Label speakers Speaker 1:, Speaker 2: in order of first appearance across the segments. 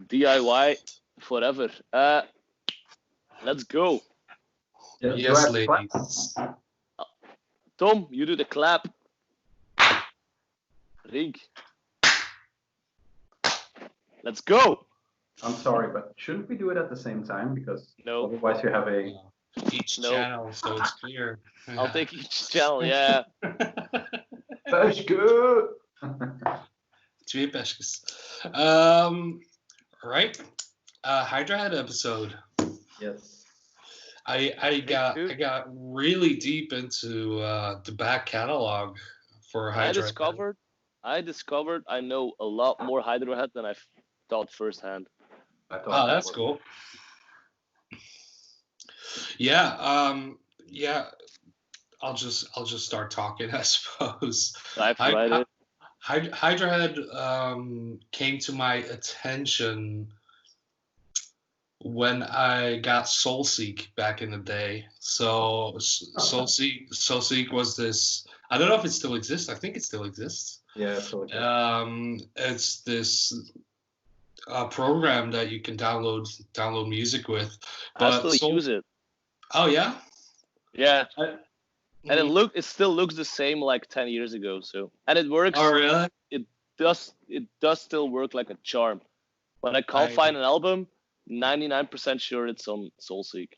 Speaker 1: DIY forever. Let's go.
Speaker 2: Yes, ladies.
Speaker 1: Tom, you do the clap. Rienk. Let's go.
Speaker 3: I'm sorry, but shouldn't we do it at the same time? Because
Speaker 1: No.
Speaker 3: otherwise you have a...
Speaker 2: Each channel, so it's clear.
Speaker 1: I'll take each channel, yeah.
Speaker 3: Peshke!
Speaker 2: Twee peshkes. Right. Hydra Head episode.
Speaker 3: Yes.
Speaker 2: I got really deep into the back catalog for Hydra Head.
Speaker 1: I discovered I know a lot more Hydra Head than I thought firsthand.
Speaker 2: Oh, that's cool. Yeah, yeah. I'll just start talking, I suppose. Hydra Head came to my attention when I got Soulseek back in the day. So Soulseek was this. I don't know if it still exists. I think it still exists.
Speaker 3: Yeah, it still exists.
Speaker 2: It's this program that you can download music with.
Speaker 1: But I still use it.
Speaker 2: Oh yeah.
Speaker 1: Yeah. And it still looks the same like 10 years ago. So, and it works.
Speaker 2: Oh really?
Speaker 1: It does still work like a charm. When I can't find an album, 99% sure it's on Soulseek.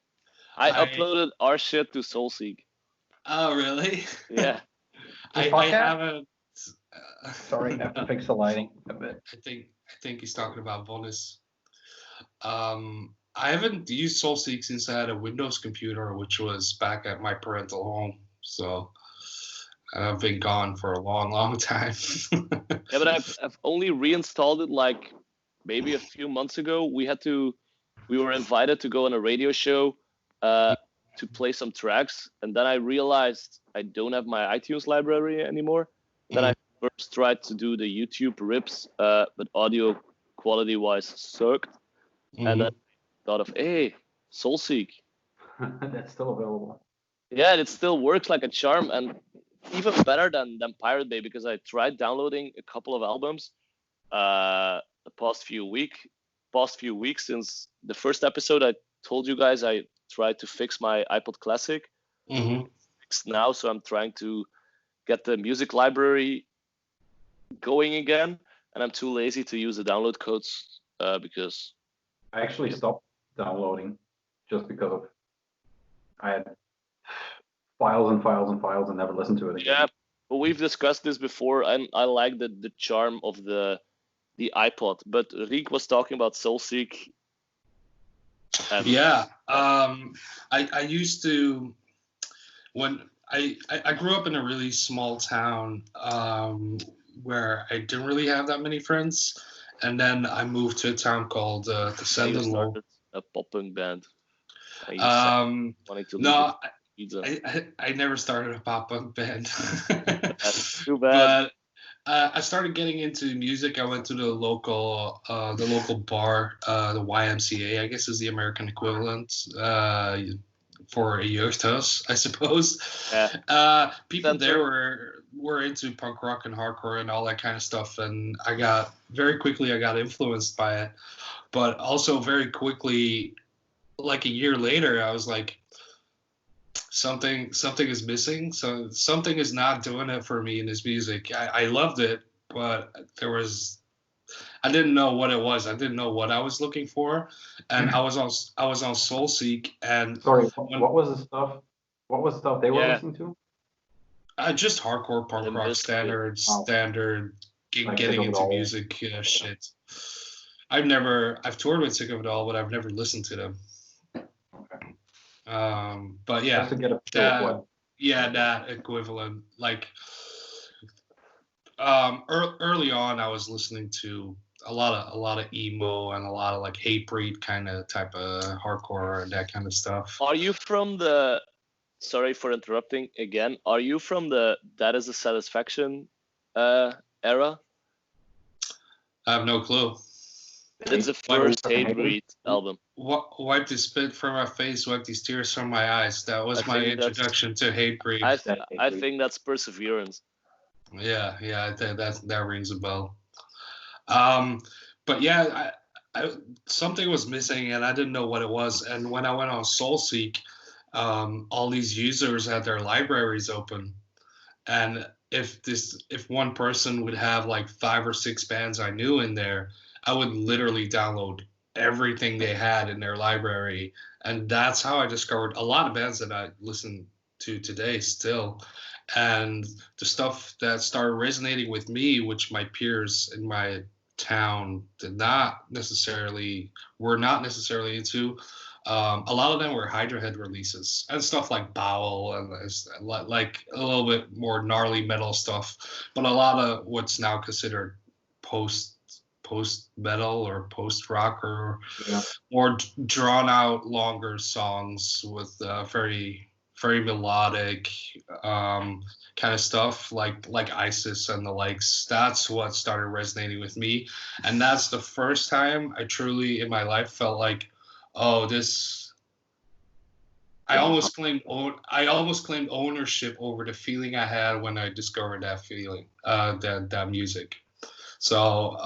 Speaker 1: I uploaded our shit to Soulseek.
Speaker 2: Oh really?
Speaker 1: Yeah.
Speaker 2: I haven't.
Speaker 3: Sorry, I have to fix the lighting a bit.
Speaker 2: I think he's talking about Vonis. I haven't used Soulseek since I had a Windows computer, which was back at my parental home. So I've been gone for a long time.
Speaker 1: Yeah, but I've only reinstalled it like maybe a few months ago. We were invited to go on a radio show to play some tracks, and then I realized I don't have my iTunes library anymore. Then I first tried to do the YouTube rips, but audio quality wise sucked. And then thought of, hey, Soulseek.
Speaker 3: That's still available.
Speaker 1: Yeah, it still works like a charm, and even better than Pirate Bay, because I tried downloading a couple of albums the past few weeks since the first episode. I told you guys I tried to fix my iPod Classic. Fixed now, so I'm trying to get the music library going again, and I'm too lazy to use the download codes because
Speaker 3: I actually stopped downloading just because of I had files and files and files and never listened to it again.
Speaker 1: Yeah, but we've discussed this before, and I like the charm of the iPod. But Rienk was talking about Soulseek.
Speaker 2: Yeah, I used to when I grew up in a really small town where I didn't really have that many friends. And then I moved to a town called Descendant.
Speaker 1: A pop punk band.
Speaker 2: No, I never started a pop punk band.
Speaker 1: That's too bad.
Speaker 2: But I started getting into music. I went to the local bar, the YMCA, I guess is the American equivalent for a jeugdhuis, I suppose.
Speaker 1: Yeah.
Speaker 2: People there were into punk rock and hardcore and all that kind of stuff, and I got influenced by it. But also very quickly, like a year later, I was like, something is missing. So something is not doing it for me in this music. I loved it, but I didn't know what it was. I didn't know what I was looking for, and I was on Soulseek. And
Speaker 3: sorry, what was the stuff? What was the stuff they were listening to?
Speaker 2: Just hardcore punk rock, standard, getting into music shit. I've toured with Sick of It All, but I've never listened to them.
Speaker 3: Okay.
Speaker 2: But yeah,
Speaker 3: just to get a feel of what.
Speaker 2: Yeah, that equivalent. Like, early on, I was listening to a lot of emo and a lot of like Hatebreed type of hardcore and that kind of stuff.
Speaker 1: Are you from the? Sorry for interrupting again. Are you from the That Is a Satisfaction era?
Speaker 2: I have no clue.
Speaker 1: It's the first Hatebreed album.
Speaker 2: Wipe the spit from my face, wipe these tears from my eyes. That was my introduction to Hatebreed.
Speaker 1: I think that's Perseverance.
Speaker 2: Yeah, I think that rings a bell. but yeah, something was missing, and I didn't know what it was. And when I went on SoulSeek, all these users had their libraries open, and if one person would have like 5 or 6 bands I knew in there, I would literally download everything they had in their library, and that's how I discovered a lot of bands that I listen to today still. And the stuff that started resonating with me, which my peers in my town were not necessarily into. A lot of them were Hydra Head releases and stuff like Bowel and like a little bit more gnarly metal stuff, but a lot of what's now considered post metal or post rock or more drawn out longer songs with very melodic kind of stuff like ISIS and the likes. That's what started resonating with me, and that's the first time I truly in my life felt like, oh, this. I almost claimed ownership over the feeling I had when I discovered that feeling, that music. So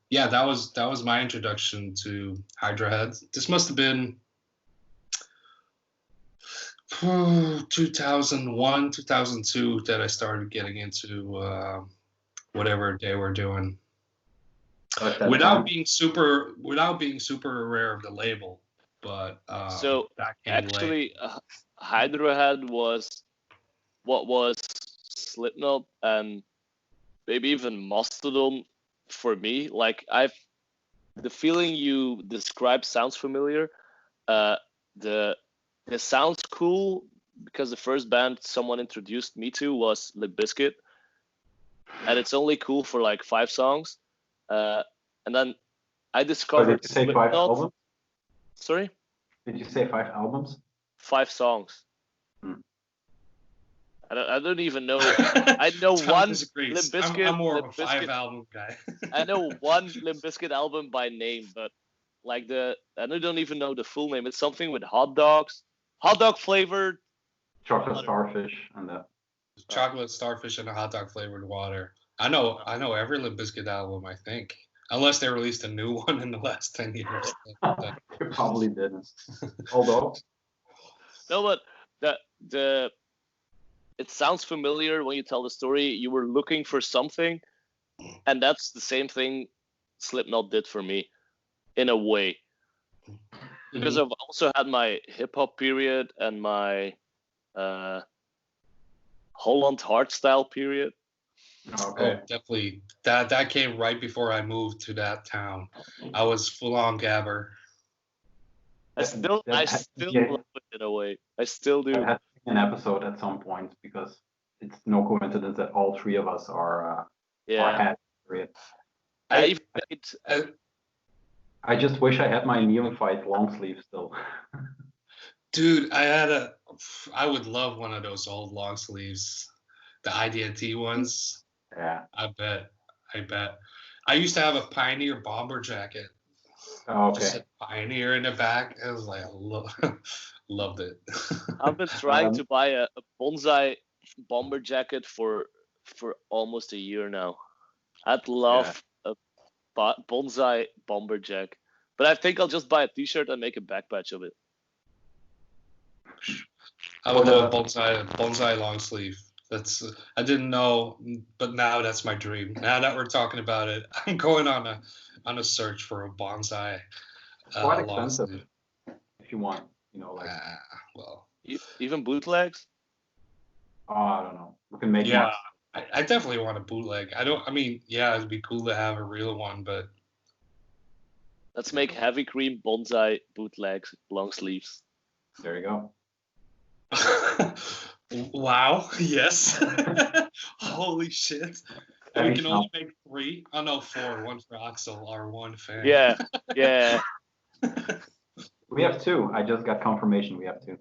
Speaker 2: yeah, that was my introduction to Hydra Head. This must have been 2001, 2002 that I started getting into whatever they were doing. Without being super aware of the label, but
Speaker 1: so actually, Hydra Head was what was Slipknot and maybe even Mastodon for me. Like the feeling you described sounds familiar. It sounds cool because the first band someone introduced me to was Limp Bizkit, and it's only cool for like 5 songs. And then I discovered.
Speaker 3: Did you say 5 albums?
Speaker 1: Sorry?
Speaker 3: Did you say 5 albums?
Speaker 1: 5 songs. I don't even know. I know one Limp Bizkit.
Speaker 2: I'm more of a 5 album guy.
Speaker 1: I know one Limp Bizkit album by name, but like I don't even know the full name. It's something with hot dog flavored.
Speaker 3: Chocolate starfish and that.
Speaker 2: Chocolate starfish and a hot dog flavored water. I know every Limp Bizkit album, I think. Unless they released a new one in the last 10 years.
Speaker 3: They probably didn't. Although.
Speaker 1: No, but it sounds familiar when you tell the story. You were looking for something, and that's the same thing Slipknot did for me, in a way. Because I've also had my hip-hop period and my Holland hardstyle period.
Speaker 3: Okay.
Speaker 2: Oh, definitely. That came right before I moved to that town. I was full-on gabber.
Speaker 1: I still love it in a way. I still do.
Speaker 3: I had an episode at some point because it's no coincidence that all 3 of us are hat period. I just wish I had my neophyte long sleeve still.
Speaker 2: Dude, I would love one of those old long sleeves, the IDT ones.
Speaker 3: Yeah.
Speaker 2: I bet. I used to have a Pioneer bomber jacket.
Speaker 3: Oh, okay.
Speaker 2: Just a Pioneer in the back. I was like, loved it.
Speaker 1: I've been trying to buy a bonsai bomber jacket for almost a year now. I'd love a bonsai bomber jacket, but I think I'll just buy a T-shirt and make a back patch of it.
Speaker 2: I would love a bonsai long sleeve. I didn't know, but now that's my dream. Now that we're talking about it, I'm going on a search for a bonsai.
Speaker 3: Quite expensive. If you want, like.
Speaker 2: Well.
Speaker 1: Even bootlegs.
Speaker 3: Oh, I don't know. We can make.
Speaker 2: Yeah, I definitely want a bootleg. It'd be cool to have a real one, but.
Speaker 1: Let's make heavy cream bonsai bootlegs, long sleeves.
Speaker 3: There you go.
Speaker 2: Wow. Yes. Holy shit. And we can only make 3. Oh no, 4. 1 for Axel, our one fan.
Speaker 1: Yeah.
Speaker 3: We have 2. I just got confirmation. We have 2.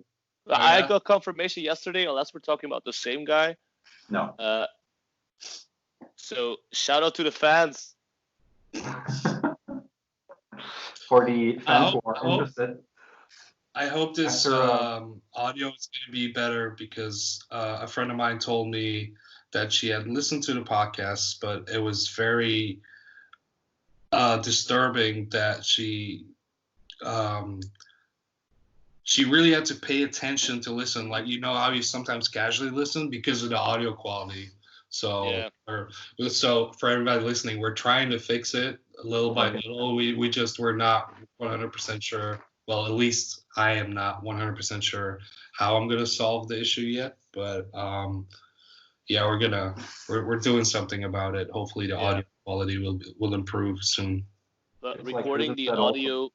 Speaker 1: I got confirmation yesterday, unless we're talking about the same guy.
Speaker 3: No.
Speaker 1: So shout out to the fans.
Speaker 3: For the fans who are interested.
Speaker 2: I hope this audio is going to be better because a friend of mine told me that she had listened to the podcast, but it was very disturbing that she really had to pay attention to listen. Like, you know how you sometimes casually listen because of the audio quality. So, so for everybody listening, we're trying to fix it little by little. We're not 100% sure. Well, at least I am not 100% sure how I'm gonna solve the issue yet. But yeah, we're doing something about it. Hopefully, the audio quality will improve soon.
Speaker 1: But recording the audio,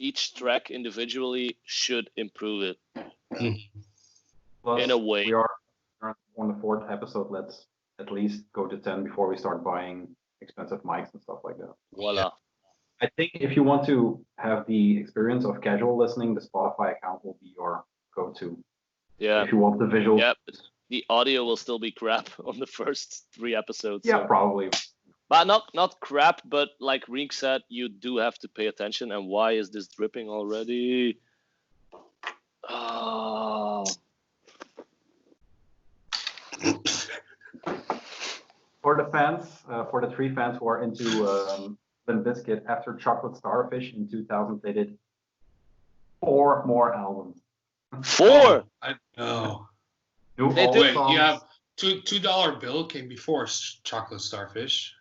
Speaker 1: each track individually should improve it.
Speaker 3: Plus,
Speaker 1: in a way.
Speaker 3: We are on the 4th episode. Let's at least go to 10 before we start buying expensive mics and stuff like that.
Speaker 1: Voila.
Speaker 3: I think if you want to have the experience of casual listening, the Spotify account will be your go-to.
Speaker 1: Yeah.
Speaker 3: If you want the visual.
Speaker 1: Yeah, the audio will still be crap on the first 3 episodes.
Speaker 3: Yeah,
Speaker 1: so.
Speaker 3: probably.
Speaker 1: But not crap, but like Rienk said, you do have to pay attention. And why is this dripping already? Oh.
Speaker 3: For the fans, for the 3 fans who are into Limp Bizkit, after Chocolate Starfish in 2000, they did 4 more albums.
Speaker 1: 4?
Speaker 2: I know.
Speaker 3: Wait,
Speaker 2: you have $2 bill came before Chocolate Starfish.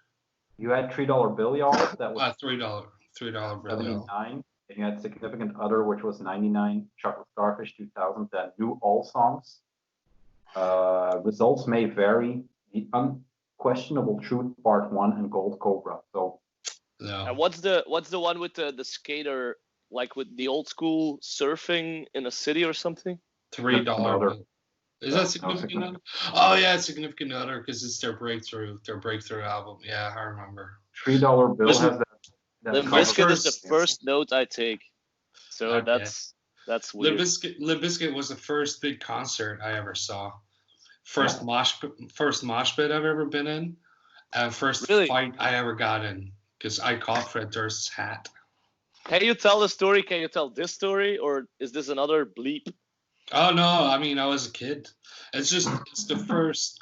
Speaker 3: You had $3 bill, y'all. That was
Speaker 2: $3 bill.
Speaker 3: 79. And you had Significant Other, which was 99. Chocolate Starfish 2000. Then New All Songs. Results may vary. The Unquestionable Truth Part 1 and Gold Cobra. So.
Speaker 1: No. And what's the one with the skater, like with the old school surfing in a city or something?
Speaker 2: $3 bill. Is that Significant Other? Oh yeah, it's Significant Other because it's their breakthrough album. Yeah, I remember.
Speaker 3: $3 bill has that.
Speaker 1: Limp Bizkit is the first note I take, so that's weird.
Speaker 2: Limp Bizkit was the first big concert I ever saw. First mosh pit I've ever been in, and first fight I ever got in because I caught Fred Durst's hat.
Speaker 1: Can you tell the story? Can you tell this story, or is this another bleep?
Speaker 2: Oh no! I mean, I was a kid. It's the first.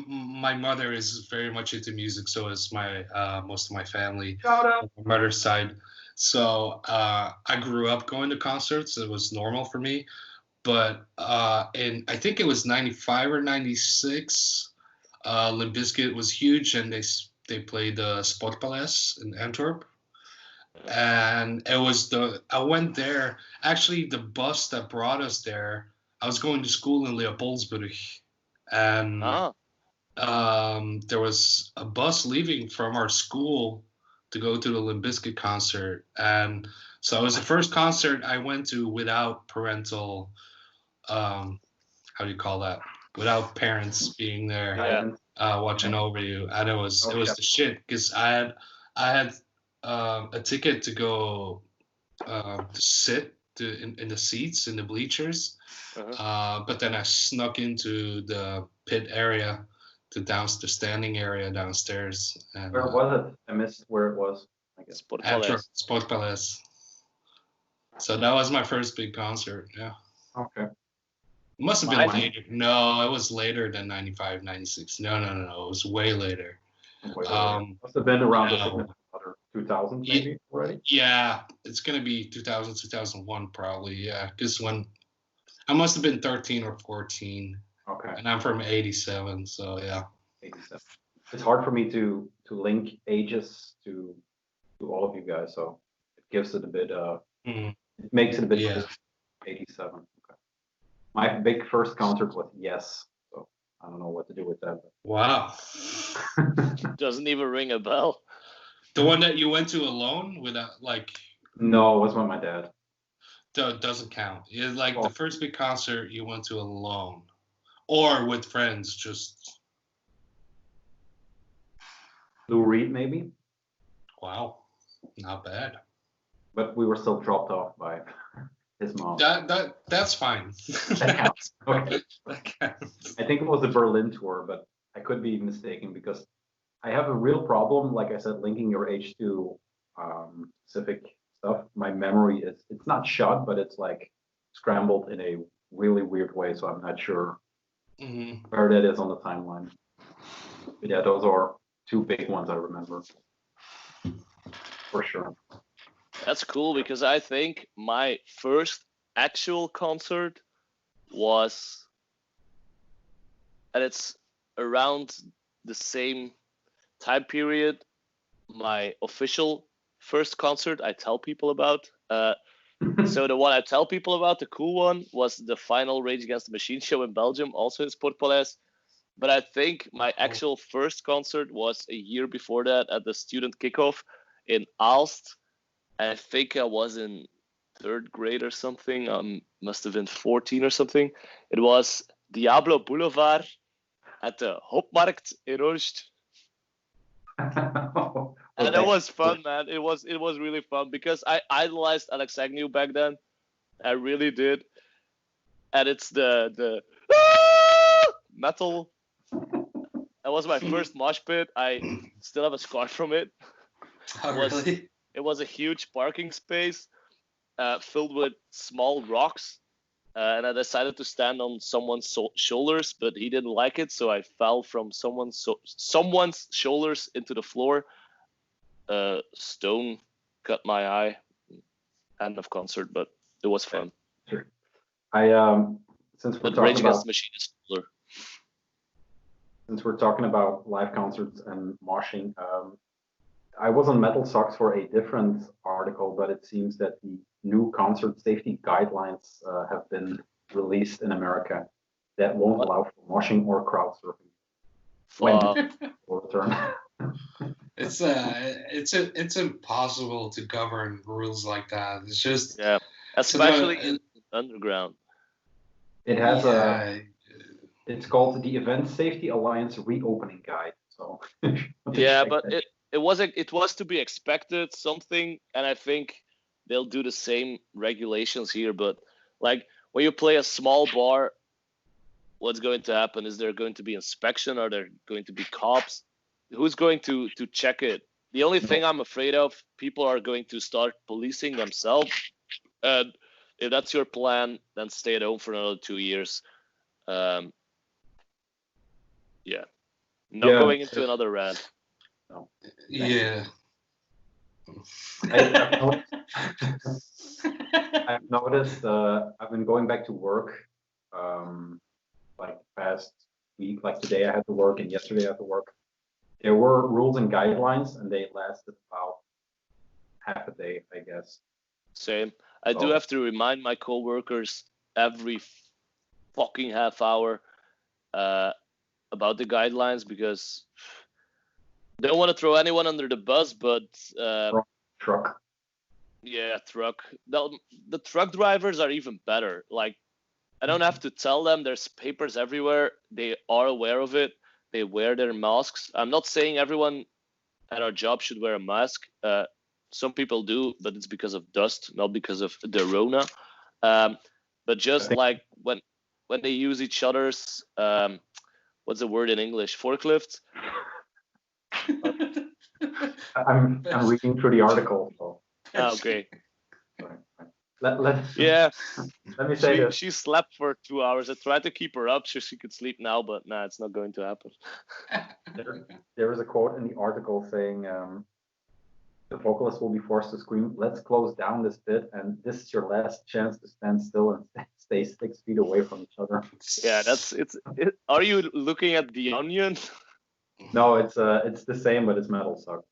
Speaker 2: My mother is very much into music, so is my most of my family.
Speaker 3: Shout out.
Speaker 2: On my mother's side. So I grew up going to concerts. It was normal for me. But in I think it was 95 or 96, Limp Bizkit was huge, and they played the Sportpaleis in Antwerp. And it was I went there. Actually, the bus that brought us there, I was going to school in Leopoldsburg, and there was a bus leaving from our school to go to the Limp Bizkit concert. And so it was the first concert I went to without parental, how do you call that? Without parents being there, watching over you. And it was the shit, because I had a ticket to go to sit in the seats in the bleachers, but then I snuck into the pit area, the standing area downstairs. And,
Speaker 3: where was it? I missed where it was. I guess
Speaker 2: Sportpaleis. So that was my first big concert. Yeah.
Speaker 3: Okay.
Speaker 2: It must have been later. No, it was later than 95, 96. No. It was way later.
Speaker 3: Must have been around the 2000 maybe already?
Speaker 2: Yeah, it's going to be 2000, 2001 probably, yeah. Because when I must have been 13 or 14.
Speaker 3: Okay.
Speaker 2: And I'm from 87, so yeah.
Speaker 3: 87. It's hard for me to link ages to all of you guys, so it gives it a bit, it makes it a bit 87. Okay. My big first concert was Yes, so I don't know what to do with that. But.
Speaker 2: Wow.
Speaker 1: Doesn't even ring a bell.
Speaker 2: The one that you went to alone without, like...
Speaker 3: No, it was with my dad.
Speaker 2: Doesn't count. It's like the first big concert you went to alone. Or with friends, just...
Speaker 3: Lou Reed, maybe?
Speaker 2: Wow. Not bad.
Speaker 3: But we were still dropped off by his mom.
Speaker 2: That's fine.
Speaker 3: That counts. Okay.
Speaker 2: That counts.
Speaker 3: I think it was the Berlin tour, but I could be mistaken because I have a real problem, like I said, linking your age to specific stuff. My memory it's not shot, but it's like scrambled in a really weird way, so I'm not sure where that is on the timeline. But yeah, those are two big ones I remember for sure.
Speaker 1: That's cool because I think my first actual concert was, and it's around the same time period, my official first concert I tell people about. So the one I tell people about, the cool one, was the final Rage Against the Machine show in Belgium, also in Sportpaleis. But I think my actual first concert was a year before that at the student kickoff in Aalst. I think I was in third grade or something. Must have been 14 or something. It was Diablo Boulevard at the Hopmarkt in Oost. And it was fun, man. It was really fun because I idolized Alex Agnew back then. I really did. And it's the metal. That was my first mosh pit. I still have a scar from it.
Speaker 2: Really?
Speaker 1: It was a huge parking space filled with small rocks. And I decided to stand on someone's shoulders, but he didn't like it, so I fell from someone's shoulders into the floor. Stone cut my eye. End of concert, but it was fun.
Speaker 3: Sure. Since we're
Speaker 1: But
Speaker 3: talking
Speaker 1: Rage Against
Speaker 3: about
Speaker 1: the Machine is cooler.
Speaker 3: since we're talking about live concerts and moshing, I was on Metal Sucks for a different article, but it seems that the new concert safety guidelines have been released in America that won't allow for moshing or crowd surfing. When turn.
Speaker 2: It's impossible to govern rules like that. It's just
Speaker 1: especially in underground.
Speaker 3: It has it's called the Event Safety Alliance Reopening Guide. So
Speaker 1: yeah, but it was to be expected something, and I think they'll do the same regulations here. But like when you play a small bar, what's going to happen? Is there going to be inspection? Are there going to be cops? Who's going to check it? The only thing I'm afraid of, people are going to start policing themselves. And if that's your plan, then stay at home for another 2 years. Going into another rant.
Speaker 3: No.
Speaker 2: Yeah.
Speaker 3: I've noticed I've been going back to work like past week, like today I had to work and yesterday I had to work. There were rules and guidelines and they lasted about half a day, I guess.
Speaker 1: Same. I do have to remind my coworkers every fucking half hour about the guidelines because they don't want to throw anyone under the bus, but
Speaker 3: truck.
Speaker 1: Yeah, truck. The truck drivers are even better. Like, I don't have to tell them there's papers everywhere. They are aware of it. They wear their masks. I'm not saying everyone at our job should wear a mask. Some people do, but it's because of dust, not because of the Rona. But just like when they use each other's, what's the word in English? Forklifts?
Speaker 3: I'm reading through the article. So.
Speaker 1: Okay.
Speaker 3: Let me say this.
Speaker 1: She slept for 2 hours. I tried to keep her up so she could sleep now, but it's not going to happen.
Speaker 3: There is a quote in the article saying the vocalist will be forced to scream, "Let's close down this bit, and this is your last chance to stand still and stay 6 feet away from each other."
Speaker 1: Yeah, are you looking at The Onion?
Speaker 3: No, it's the same, but it's Metal Suck.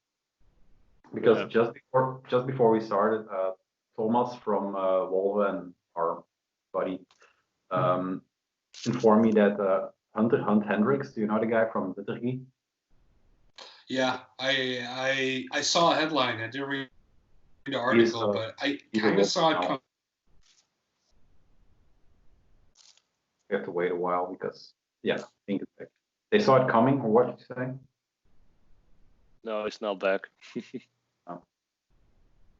Speaker 3: Because just before we started, Thomas from Wolven, our buddy, informed me that Hunt Hendricks, do you know the guy from Liturgy?
Speaker 2: Yeah, I saw a headline. I didn't read the article, but I kind of saw it come.
Speaker 3: We have to wait a while because, I think they saw it coming, or what did you say?
Speaker 1: No, it's not back.
Speaker 3: Oh.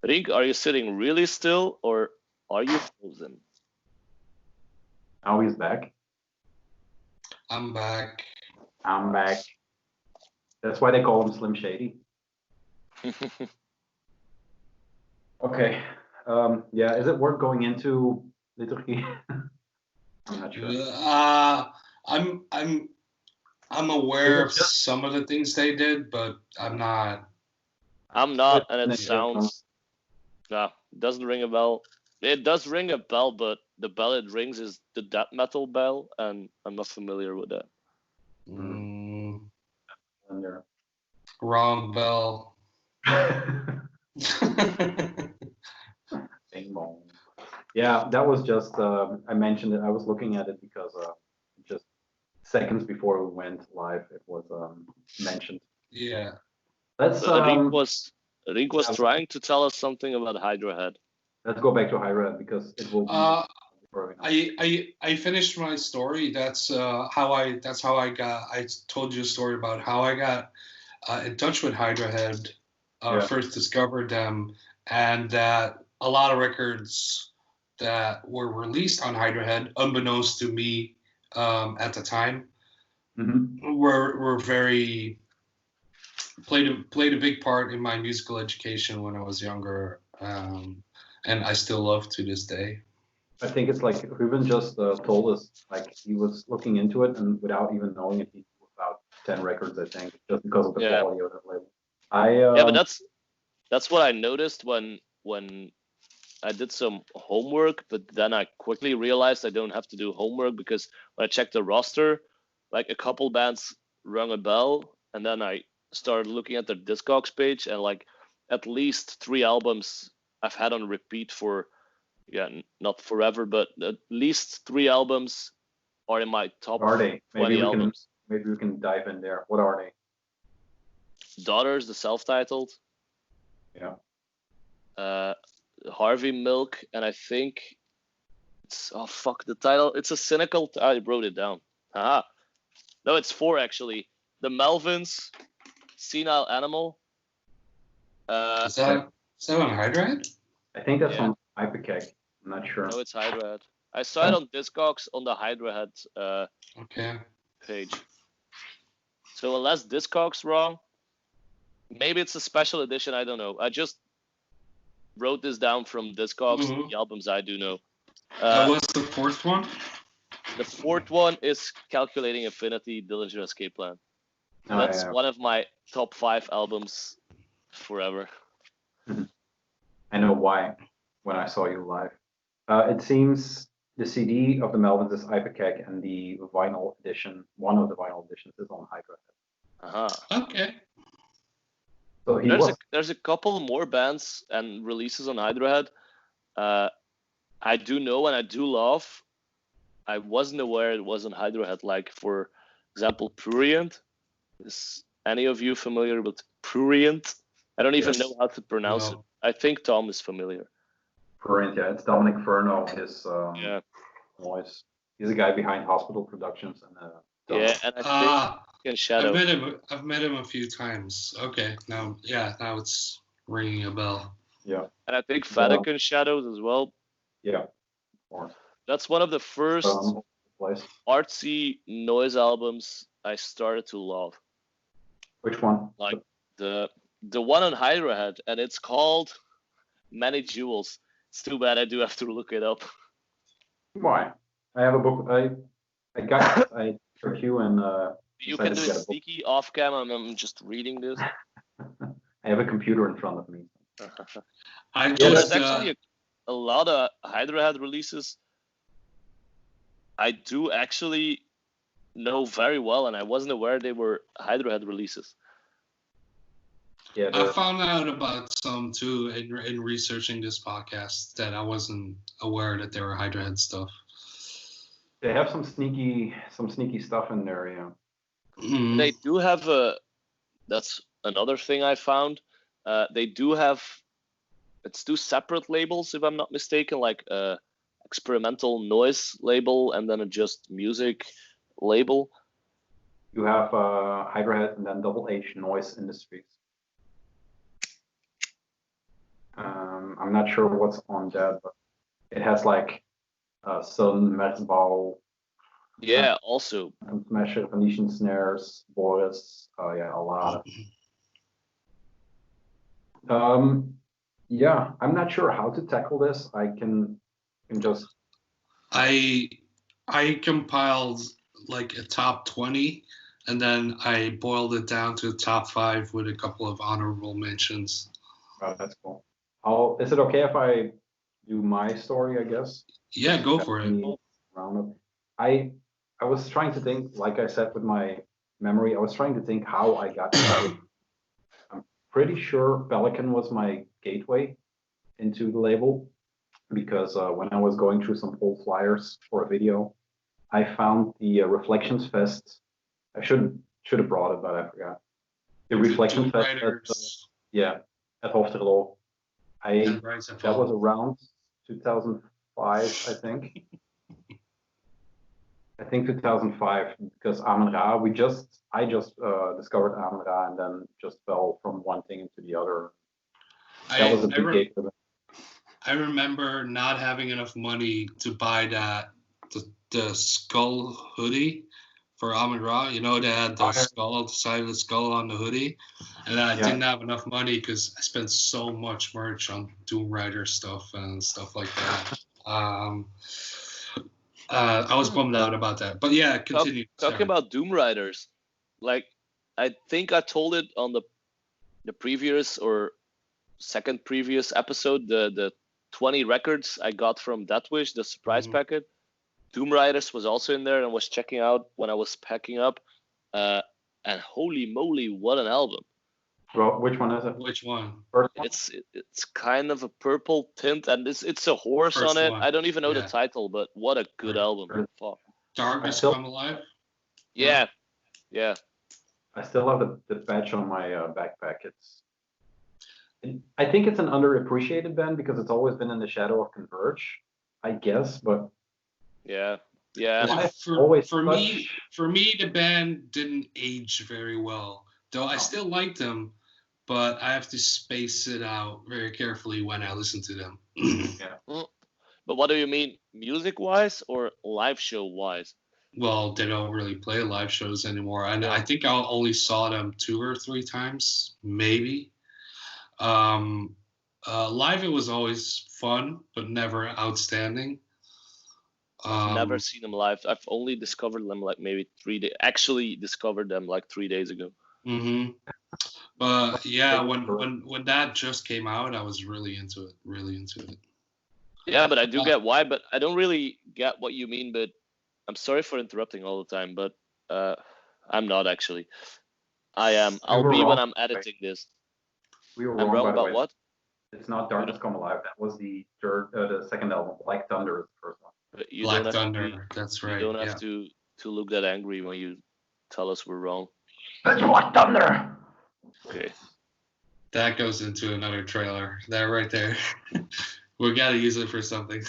Speaker 1: Rienk, are you sitting really still, or are you frozen?
Speaker 3: Now he's back.
Speaker 2: I'm back.
Speaker 3: That's why they call him Slim Shady. Okay. Is it worth going into Liturgy? I'm not sure.
Speaker 2: I'm aware of some of the things they did, but I'm not.
Speaker 1: And it sounds. Nah, doesn't ring a bell. It does ring a bell, but the bell it rings is the death metal bell, and I'm not familiar with that.
Speaker 2: Wrong bell.
Speaker 3: Bing bong. Yeah, that was just. I mentioned it. I was looking at it because just seconds before we went live, it was mentioned.
Speaker 2: Yeah.
Speaker 3: Let's.
Speaker 1: Rienk was trying to tell us something about Hydra Head.
Speaker 3: Let's go back to Hydra because it will be.
Speaker 2: I finished my story. That's how I got. I told you a story about how I got in touch with Hydra Head. First discovered them, and that a lot of records that were released on Hydra Head, unbeknownst to me at the time, were very played a big part in my musical education when I was younger, and I still love to this day.
Speaker 3: I think it's like Rubben just told us, like he was looking into it, and without even knowing it, he put about 10 records, I think, just because of the quality of that label.
Speaker 1: But that's what I noticed when I did some homework, but then I quickly realized I don't have to do homework because when I checked the roster, like a couple bands rung a bell, and then I started looking at their Discogs page, and like at least 3 albums I've had on repeat for, not forever, but at least 3 albums are in my top 20 albums.
Speaker 3: Maybe we can dive in there. What are they?
Speaker 1: Daughters, the self-titled.
Speaker 3: Yeah.
Speaker 1: Harvey Milk, and I think it's the title. It's a cynical. I wrote it down. Haha. No, it's 4 actually. The Melvins, Senile Animal.
Speaker 2: Is that on Hydra Head?
Speaker 3: I think that's on ep.004. I'm not sure.
Speaker 1: No, it's Hydra Head. I saw it on Discogs on the Hydra Head page. So unless Discogs wrong, maybe it's a special edition. I don't know. I just wrote this down from Discogs, the albums I do know.
Speaker 2: What's the 4th one?
Speaker 1: The 4th one is Calculating Affinity, Dillinger Escape Plan. That's one of my top 5 albums forever.
Speaker 3: I know why when I saw you live. It seems the CD of the Melvins is ep.004, and the vinyl edition, one of the vinyl editions, is on Hydra
Speaker 1: Head.
Speaker 2: Okay.
Speaker 3: So
Speaker 1: there's a couple more bands and releases on Hydra Head. I do know and I do love. I wasn't aware it was on Hydra Head. Like, for example, Prurient. Is any of you familiar with Prurient? I don't even know how to pronounce it. I think Tom is familiar.
Speaker 3: Prurient, it's Dominic Furno. His voice. He's the guy behind Hospital Productions and
Speaker 1: and I think Shadow.
Speaker 2: I've met him a few times. Okay, now it's ringing a bell.
Speaker 3: Yeah.
Speaker 1: And I think Vatican Shadows as well.
Speaker 3: Yeah.
Speaker 1: That's one of the first artsy noise albums I started to love.
Speaker 3: Which one?
Speaker 1: Like the one on Hydra Head, and it's called Many Jewels. It's too bad I do have to look it up.
Speaker 3: Why? I have a book. I took you and
Speaker 1: you can do it sneaky off camera. I'm just reading this.
Speaker 3: I have a computer in front of me.
Speaker 1: There's actually a lot of Hydra Head releases I do actually know very well, and I wasn't aware they were Hydra Head releases.
Speaker 3: Yeah,
Speaker 2: I found out about some too in researching this podcast that I wasn't aware that they were Hydra Head stuff.
Speaker 3: They have some sneaky stuff in there, yeah.
Speaker 1: Mm-hmm. They do have that's another thing I found. They do have, it's 2 separate labels, if I'm not mistaken, like experimental noise label and then a just music label.
Speaker 3: You have Hydra Head and then Double H Noise Industries. I'm not sure what's on that, but it has like Sun, Metzbau.
Speaker 1: Yeah, also.
Speaker 3: Smasher, Venetian Snares, Boris. A lot. Yeah, I'm not sure how to tackle this. I can just.
Speaker 2: I compiled like a top 20, and then I boiled it down to a top 5 with a couple of honorable mentions.
Speaker 3: Oh, that's cool. Is it okay if I do my story, I guess?
Speaker 2: Yeah, go for it.
Speaker 3: Roundup. I was trying to think, like I said with my memory, I was trying to think how I got into it. I'm pretty sure Pelican was my gateway into the label because when I was going through some old flyers for a video, I found the Reflections Fest. I should have brought it, but I forgot. The Reflections Fest at Hofterlo. That was around 2005, I think. I think 2005 because Amen Ra. I just discovered Amen Ra and then just fell from one thing into the other. That was a big gate for them.
Speaker 2: I remember not having enough money to buy the skull hoodie for Amen Ra. You know, they had the skull, the side of the skull on the hoodie. And I didn't have enough money because I spent so much merch on Doom Rider stuff and stuff like that. I was bummed out about that. But yeah, continue.
Speaker 1: Talking about Doom Riders, like, I think I told it on the previous or second previous episode, the 20 records I got from Deathwish, the surprise packet. Doom Riders was also in there and was checking out when I was packing up. And holy moly, what an album.
Speaker 3: Well, which one is it?
Speaker 2: Which one?
Speaker 1: It's kind of a purple tint and it's a horse on it. I don't even know the title, but what a good album. Fuck.
Speaker 2: Darkness Come Alive?
Speaker 1: Yeah.
Speaker 3: I still have the patch on my backpack. I think it's an underappreciated band because it's always been in the shadow of Converge, I guess, but
Speaker 1: yeah.
Speaker 2: For me, the band didn't age very well. Though I still liked them, but I have to space it out very carefully when I listen to them.
Speaker 1: But what do you mean, music-wise or live show-wise?
Speaker 2: Well, they don't really play live shows anymore. And I think I only saw them 2 or 3 times, maybe. Live, it was always fun, but never outstanding.
Speaker 1: I've never seen them live. I've only discovered them like maybe 3 days. Actually, discovered them like 3 days ago.
Speaker 2: But yeah, when that just came out, I was really into it.
Speaker 1: Yeah, but I do get why. But I don't really get what you mean. But I'm sorry for interrupting all the time. But I'm not actually. I am. I'll be when I'm editing this.
Speaker 3: We were
Speaker 1: wrong about what?
Speaker 3: It's not Darkness Come Alive. That was the second album. Black Thunder is the first one.
Speaker 1: But
Speaker 2: Black Thunder. That's right.
Speaker 1: You don't have to look that angry when you tell us we're wrong.
Speaker 3: It's Black Thunder.
Speaker 1: Okay.
Speaker 2: That goes into another trailer. That right there. We gotta use it for something.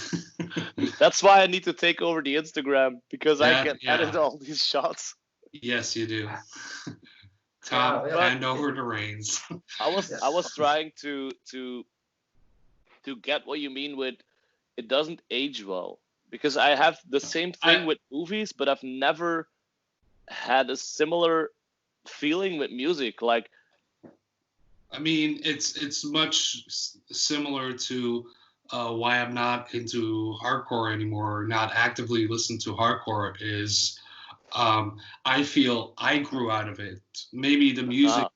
Speaker 1: That's why I need to take over the Instagram because I can edit all these shots.
Speaker 2: Yes, you do. Tom, hand over the reins.
Speaker 1: I was trying to get what you mean with it doesn't age well, because I have the same thing with movies, but I've never had a similar feeling with music. Like,
Speaker 2: I mean, it's much similar to why I'm not into hardcore anymore, not actively listen to hardcore, is I feel I grew out of it. Maybe the music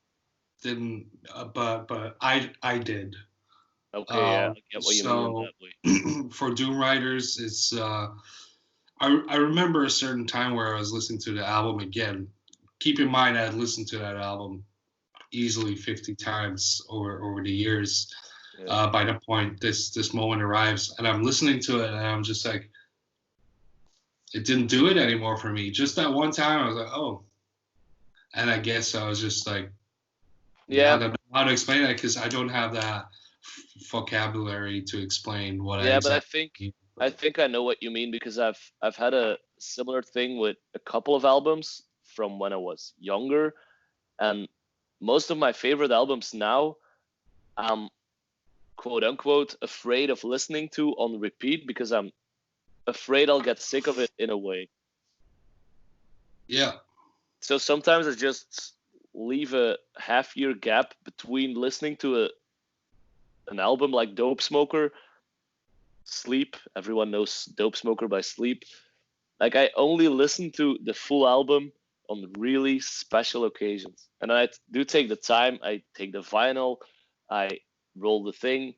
Speaker 2: didn't, but I did.
Speaker 1: Okay, I get what you mean that way.
Speaker 2: For Doom Riders, it's I remember a certain time where I was listening to the album again. Keep in mind, I had listened to that album easily 50 times over the years. By the point this moment arrives, and I'm listening to it, and I'm just like, it didn't do it anymore for me. Just that one time, I was like, oh. And I guess I was just like, I don't know how to explain it because I don't have that vocabulary to explain what I exactly.
Speaker 1: I think I know what you mean, because I've had a similar thing with a couple of albums from when I was younger, and most of my favorite albums now, I'm quote unquote afraid of listening to on repeat because I'm afraid I'll get sick of it in a way.
Speaker 2: Yeah.
Speaker 1: So sometimes I just leave a half-year gap between listening to an album like Dope Smoker, Sleep. Everyone knows Dope Smoker by Sleep. Like, I only listen to the full album on really special occasions. And I do take the time. I take the vinyl, I roll the thing,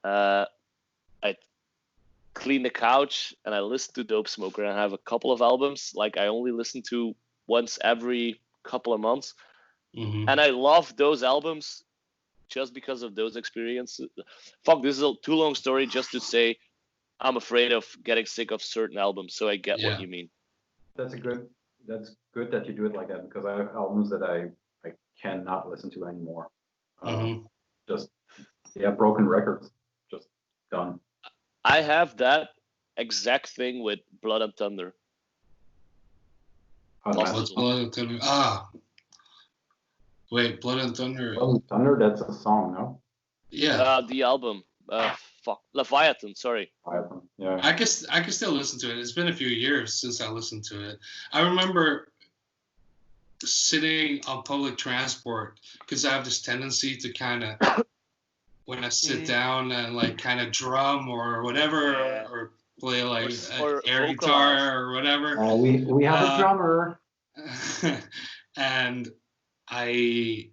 Speaker 1: I clean the couch, and I listen to Dope Smoker. And I have a couple of albums like I only listen to once every couple of months.
Speaker 2: Mm-hmm.
Speaker 1: And I love those albums just because of those experiences. Fuck, this is a too long story just to say I'm afraid of getting sick of certain albums, so I get what you mean.
Speaker 3: That's good that you do it like that, because I have albums that I cannot listen to anymore. Just broken records, just done.
Speaker 1: I have that exact thing with Blood and Thunder.
Speaker 2: What's Blood and Thunder? Wait, Blood and Thunder.
Speaker 3: Blood and Thunder, that's a song, no?
Speaker 2: Yeah.
Speaker 1: The album. Leviathan, sorry.
Speaker 3: Leviathan, yeah.
Speaker 2: I can still listen to it. It's been a few years since I listened to it. I remember sitting on public transport, because I have this tendency to kind of, when I sit down and like kind of drum or whatever, or play like an air guitar or whatever.
Speaker 3: Oh, we have a drummer.
Speaker 2: And I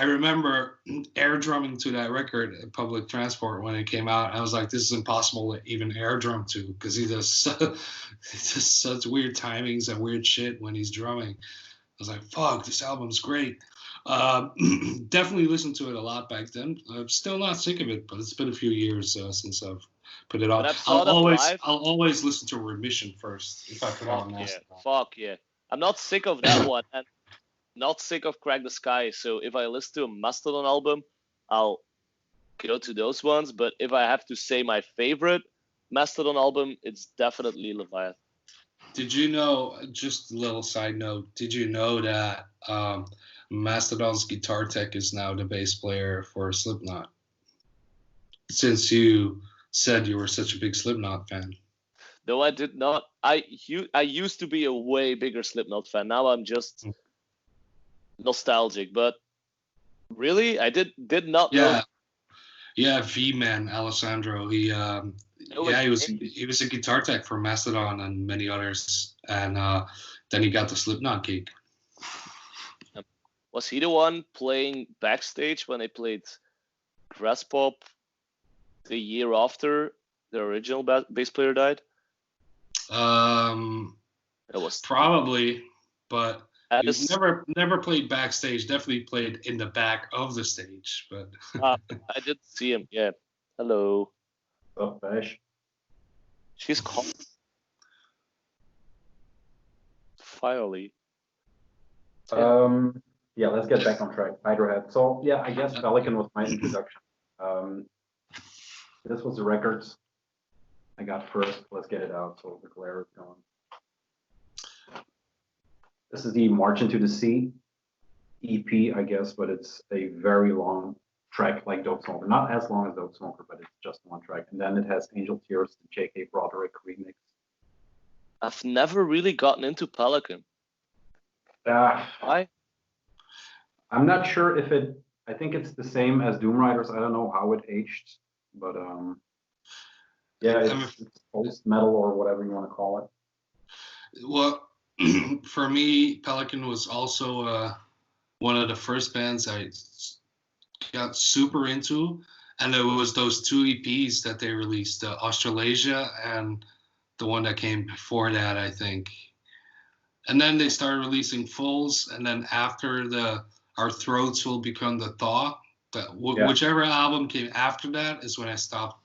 Speaker 2: remember air drumming to that record at public transport when it came out. I was like, this is impossible to even air drum to, because he does such weird timings and weird shit when he's drumming. I was like, fuck, this album's great. Definitely listened to it a lot back then. I'm still not sick of it, but it's been a few years since I've put it on. I'll always listen to Remission first if I put on Mastodon.
Speaker 1: Fuck yeah. I'm not sick of that one. And not sick of Crack the Sky, so if I listen to a Mastodon album, I'll go to those ones. But if I have to say my favorite Mastodon album, it's definitely Leviathan.
Speaker 2: Did you know, just a little side note, did you know that Mastodon's guitar tech is now the bass player for Slipknot? Since you said you were such a big Slipknot fan.
Speaker 1: No, I did not. I used to be a way bigger Slipknot fan. Now I'm just nostalgic, but really, I did not know.
Speaker 2: Yeah, V-Man Alessandro. He was a guitar tech for Mastodon and many others, and then he got the Slipknot gig.
Speaker 1: Was he the one playing backstage when they played Grass Pop the year after the original bass player died?
Speaker 2: It was probably, but he never played backstage. Definitely played in the back of the stage, but
Speaker 1: I did see him. Yeah. Hello.
Speaker 3: Oh, Bash.
Speaker 1: She's called Firely.
Speaker 3: Yeah, let's get back on track. Hydra Head. So yeah, I guess Pelican was my introduction. This was the records I got first. Let's get it out so the glare is gone. This is the March into the Sea EP, I guess, but it's a very long track like Dope Smoker. Not as long as Dope Smoker, but it's just one track. And then it has Angel Tears, the J.K. Broderick remix.
Speaker 1: I've never really gotten into Pelican. Why?
Speaker 3: I'm not sure if it... I think it's the same as Doom Riders. I don't know how it aged, but yeah, it's post-metal or whatever you want to call it.
Speaker 2: Well, for me, Pelican was also one of the first bands I got super into, and it was those two EPs that they released, Australasia and the one that came before that, I think. And then they started releasing fulls, and then after Our Throats Will Become the Thaw, whichever album came after that is when I stopped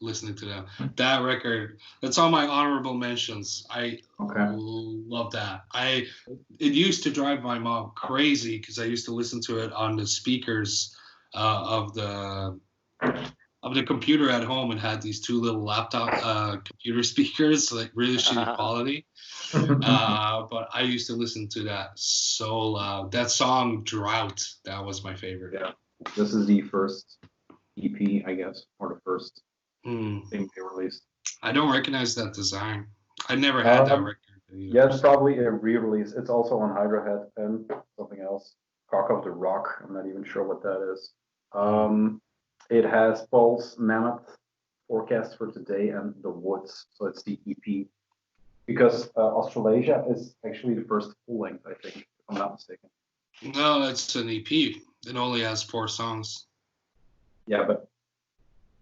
Speaker 2: listening to them. That record, that's on my honorable mentions. I love that. It used to drive my mom crazy because I used to listen to it on the speakers of the computer at home, and had these two little laptop computer speakers, like really shitty quality. But I used to listen to that so loud. That song Drought, that was my favorite.
Speaker 3: Yeah, this is the first EP, I guess, or the first thing they released.
Speaker 2: I don't recognize that design. I never had that record.
Speaker 3: Yeah, it's probably a re-release. It's also on Hydra Head and something else. Cock of the Rock. I'm not even sure what that is. It has Pulse, Mammoth, Forecast for Today, and The Woods. So it's the EP. Because Australasia is actually the first full length, I think, if I'm not mistaken.
Speaker 2: No, it's an EP. It only has 4 songs.
Speaker 3: Yeah, but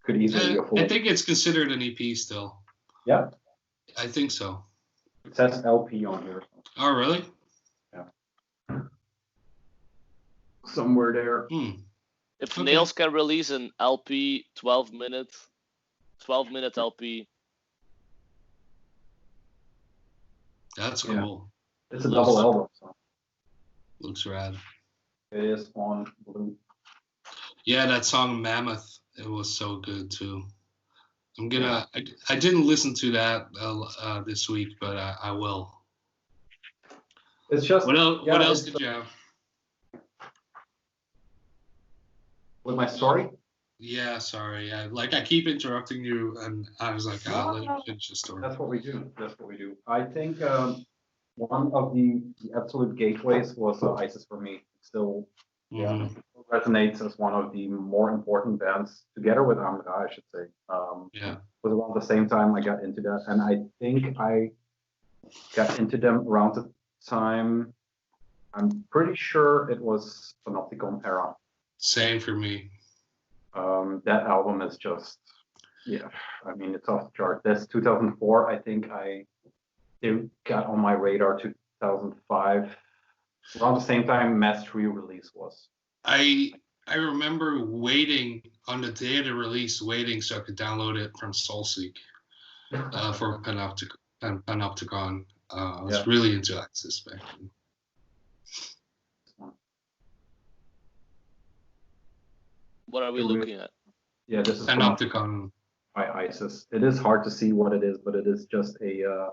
Speaker 3: could easily be a full.
Speaker 2: I think it's considered an EP still.
Speaker 3: Yeah.
Speaker 2: I think so.
Speaker 3: It says LP on here.
Speaker 2: Oh, really?
Speaker 3: Yeah. Somewhere there.
Speaker 1: If Nails can release an LP, 12-minute LP.
Speaker 2: That's cool.
Speaker 3: It's a double album. So.
Speaker 2: Looks rad.
Speaker 3: It is on Blue.
Speaker 2: Yeah, that song Mammoth, it was so good too. I didn't listen to that this week, but I will.
Speaker 3: It's just.
Speaker 2: What else did you have?
Speaker 3: With my story?
Speaker 2: Yeah, sorry. I keep interrupting you, and I was like, let me finish the story.
Speaker 3: That's what we do. I think one of the absolute gateways was ISIS for me. Still, resonates as one of the more important bands, together with Amra, I should say. Was around the same time I got into that, and I think I got into them around the time. I'm pretty sure it was Panopticon era.
Speaker 2: Same for me.
Speaker 3: That album is just, I mean, it's off the chart. That's 2004. I think it got on my radar 2005. Around the same time Mass 3 release was.
Speaker 2: I remember waiting on the day of the release, so I could download it from SoulSeek for Panopticon. I was really into ISIS back then.
Speaker 1: What are we looking at?
Speaker 3: Yeah, this is
Speaker 2: Panopticon
Speaker 3: by ISIS. It is hard to see what it is, but it is just a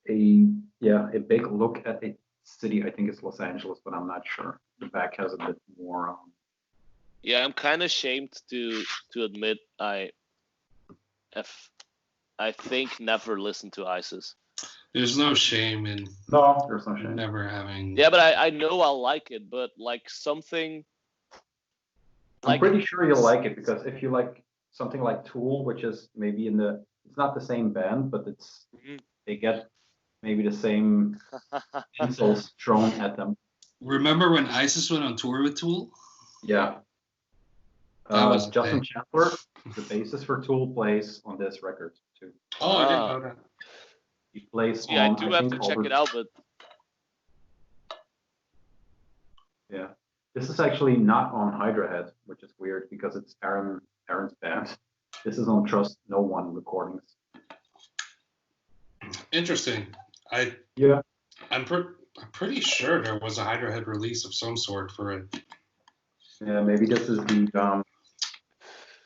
Speaker 3: big look at a city. I think it's Los Angeles, but I'm not sure. The back has a bit more.
Speaker 1: Yeah, I'm kind of ashamed to admit I think never listened to ISIS.
Speaker 2: There's no shame in
Speaker 3: there's no shame.
Speaker 2: Never having.
Speaker 1: Yeah, but I know I'll like it, but like something.
Speaker 3: I'm pretty sure you'll like it, because if you like something like Tool, which is maybe it's not the same band, but they get maybe the same insults thrown at them.
Speaker 2: Remember when ISIS went on tour with Tool?
Speaker 3: Yeah. That was Justin Chandler, the bassist for Tool, plays on this record too.
Speaker 2: Oh, I didn't know that.
Speaker 3: He plays on.
Speaker 1: I do have to check it out, but.
Speaker 3: Yeah. This is actually not on Hydra Head, which is weird because it's Aaron's band. This is on Trust No One recordings.
Speaker 2: Interesting. I'm pretty sure there was a Hydra Head release of some sort for it.
Speaker 3: Yeah, maybe this is the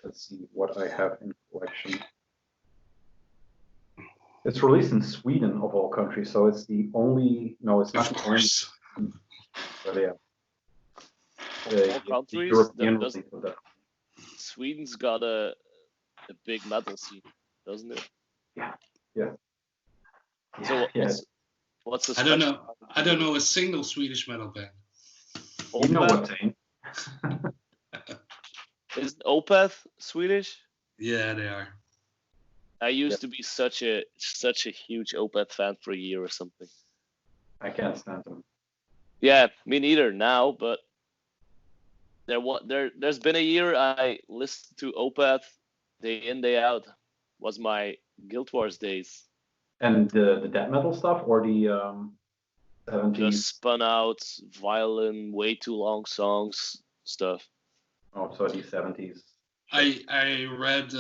Speaker 3: let's see what I have in collection. It's released in Sweden of all countries, so it's the only. No, it's not.
Speaker 2: Of course.
Speaker 3: But yeah.
Speaker 1: All countries. Sweden's got a big metal scene, doesn't it?
Speaker 3: Yeah.
Speaker 1: So what's the?
Speaker 2: I don't know a single Swedish metal band.
Speaker 3: You know what I'm saying.
Speaker 1: Is Opeth Swedish?
Speaker 2: Yeah, they are.
Speaker 1: I used to be such a huge Opeth fan for a year or something.
Speaker 3: I can't stand them.
Speaker 1: Yeah, me neither now, but there's been a year I listened to Opeth day in, day out. Was my Guild Wars days.
Speaker 3: And the death metal stuff, or the 70s?
Speaker 1: Just spun out, violin, way too long songs stuff.
Speaker 3: Oh, so the 70s.
Speaker 2: I read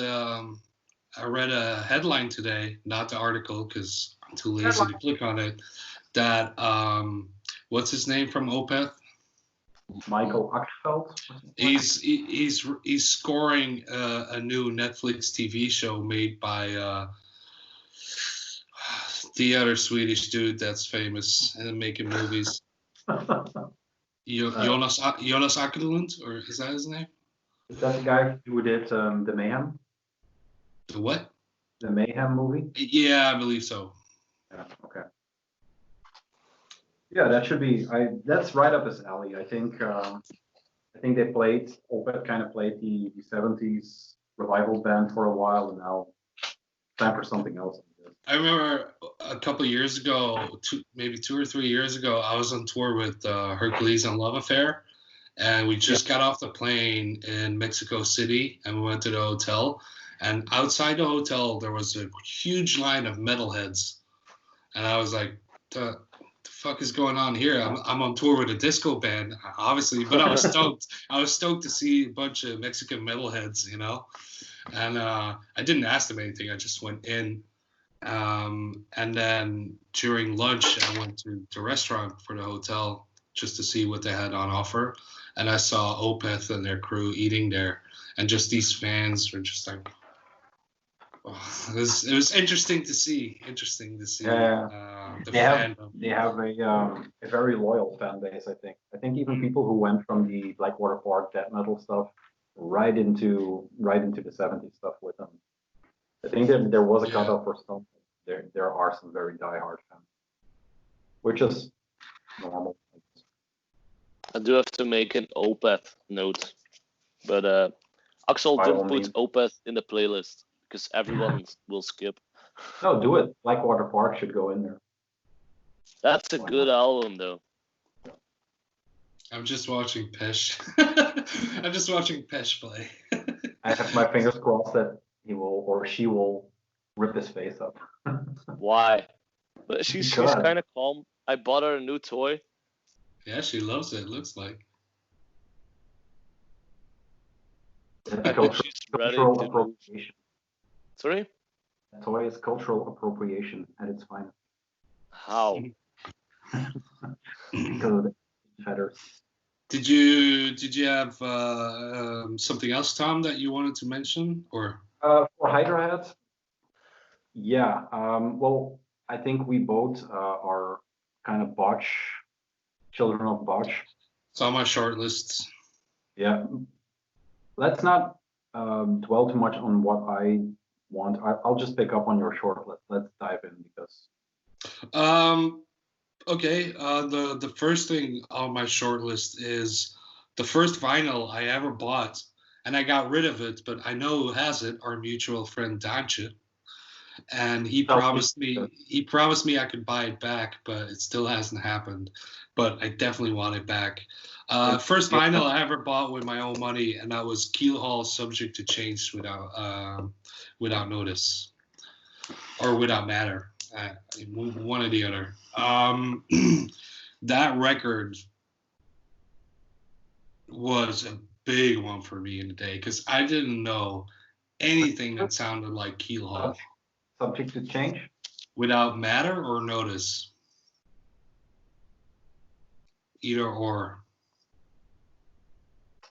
Speaker 2: a headline today, not the article because I'm too lazy to click on it. That what's his name from Opeth?
Speaker 3: Michael Achterfeld.
Speaker 2: He's scoring a new Netflix TV show made by the other Swedish dude that's famous and making movies. Jonas Åkerlund, or is that his name?
Speaker 3: Is that the guy who did the Mayhem?
Speaker 2: The what?
Speaker 3: The Mayhem movie?
Speaker 2: Yeah, I believe so.
Speaker 3: Yeah. Okay. Yeah, that should be. That's right up his alley. I think they played. Opeth kind of played the 70s revival band for a while, and now time for something else.
Speaker 2: I remember a couple of years ago, maybe 2 or 3 years ago, I was on tour with Hercules and Love Affair, and we just got off the plane in Mexico City, and we went to the hotel. And outside the hotel, there was a huge line of metalheads, and I was like, the fuck is going on here? I'm on tour with a disco band, obviously, but I was stoked. I was stoked to see a bunch of Mexican metalheads, you know. And I didn't ask them anything. I just went in. And then during lunch, I went to the restaurant for the hotel just to see what they had on offer. And I saw Opeth and their crew eating there. And just these fans were just like, oh, it was interesting to see.
Speaker 3: They have a very loyal fan base. I think even people who went from the Blackwater Park death metal stuff right into the '70s stuff with them. I think that there was a cutoff for some. There are some very diehard fans, which is normal.
Speaker 1: I do have to make an Opeth note, but Axel, don't put Opeth in the playlist because everyone will skip.
Speaker 3: No, do it. Blackwater Park should go in there.
Speaker 1: That's a good album, though.
Speaker 2: I'm just watching Pesh. I'm just watching Pesh play.
Speaker 3: I have my fingers crossed that he will or she will rip his face up.
Speaker 1: Why? But she's kind of calm. I bought her a new toy.
Speaker 2: Yeah, she loves it. Looks like.
Speaker 1: She's ready to appropriation. Sorry?
Speaker 3: That toy is cultural appropriation at its finest.
Speaker 1: How?
Speaker 3: Because of the feathers.
Speaker 2: Did you have something else, Tom, that you wanted to mention, or?
Speaker 3: For Hydra Head? Yeah. Well, I think we both are kind of children of botch.
Speaker 2: It's on my short list.
Speaker 3: Yeah. Let's not dwell too much on what I want. I'll just pick up on your short list. Let's dive in because.
Speaker 2: Okay. The first thing on my short list is the first vinyl I ever bought, and I got rid of it, but I know who has it. Our mutual friend Dantje. And he promised me I could buy it back, but it still hasn't happened. But I definitely want it back. First vinyl I ever bought with my own money, and that was Keelhaul Subject to Change without notice, or without matter, one or the other. That record was a big one for me in the day because I didn't know anything that sounded like Keelhaul.
Speaker 3: Subject to Change?
Speaker 2: Without matter or notice? Either or.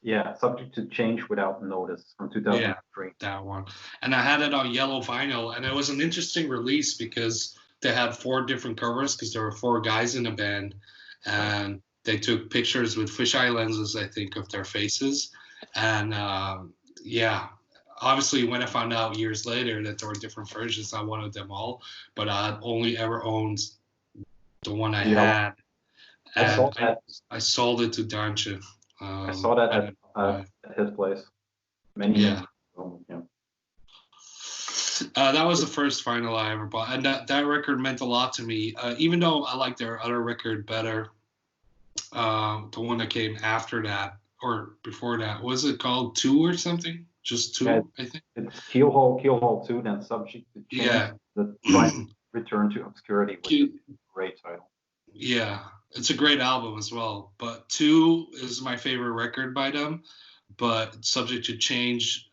Speaker 3: Yeah, Subject to Change without notice from 2003.
Speaker 2: Yeah, that one. And I had it on yellow vinyl, and it was an interesting release because they had 4 different covers because there were 4 guys in the band, and they took pictures with fisheye lenses, I think, of their faces. And yeah. Obviously, when I found out years later that there were different versions, I wanted them all, but I only ever owned the one I had. And I sold it to Dantje.
Speaker 3: I saw that at his place many years ago. Yeah.
Speaker 2: That was the first vinyl I ever bought, and that record meant a lot to me. Even though I like their other record better, the one that came after that or before that, was it called 2 or something? Just 2, I think. It's
Speaker 3: Keelhaul 2, then Subject to Change.
Speaker 2: Yeah.
Speaker 3: The Return to Obscurity, which is a great title.
Speaker 2: Yeah, it's a great album as well. But 2 is my favorite record by them. But Subject to Change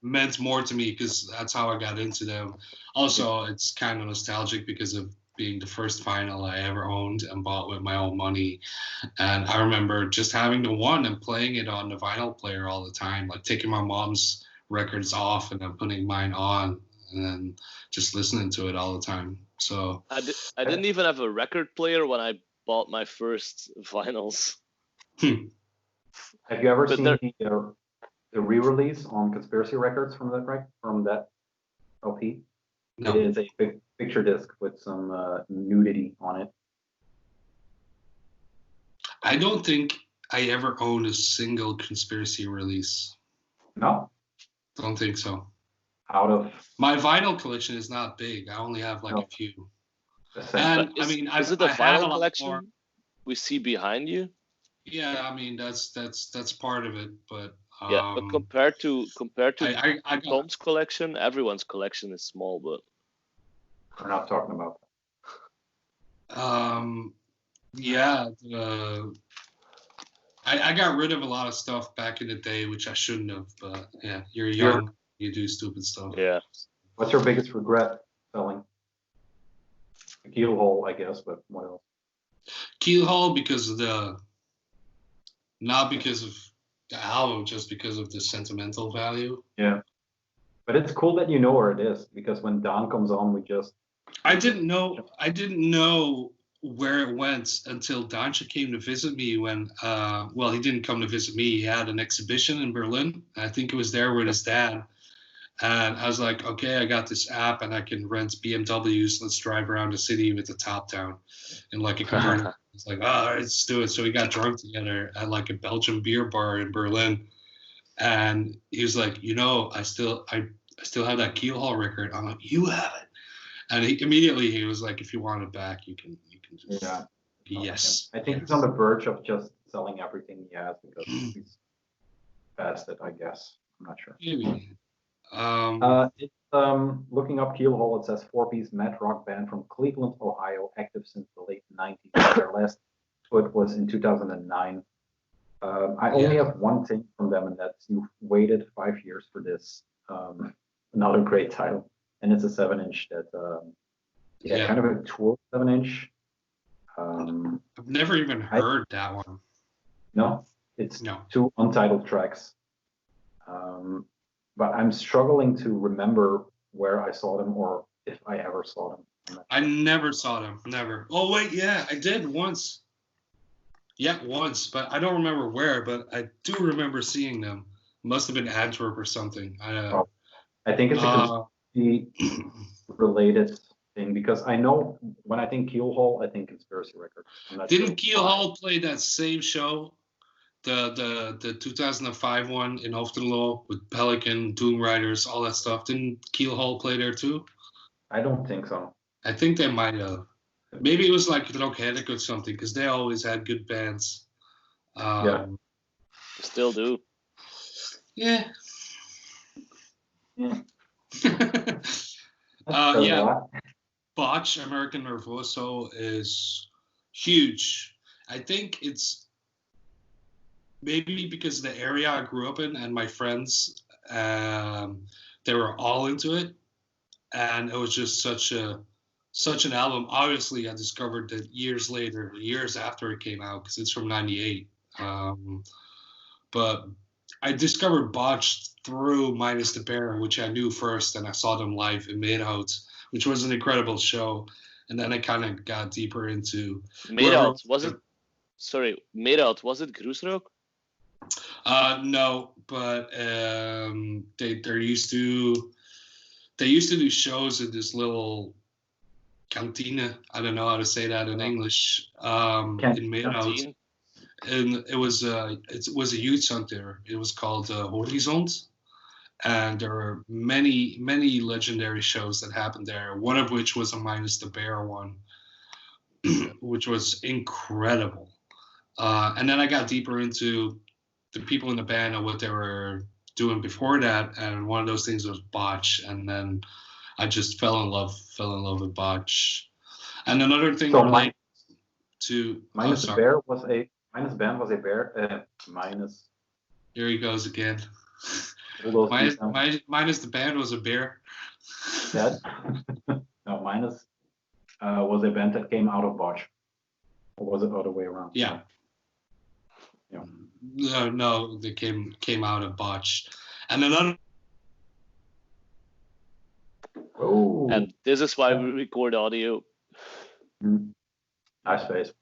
Speaker 2: meant more to me because that's how I got into them. Also, it's kind of nostalgic because of being the first vinyl I ever owned and bought with my own money. And I remember just having the one and playing it on the vinyl player all the time, like taking my mom's records off and then putting mine on and then just listening to it all the time. So
Speaker 1: I didn't even have a record player when I bought my first vinyls.
Speaker 3: Have you ever seen the re-release on Conspiracy Records from that LP? No. It is a big picture disc with some nudity on it.
Speaker 2: I don't think I ever owned a single Conspiracy release.
Speaker 3: No?
Speaker 2: Don't think so.
Speaker 3: out of
Speaker 2: My vinyl collection is not big. I only have like a few.
Speaker 3: And
Speaker 2: I mean,
Speaker 1: is it the
Speaker 2: I have
Speaker 1: vinyl
Speaker 2: a lot
Speaker 1: collection
Speaker 2: more.
Speaker 1: we see behind you?
Speaker 2: Yeah, I mean that's part of it, but
Speaker 1: Yeah, but compared to
Speaker 2: I got
Speaker 1: Tom's collection, everyone's collection is small, but
Speaker 3: we're not talking about
Speaker 2: yeah, I got rid of a lot of stuff back in the day, which I shouldn't have. But yeah, you're young, you do stupid stuff.
Speaker 1: yeah.
Speaker 3: What's your biggest regret selling? Keelhole, I guess, but what else?
Speaker 2: Keelhole because of not because of the album, just because of the sentimental value.
Speaker 3: Yeah. But it's cool that you know where it is, because when Don comes on,
Speaker 2: I didn't know where it went until Dancha came to visit me when well, he didn't come to visit me. He had an exhibition in Berlin. I think it was there with his dad. And I was like, okay, I got this app and I can rent BMWs. Let's drive around the city with the top down in like a convertible. It's like, all right, let's do it. So we got drunk together at like a Belgian beer bar in Berlin. And he was like, I still have that Keelhall record. I'm like, you have it. And immediately he was like, if you want it back, you can just yes.
Speaker 3: I think he's on the verge of just selling everything he has because he's past it, I guess. I'm not sure.
Speaker 2: Maybe.
Speaker 3: It's looking up Keelhole. It says 4-piece Met rock band from Cleveland, Ohio, active since the late 90s. Their last foot was in 2009. I only have one thing from them, and that's you've waited 5 years for this. Another great title, and it's a 7-inch that kind of a tour 7-inch.
Speaker 2: I've never even heard that one.
Speaker 3: No, it's 2 untitled tracks. But I'm struggling to remember where I saw them or if I ever saw them.
Speaker 2: I never saw them. Never. Oh wait, yeah, I did once. Yeah, once, but I don't remember where. But I do remember seeing them. Must have been Antwerp or something.
Speaker 3: I think it's a related thing because I know when I think Keelhole, I think Conspiracy Records.
Speaker 2: Didn't Keelhole play that same show? The 2005 one in Hoofdelo with Pelican, Doom Riders, all that stuff. Didn't Keelhole play there too?
Speaker 3: I don't think so.
Speaker 2: I think they might have. Maybe it was like Rockheadic or something because they always had good bands.
Speaker 1: Still do.
Speaker 2: Yeah. Botch, American Nervoso is huge. I think it's maybe because of the area I grew up in and my friends, they were all into it. And it was just such an album. Obviously, I discovered that years later, years after it came out, because it's from 98. But I discovered Botch through Minus the Bear, which I knew first, and I saw them live in Midhout, which was an incredible show. And then I kind of got deeper into
Speaker 1: Midhout. Midhout, was it Groesrock?
Speaker 2: No, but they used to do shows at this little cantina. I don't know how to say that in English. In Midhout. And it was a youth center. It was called Horizont, and there were many legendary shows that happened there. One of which was a Minus the Bear one, which was incredible. And then I got deeper into the people in the band and what they were doing before that, and one of those things was Botch, and then I just fell in love with Botch. And another thing
Speaker 3: Minus
Speaker 2: the
Speaker 3: Bear was a Minus band was a bear. Minus.
Speaker 2: Here he goes again. Minus the band was a bear.
Speaker 3: Yeah. No, Minus was a band that came out of Botch. Or was it the other way around?
Speaker 2: Yeah. No, they came out of Botch. And another.
Speaker 3: Oh.
Speaker 1: And this is why we record audio.
Speaker 3: Nice face.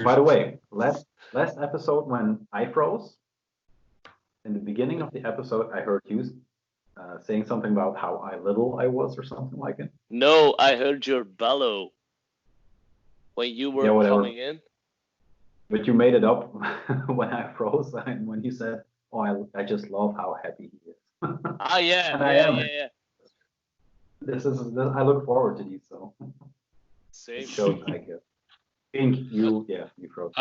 Speaker 3: By the way, last episode when I froze, in the beginning of the episode, I heard you saying something about how little I was or something like it.
Speaker 1: No, I heard your bellow when you were coming in.
Speaker 3: But you made it up when I froze and when you said, "Oh, I just love how happy he is."
Speaker 1: Ah, yeah,
Speaker 3: And I
Speaker 1: yeah,
Speaker 3: am.
Speaker 1: yeah.
Speaker 3: I look forward to these, so
Speaker 1: Same.
Speaker 3: it shows, I guess. Pink, you froze.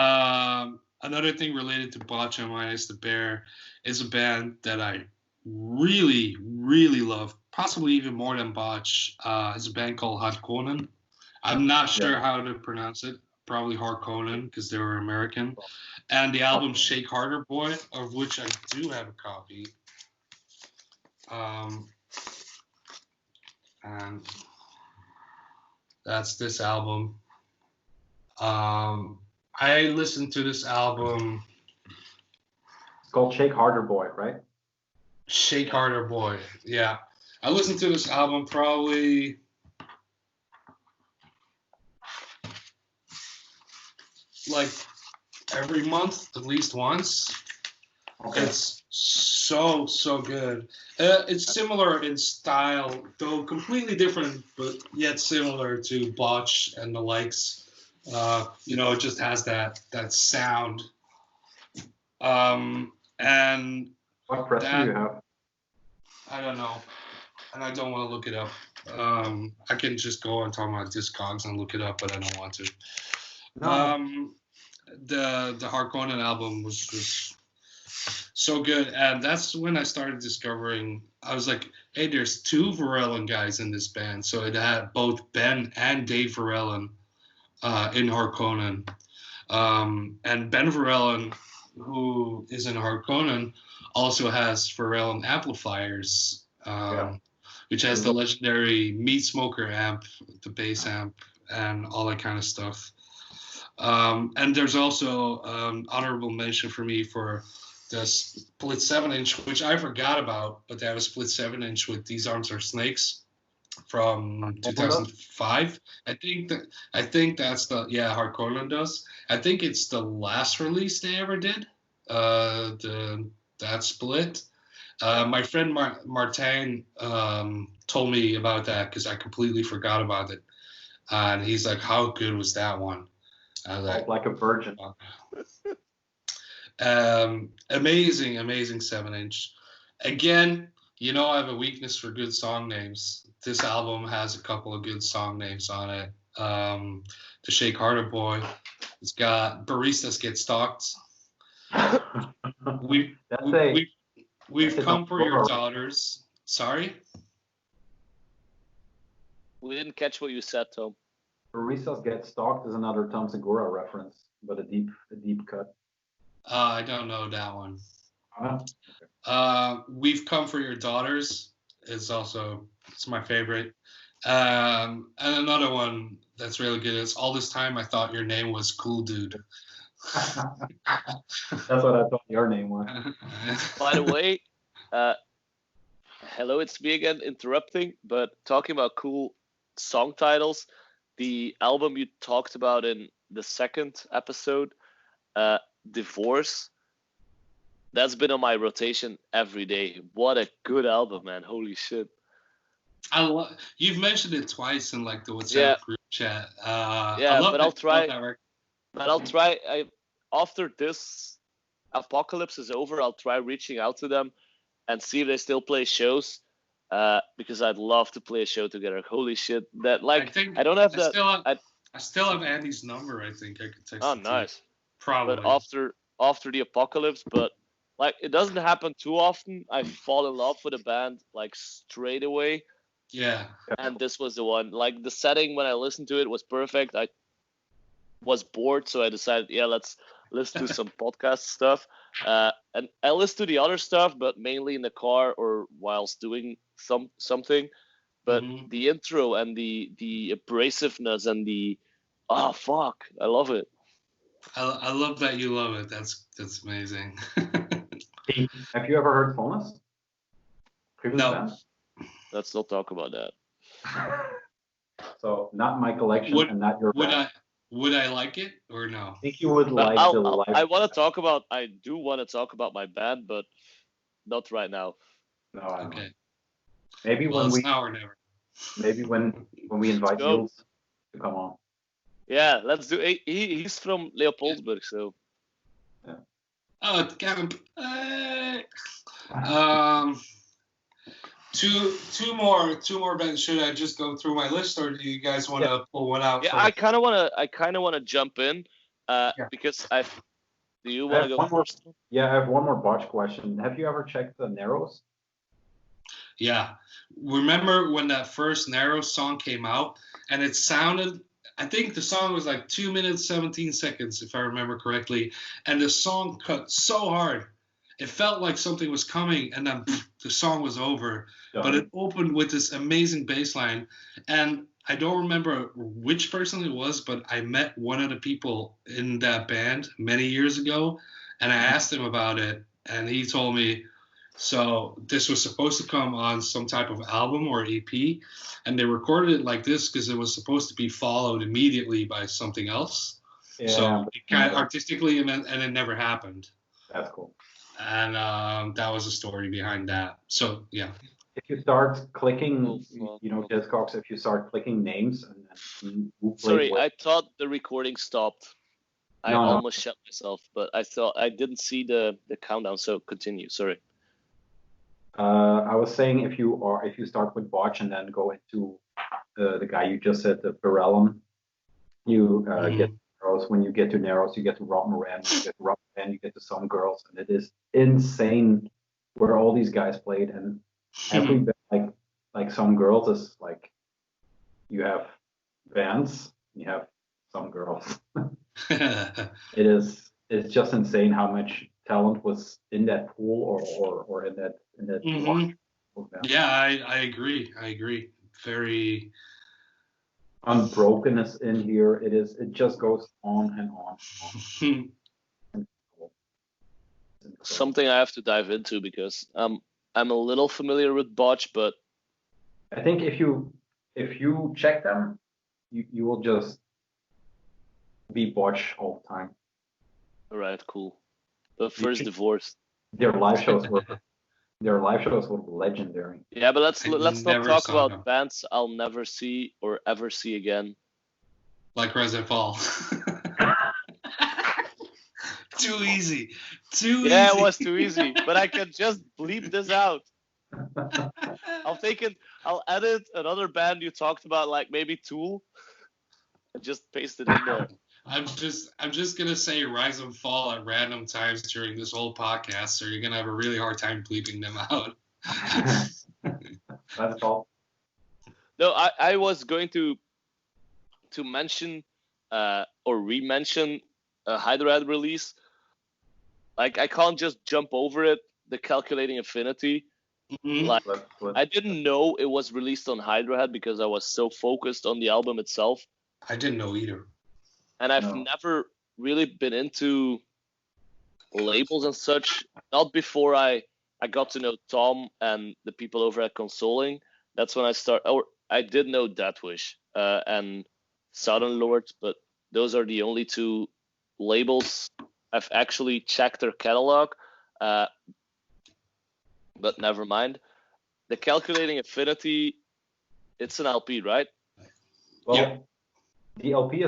Speaker 2: Another thing related to Botch and Minus the Bear is a band that I really, really love, possibly even more than Botch. It's a band called Harkonnen. I'm not sure how to pronounce it. Probably Harkonnen because they were American. And the album Shake Harder Boy, of which I do have a copy. And that's this album. I listened to this album.
Speaker 3: It's called Shake Harder Boy, right?
Speaker 2: Shake Harder Boy, yeah. I listened to this album probably like every month, at least once. Okay. It's so good. It's similar in style, though completely different, but yet similar to Botch and the likes. It just has that sound. And
Speaker 3: what press do you have?
Speaker 2: I don't know, and I don't want to look it up. I can just go on talk about Discogs and look it up, but I don't want to. No. The Harkonnen album was so good, and that's when I started discovering. I was like, hey, there's two Varellen guys in this band, so it had both Ben and Dave Varellen in Harkonnen, and Ben Varellen, who is in Harkonnen, also has Varellen amplifiers, which has the legendary Meat Smoker amp, the bass amp, and all that kind of stuff. And there's also honorable mention for me for the split 7-inch, which I forgot about, but they have a split 7-inch with These Arms Are Snakes from 2005. I think that's the Harkonnen does. I think it's the last release they ever did. That split. My friend Martin told me about that because I completely forgot about it, and he's like, "How good was that one?" I was
Speaker 3: like a virgin.
Speaker 2: Amazing 7-inch. Again, I have a weakness for good song names. This album has a couple of good song names on it. The Shake Harder Boy. It's got Baristas Get Stalked. We've come for your daughters. Sorry?
Speaker 1: We didn't catch what you said, Tom.
Speaker 3: Baristas Get Stalked is another Tom Segura reference, but a deep cut.
Speaker 2: I don't know that one.
Speaker 3: Okay.
Speaker 2: We've Come for Your Daughters is also, it's my favorite. And another one that's really good is All This Time I Thought Your Name Was Cool Dude.
Speaker 3: That's what I thought your name was.
Speaker 1: By the way, hello, it's me again interrupting, but talking about cool song titles, the album you talked about in the second episode, Divorce, that's been on my rotation every day. What a good album, man. Holy shit.
Speaker 2: You've mentioned it twice in like the WhatsApp group chat.
Speaker 1: I'll try. After this apocalypse is over, I'll try reaching out to them and see if they still play shows. Because I'd love to play a show together. Holy shit! I don't have that.
Speaker 2: I still have Andy's number. I think I could text.
Speaker 1: Oh, nice.
Speaker 2: Probably.
Speaker 1: But after the apocalypse, but it doesn't happen too often. I fall in love with a band straight away.
Speaker 2: Yeah.
Speaker 1: And this was the one. The setting when I listened to it was perfect. I was bored, so I decided, let's listen to some podcast stuff. And I listened to the other stuff, but mainly in the car or whilst doing something. But the intro and the abrasiveness and I love it.
Speaker 2: I love that you love it. That's amazing.
Speaker 3: Have you ever heard Fullness?
Speaker 2: No.
Speaker 3: Band?
Speaker 1: Let's not talk about that.
Speaker 3: So not my collection and not your band.
Speaker 2: Would I like it or no?
Speaker 3: I think you would like the live.
Speaker 1: I do want to talk about my band, but not right now.
Speaker 3: No, I don't.
Speaker 2: Okay.
Speaker 3: Maybe when we
Speaker 2: now or never.
Speaker 3: Maybe when we invite Niels to come on.
Speaker 1: Yeah, let's do. He's from Leopoldsburg, so.
Speaker 2: Yeah. Oh, camp. Two more bands. Should I just go through my list, or do you guys want to pull one out?
Speaker 1: Yeah,
Speaker 2: first?
Speaker 1: I kind of wanna jump in, because do you want to go first?
Speaker 3: Yeah, I have one more botch question. Have you ever checked the Narrows?
Speaker 2: Yeah. Remember when that first Narrow song came out, and it sounded, I think the song was like 2 minutes 17 seconds, if I remember correctly, and the song cut so hard. It felt like something was coming, and then the song was over. But it opened with this amazing bass line, and I don't remember which person it was, but I met one of the people in that band many years ago, and I asked him about it, and he told me, so this was supposed to come on some type of album or EP, and they recorded it like this because it was supposed to be followed immediately by something else. Yeah, so it kind of artistically, and it never happened.
Speaker 3: That's cool.
Speaker 2: And that was the story behind that. So yeah.
Speaker 3: If you start clicking, Discogs, if you start clicking names and
Speaker 1: sorry, I thought the recording stopped. I almost shut myself, but I didn't see the countdown. So continue. Sorry.
Speaker 3: I was saying if you start with Botch and then go into the guy you just said, the Berellum, you get Narrows. When you get to Narrows, you get to Rubben, you get to Rubben, you get to Some Girls, and it is insane where all these guys played, and every band, like Some Girls is like you have bands, you have Some Girls. It's just insane how much talent was in that pool or in that
Speaker 2: Yeah, I agree. Very
Speaker 3: unbrokenness in here. It just goes on and on.
Speaker 1: Something I have to dive into because I'm a little familiar with Botch, but
Speaker 3: I think if you check them, you will just be Botch all the time.
Speaker 1: All right, cool. But first, Divorced.
Speaker 3: Their live shows were legendary.
Speaker 1: Yeah, but let's not talk about bands I'll never see or ever see again.
Speaker 2: Like Rise and Fall. Too easy.
Speaker 1: Yeah, it was too easy. But I can just bleep this out. I'll edit another band you talked about, like maybe Tool, and just paste it in there.
Speaker 2: I'm just gonna say Rise and Fall at random times during this whole podcast, so you're gonna have a really hard time bleeping them out.
Speaker 3: That's all.
Speaker 1: No, I was going to mention or re-mention a Hydra Head release. Like I can't just jump over it. The Calculating Affinity. Like I didn't know it was released on Hydra Head because I was so focused on the album itself.
Speaker 2: I didn't know either.
Speaker 1: And I've never really been into labels and such. Not before I got to know Tom and the people over at Consoling. That's when I did know Deathwish and Southern Lords, but those are the only two labels I've actually checked their catalog. But never mind. The Calculating Affinity, it's an LP, right?
Speaker 3: Well, yeah. The LP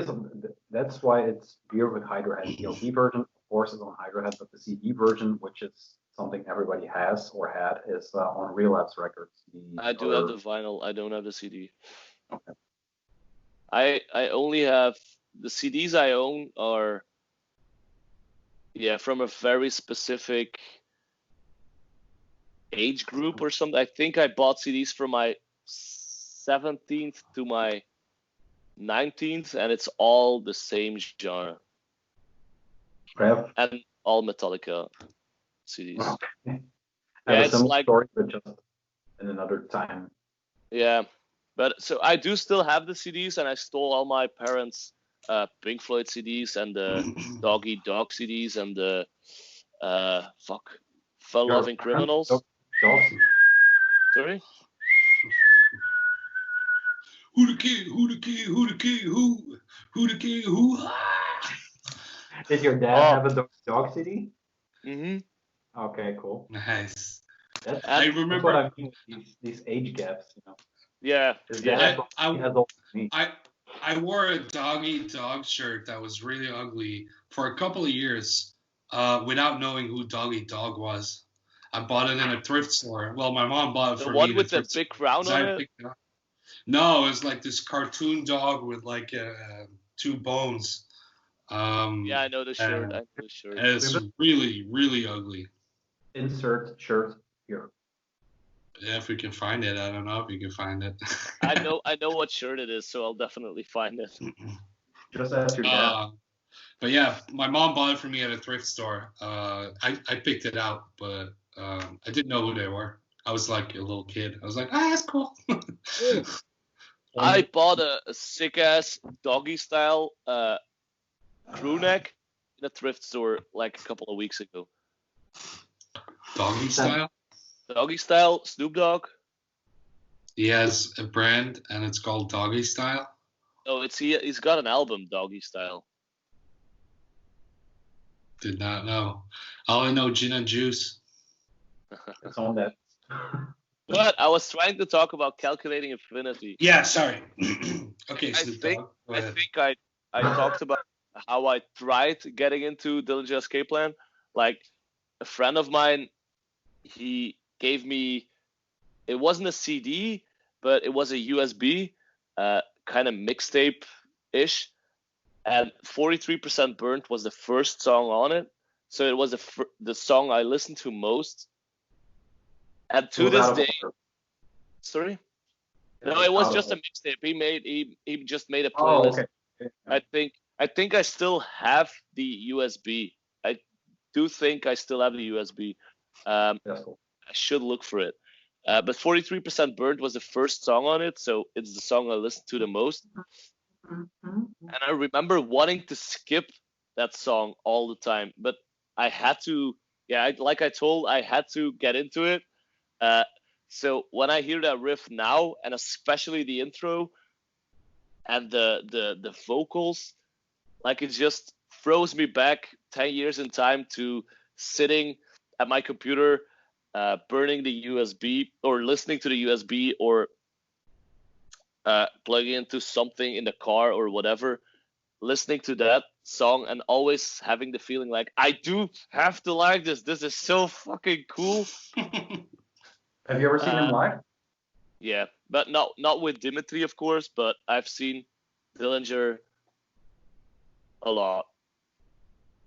Speaker 3: that's why it's weird with Hydra Head. The LP version, of course, is on Hydra Head, but the CD version, which is something everybody has or had, is on Relapse Records.
Speaker 1: I do have the vinyl. I don't have the CD. Okay. I only have the CDs I own are from a very specific age group or something. I think I bought CDs from my 17th to my 19th, and it's all the same genre. And all Metallica CDs.
Speaker 3: Okay. It's like story, but just in another time.
Speaker 1: Yeah, but so I do still have the CDs, and I stole all my parents' Pink Floyd CDs and the Dog Eat Dog CDs and the Fun Loving Criminals. Sorry.
Speaker 2: Who the king? Who the king? Who the king? Who the king? Who?
Speaker 3: Did your dad have a dog CD?
Speaker 1: Mm-hmm.
Speaker 3: Okay, cool.
Speaker 2: Nice.
Speaker 3: I remember. That's what I mean with these age gaps,
Speaker 1: Yeah.
Speaker 2: I wore a Dog Eat Dog shirt that was really ugly for a couple of years without knowing who Dog Eat Dog was. I bought it in a thrift store. Well, my mom bought it
Speaker 1: The
Speaker 2: for
Speaker 1: one
Speaker 2: me.
Speaker 1: with the big crown on it?
Speaker 2: No, it's like this cartoon dog with like 2 bones.
Speaker 1: Yeah, I know the shirt. I know the shirt.
Speaker 2: It's really, really ugly.
Speaker 3: Insert shirt here.
Speaker 2: Yeah, if we can find it. I don't know if you can find it.
Speaker 1: I know what shirt it is, so I'll definitely find it.
Speaker 3: Just ask your dad.
Speaker 2: But yeah, my mom bought it for me at a thrift store. I picked it out, but I didn't know who they were. I was like a little kid. I was like, that's cool.
Speaker 1: I bought a sick ass doggy style crew neck in a thrift store like a couple of weeks ago.
Speaker 2: Doggy style?
Speaker 1: Doggy style, Snoop Dogg.
Speaker 2: He has a brand and it's called Doggy Style.
Speaker 1: No, he's got an album, Doggy Style.
Speaker 2: Did not know. All I know, Gin and Juice.
Speaker 3: It's on that.
Speaker 1: But I was trying to talk about calculating infinity.
Speaker 2: Yeah, sorry. Okay,
Speaker 1: I think I talked about how I tried getting into Dillinger Escape Plan. Like a friend of mine, he gave me. It wasn't a CD, but it was a USB, kind of mixtape-ish. And 43% Burnt was the first song on it. So it was the song I listened to most. And to this day... Sorry? No, it was just a mixtape. He just made a playlist.
Speaker 3: Oh, okay.
Speaker 1: I think I still have the USB. I do think I still have the USB.
Speaker 3: That's cool.
Speaker 1: I should look for it. But 43% Burnt was the first song on it, so it's the song I listened to the most. And I remember wanting to skip that song all the time, but I had to. Yeah, like I had to get into it. So when I hear that riff now, and especially the intro and the vocals, like it just throws me back 10 years in time to sitting at my computer, burning the USB or listening to the USB or plugging into something in the car or whatever, listening to that song and always having the feeling like, I do have to like this. This is so fucking cool.
Speaker 3: Have you ever seen him live?
Speaker 1: Yeah, but not with Dimitri, of course, but I've seen Dillinger a lot.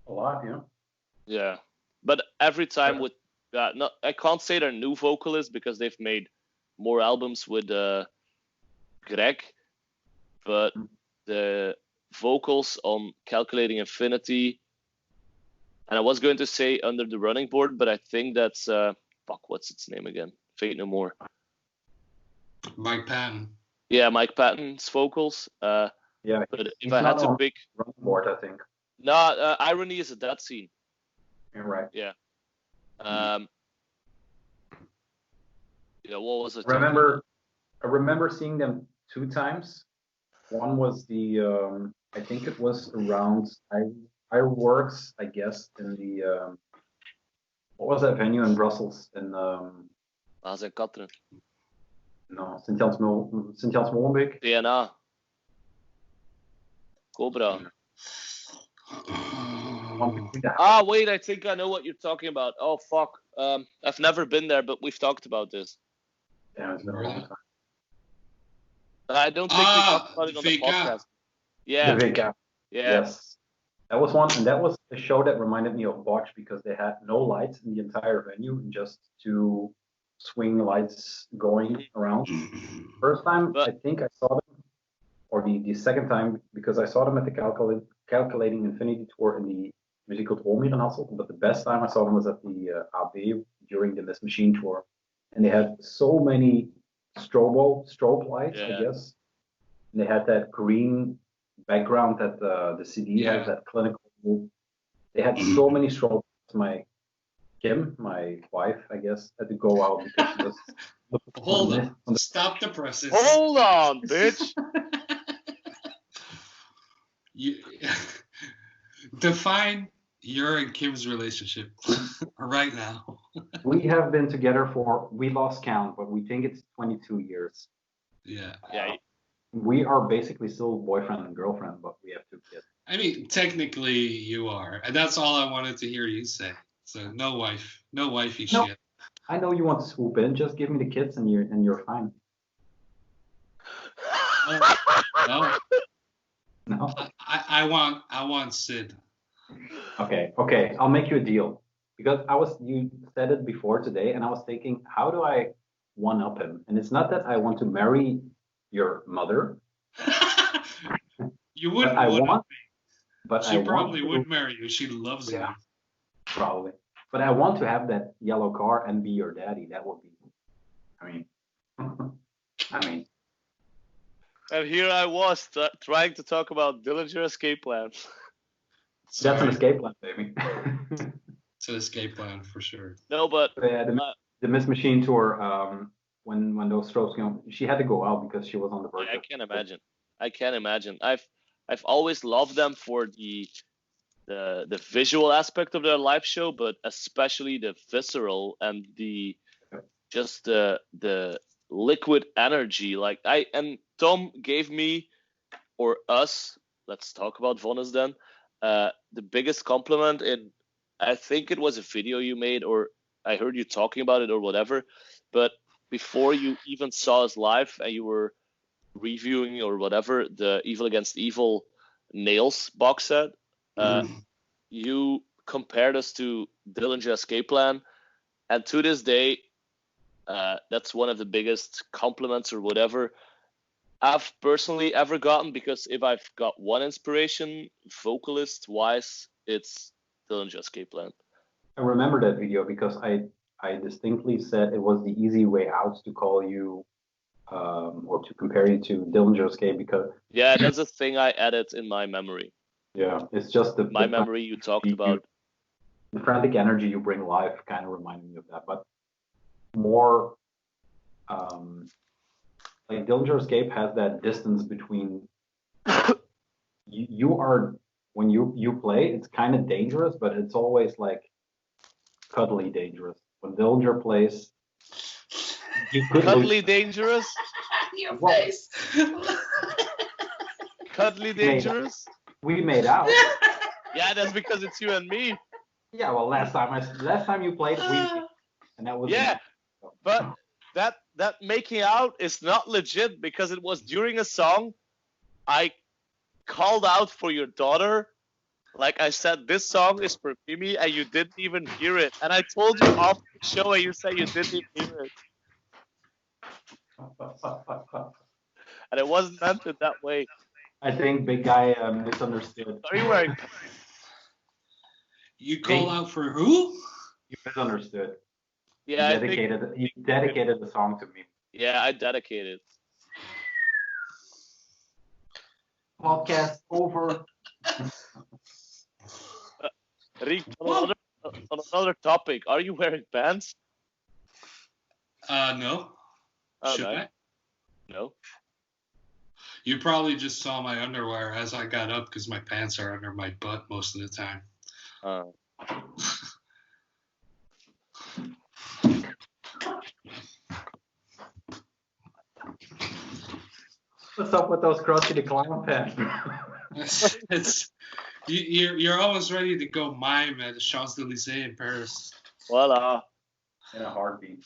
Speaker 3: A lot, yeah.
Speaker 1: Yeah, but every time with I can't say they're new vocalists because they've made more albums with Greg, but the vocals on Calculating Infinity, and I was going to say Under the Running Board, but I think that's what's its name again? Fate No More.
Speaker 2: Mike Patton.
Speaker 1: Yeah, Mike Patton's vocals.
Speaker 3: Yeah,
Speaker 1: but if I had to pick,
Speaker 3: Running Board, I think.
Speaker 1: No, Irony is a Dead Scene.
Speaker 3: You're right.
Speaker 1: Yeah. Yeah, what was it?
Speaker 3: I remember seeing them 2 times. One was the I think it was around Fireworks, I guess, in the what was that venue in Brussels? In
Speaker 1: St. Katrin.
Speaker 3: No, Sint-Jans-Molenbeek.
Speaker 1: DNA. Cobra. Wait, I think I know what you're talking about. Oh, fuck. I've never been there, but we've talked about this.
Speaker 3: Yeah, it's been a long time.
Speaker 1: I don't think we talked about it on the podcast. Yeah.
Speaker 3: The VK.
Speaker 1: Yeah.
Speaker 3: Yes. That was one, and that was a show that reminded me of Botch because they had no lights in the entire venue, and just 2 swing lights going around. First time, I think I saw them, or the second time, because I saw them at the Calculating Infinity tour in the Muziekdrom here in Hasselt, but the best time I saw them was at the AB during the Miss Machine tour. And they had so many strobe lights, I guess. And they had that green background that the CD has, that clinical. They had so many strobe lights. My wife, I guess, had to go out because she was.
Speaker 2: Hold on. Stop the presses.
Speaker 1: Hold on, bitch.
Speaker 2: You define your and Kim's relationship right now.
Speaker 3: We have been together we lost count, but we think it's 22 years.
Speaker 2: Yeah.
Speaker 1: Yeah.
Speaker 3: We are basically still boyfriend and girlfriend, but we have 2 kids.
Speaker 2: I mean, technically you are, and that's all I wanted to hear you say. So no wifey shit.
Speaker 3: I know you want to swoop in. Just give me the kids, and you're fine.
Speaker 2: No.
Speaker 3: No.
Speaker 2: I want Sid.
Speaker 3: Okay. I'll make you a deal because you said it before today, and I was thinking, how do I one up him? And it's not that I want to marry your mother.
Speaker 2: You wouldn't
Speaker 3: but I
Speaker 2: want
Speaker 3: want.
Speaker 2: to.
Speaker 3: But
Speaker 2: she
Speaker 3: I
Speaker 2: probably
Speaker 3: want to,
Speaker 2: would marry you. She loves you.
Speaker 3: Probably. But I want to have that yellow car and be your daddy. That would be. I mean.
Speaker 1: And here I was trying to talk about Dillinger escape plan.
Speaker 3: That's an escape plan, baby.
Speaker 2: It's an escape plan for sure.
Speaker 1: No, but
Speaker 3: the Miss Machine tour, when those strokes came, she had to go out because she was on the verge.
Speaker 1: I can't imagine. I've always loved them for the visual aspect of their live show, but especially the visceral and the liquid energy. Like and Tom gave me, or us, let's talk about Vonnes then, the biggest compliment in, I think it was a video you made, or I heard you talking about it or whatever, but before you even saw us live and you were reviewing or whatever the Evil Against Evil Nails box set, you compared us to Dillinger Escape Plan, and to this day, that's one of the biggest compliments or whatever I've personally ever gotten, because if I've got one inspiration, vocalist wise, it's Dillinger Escape Plan.
Speaker 3: I remember that video because I distinctly said it was the easy way out to call you or to compare you to Dillinger Escape because
Speaker 1: that's a thing I added in my memory.
Speaker 3: Yeah, it's just
Speaker 1: my memory you talked about.
Speaker 3: The frantic energy you bring live kind of reminded me of that, but more like Dillinger Escape has that distance between you are when you play, it's kind of dangerous, but it's always like cuddly dangerous. When Dillinger plays, you could
Speaker 1: cuddly dangerous.
Speaker 2: Your face.
Speaker 1: Cuddly dangerous.
Speaker 3: We made out.
Speaker 1: Yeah, that's because it's you and me.
Speaker 3: Yeah, well, last time you played, and that was
Speaker 1: but that making out is not legit because it was during a song. I called out for your daughter, like I said, this song is for Mimi, and you didn't even hear it. And I told you off the show, and you say you didn't even hear it. And it wasn't meant in that way.
Speaker 3: I think big guy misunderstood.
Speaker 1: Are you wearing?
Speaker 2: You called out for who?
Speaker 3: You misunderstood.
Speaker 1: Yeah,
Speaker 3: he dedicated the song to me.
Speaker 1: Yeah, I dedicated.
Speaker 3: Podcast over.
Speaker 1: Rienk, on another topic, are you wearing pants?
Speaker 2: No.
Speaker 1: Oh,
Speaker 2: Should
Speaker 1: no.
Speaker 2: I?
Speaker 1: No.
Speaker 2: You probably just saw my underwear as I got up because my pants are under my butt most of the time.
Speaker 3: What's up with those Krusty the Clown pants?
Speaker 2: You're almost ready to go mime at the Champs-Élysées in Paris.
Speaker 1: Voila.
Speaker 3: In a heartbeat.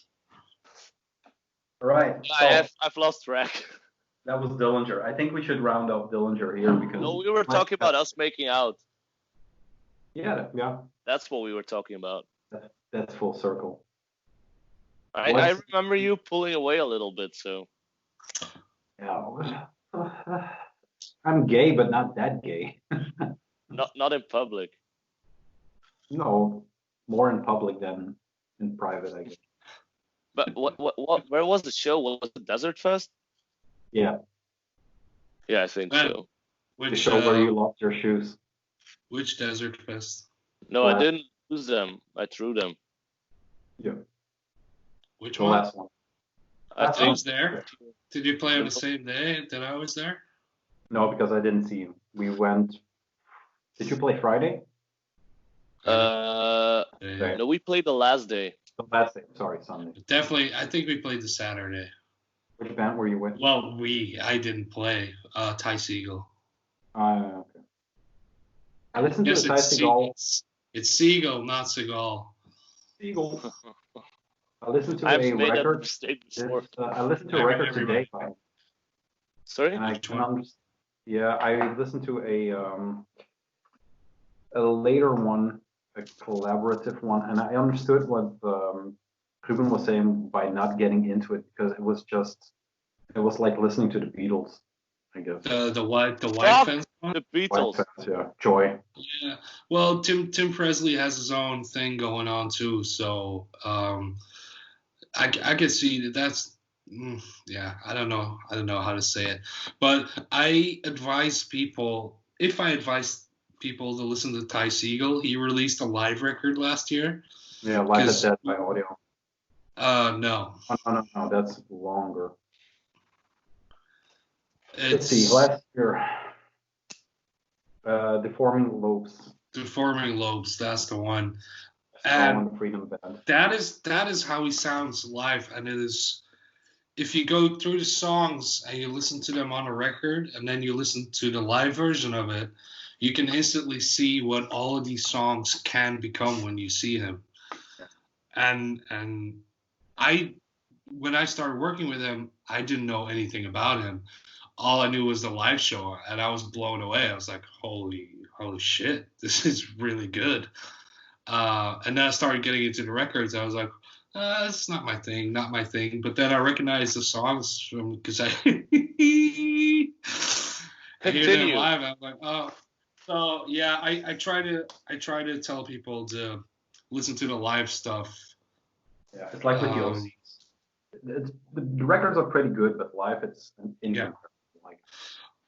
Speaker 3: All right.
Speaker 1: I've lost track.
Speaker 3: That was Dillinger. I think we should round up Dillinger here because.
Speaker 1: No, we were talking about us making out.
Speaker 3: Yeah.
Speaker 1: That's what we were talking about.
Speaker 3: That's full circle.
Speaker 1: I remember you pulling away a little bit, so.
Speaker 3: Yeah. I'm gay, but not that gay.
Speaker 1: Not in public.
Speaker 3: No, more in public than in private, I guess.
Speaker 1: But where was the show? Was it Desert Fest?
Speaker 3: Yeah.
Speaker 1: Yeah, I think so.
Speaker 3: The show where you lost your shoes.
Speaker 2: Which Desert Fest?
Speaker 1: No, I didn't lose them. I threw them.
Speaker 3: Yeah.
Speaker 2: Which
Speaker 3: one? The last one.
Speaker 2: I was there. Did you play on the same day that I was there?
Speaker 3: No, because I didn't see you. We went. Did you play Friday?
Speaker 1: No, we played the last day.
Speaker 3: The last day. Sorry, Sunday.
Speaker 2: Definitely, I think we played the Saturday.
Speaker 3: Which band were you with?
Speaker 2: Well, I didn't play. Ty Segall.
Speaker 3: Okay. I listened to the Ty Segall.
Speaker 2: It's Segall, not Seagal.
Speaker 3: Segall. I listened to
Speaker 1: I've
Speaker 3: a
Speaker 1: made that
Speaker 3: record.
Speaker 1: mistake before.
Speaker 3: I listened to a record today.
Speaker 1: Sorry?
Speaker 3: And I can understand. Yeah, I listened to a later one, a collaborative one, and I understood what Rubben was saying by not getting into it, because it was like listening to the Beatles, I guess.
Speaker 2: The white
Speaker 1: Fuck
Speaker 2: fence one?
Speaker 1: the Beatles.
Speaker 3: White Fence, yeah, Joy.
Speaker 2: Yeah. Well, Tim Presley has his own thing going on too, so I could see that's yeah. I don't know how to say it, but I advise people, if I advise people to listen to Ty Segall, he released a live record last year.
Speaker 3: Yeah, Live at Dead by Audio.
Speaker 2: No.
Speaker 3: No, that's longer.
Speaker 2: It's
Speaker 3: Let's see, last year, Deforming Lobes.
Speaker 2: Deforming Lobes, that's the one.
Speaker 3: And Freedom Band.
Speaker 2: That is how he sounds live, and it is. If you go through the songs and you listen to them on a record, and then you listen to the live version of it, you can instantly see what all of these songs can become when you see him. And when I started working with him, I didn't know anything about him. All I knew was the live show, and I was blown away. I was like, holy shit, this is really good. And then I started getting into the records. I was like, it's not my thing. But then I recognized the songs because I hear them live. I'm like, oh. So yeah, I try to tell people to listen to the live stuff.
Speaker 3: Yeah, it's like with the OCs. The records are pretty good, but live it's
Speaker 2: yeah.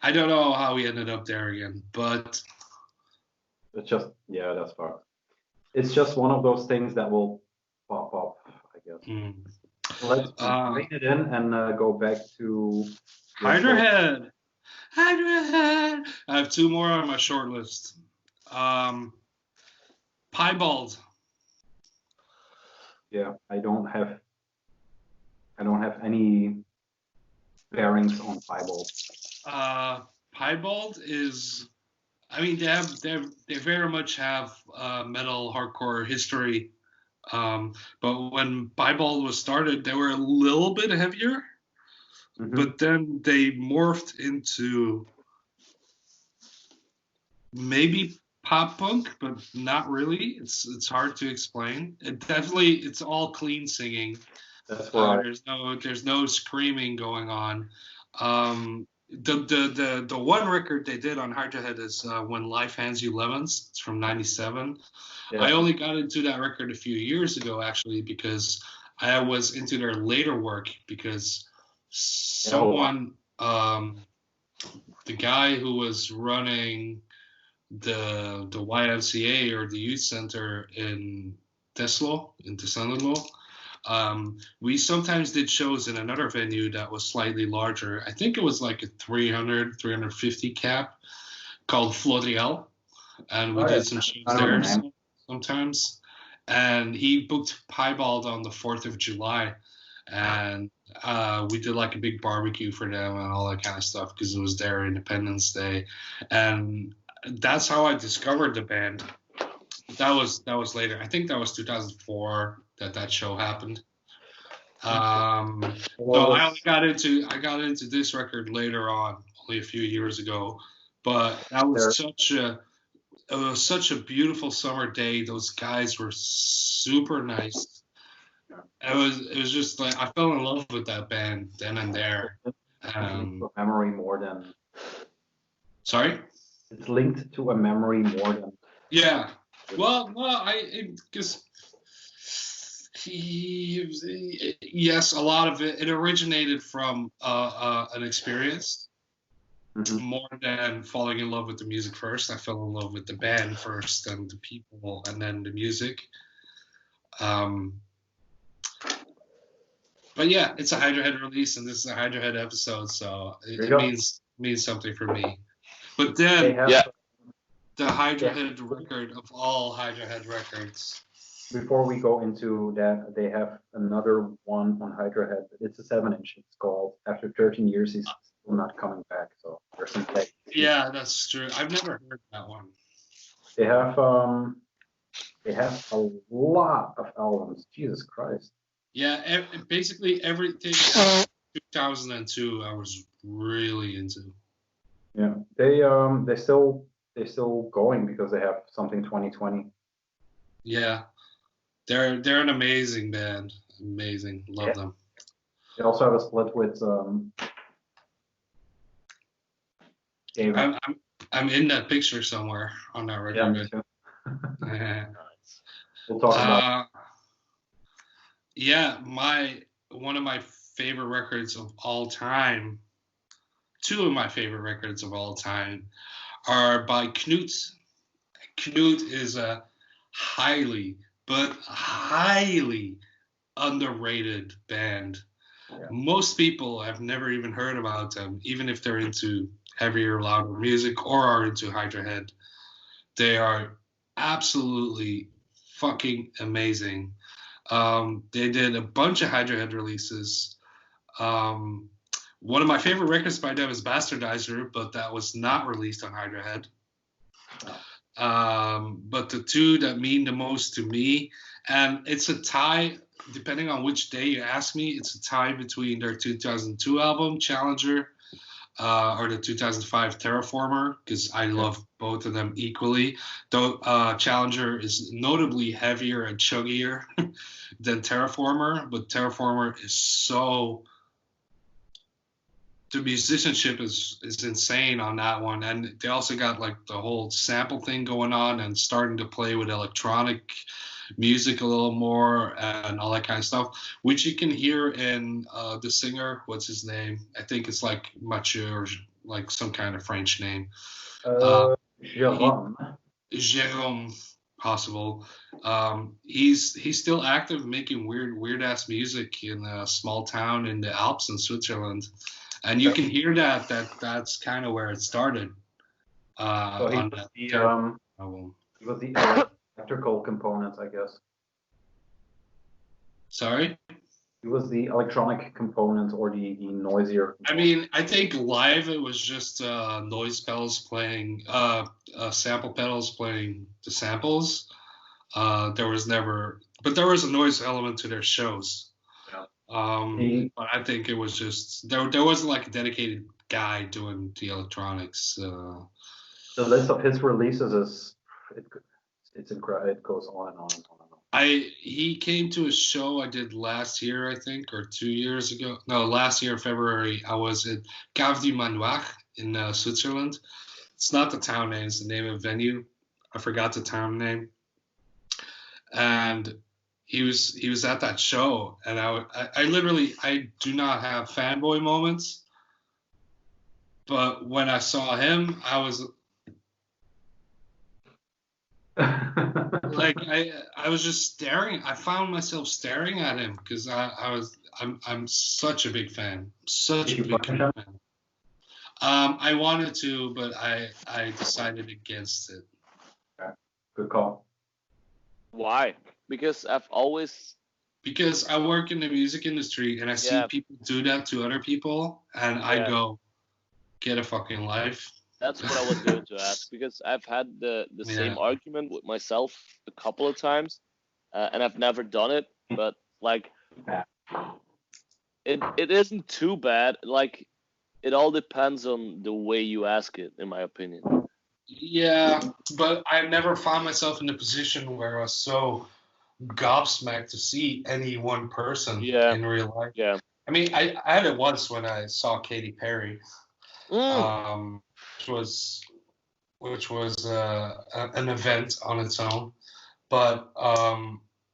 Speaker 2: I don't know how we ended up there again, but
Speaker 3: it's just that's fine. It's just one of those things that will pop up, I guess. Let's bring it in and go back to
Speaker 2: Hydra Head. Hydra Head. I have two more on my short list. Piebald.
Speaker 3: Yeah, I don't have any bearings on Piebald.
Speaker 2: Piebald is, I mean, they very much have metal hardcore history, but when Piebald was started, they were a little bit heavier, but then they morphed into maybe pop punk, but not really. It's hard to explain. It's all clean singing.
Speaker 3: That's right.
Speaker 2: There's no screaming going on. The one record they did on Hydra Head is When Life Hands You Lemons. It's from '97. Yeah. I only got into that record a few years ago, actually, because I was into their later work, because someone, the guy who was running the YMCA or the youth center in Tesla, in Tessenderlo, we sometimes did shows in another venue that was slightly larger. I think it was like a 350 cap called Florial, and we did some shows there sometimes. And he booked Piebald on the 4th of July, and we did like a big barbecue for them and all that kind of stuff because it was their Independence Day. And that's how I discovered the band. That was later. I think that was 2004 that show happened. So I only got into this record later on, only a few years ago. But that was such a beautiful summer day. Those guys were super nice. It was just like I fell in love with that band then and there.
Speaker 3: Memory more than.
Speaker 2: Sorry?
Speaker 3: It's linked to a memory more than.
Speaker 2: Yeah. Well, I guess yes, a lot of it originated from an experience more than falling in love with the music first. I fell in love with the band first, and the people, and then the music. But yeah, it's a Hydra Head release, and this is a Hydra Head episode, so it means something for me. But then, the Hydra Head record of all Hydra Head records.
Speaker 3: Before we go into that, they have another one on Hydra Head. It's a 7-inch. It's called After 13 Years He's Still Not Coming Back. So there's some play.
Speaker 2: Yeah, that's true. I've never heard that one.
Speaker 3: They have a lot of albums. Jesus Christ.
Speaker 2: Yeah, basically everything 2002 I was really into.
Speaker 3: Yeah, they're still going because they have something 2020.
Speaker 2: Yeah, they're an amazing band. Amazing, love them.
Speaker 3: They also have a split with Ava.
Speaker 2: I'm in that picture somewhere on that record.
Speaker 3: Yeah, me too.
Speaker 1: Nice.
Speaker 3: We'll talk about it.
Speaker 2: Yeah, one of my favorite records of all time, two of my favorite records of all time, are by Knut. Knut is a highly underrated band.
Speaker 3: Yeah.
Speaker 2: Most people have never even heard about them, even if they're into heavier, louder music or are into Hydra Head. They are absolutely fucking amazing. They did a bunch of Hydra Head releases. One of my favorite records by them is Bastardizer, but that was not released on Hydra Head. But the two that mean the most to me, and it's a tie, depending on which day you ask me, it's a tie between their 2002 album, Challenger, or the 2005 Terraformer, because I love both of them equally. Though Challenger is notably heavier and chuggier than Terraformer, but Terraformer is so... The musicianship is insane on that one, and they also got like the whole sample thing going on and starting to play with electronic music a little more and all that kind of stuff, which you can hear in the singer. What's his name? I think it's like Mathieu or like some kind of French name.
Speaker 3: Jérôme.
Speaker 2: Jérôme, possible. He's still active, making weird ass music in a small town in the Alps in Switzerland. And you can hear that's kind of where it started.
Speaker 3: So he was the electrical component, I guess.
Speaker 2: Sorry?
Speaker 3: He was the electronic component or the noisier component.
Speaker 2: I mean, I think live it was just noise pedals playing, sample pedals playing the samples. There was a noise element to their shows. But I think it was just there wasn't like a dedicated guy doing the electronics.
Speaker 3: The list of his releases it's incredible. It goes on and on and on and on.
Speaker 2: He came to a show I did last year, I think, or 2 years ago. No, last year, February. I was at Cave du Manoir in Switzerland. It's not the town name; it's the name of a venue. I forgot the town name. And he was at that show, and I literally do not have fanboy moments, but when I saw him, I was like I was just staring. I found myself staring at him because I'm such a big fan, such a big fan. I wanted to, but I decided against it.
Speaker 3: Okay. Good call.
Speaker 1: Why? Because
Speaker 2: I work in the music industry and I see people do that to other people, and I go, get a fucking life.
Speaker 1: That's what I was going to ask, because I've had the same argument with myself a couple of times, and I've never done it, but like it isn't too bad. Like, it all depends on the way you ask it, in my opinion.
Speaker 2: Yeah, but I never found myself in a position where I was so gobsmacked to see any one person in real life.
Speaker 1: Yeah.
Speaker 2: I mean, I had it once when I saw Katy Perry, which was an event on its own, but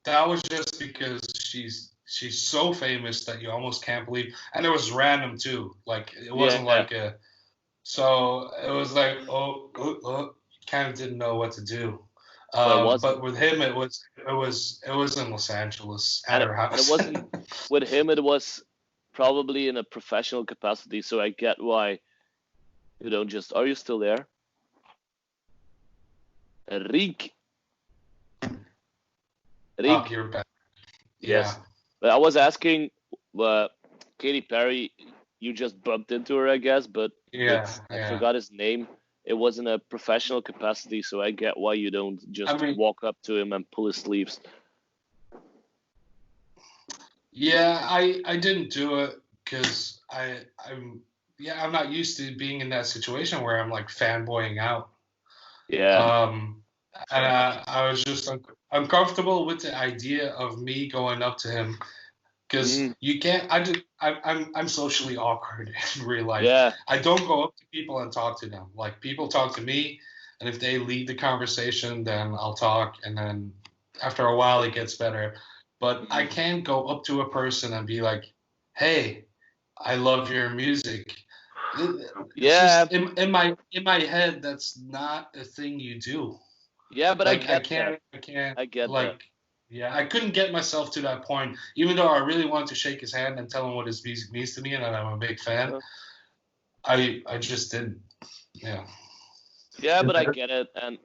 Speaker 2: that was just because she's so famous that you almost can't believe, and it was random too. Like it wasn't like a, so it was like kind of didn't know what to do. But with him, it was in Los Angeles at her house.
Speaker 1: And it wasn't with him. It was probably in a professional capacity. So I get why you don't just. Are you still there, Rienk?
Speaker 2: Oh, you're back.
Speaker 1: Yes, but I was asking, Katy Perry. You just bumped into her, I guess, but I forgot his name. It was in a professional capacity, so I get why you don't just walk up to him and pull his sleeves.
Speaker 2: Yeah, I didn't do it because I'm not used to being in that situation where I'm like fanboying out.
Speaker 1: Yeah.
Speaker 2: And I was just uncomfortable with the idea of me going up to him because you can't. I'm socially awkward in real life.
Speaker 1: Yeah.
Speaker 2: I don't go up to people and talk to them. Like people talk to me, and if they lead the conversation, then I'll talk, and then after a while it gets better. But I can't go up to a person and be like, "Hey, I love your music." It's
Speaker 1: Yeah.
Speaker 2: just in my head, that's not a thing you do.
Speaker 1: Yeah, but
Speaker 2: Like
Speaker 1: I can't. I get
Speaker 2: like
Speaker 1: that.
Speaker 2: yeah, I couldn't get myself to that point, even though I really wanted to shake his hand and tell him what his music means to me and that I'm a big fan.
Speaker 1: Uh,
Speaker 2: I just didn't. Yeah.
Speaker 1: Yeah,
Speaker 3: It's
Speaker 1: but I
Speaker 3: better-
Speaker 1: get it, and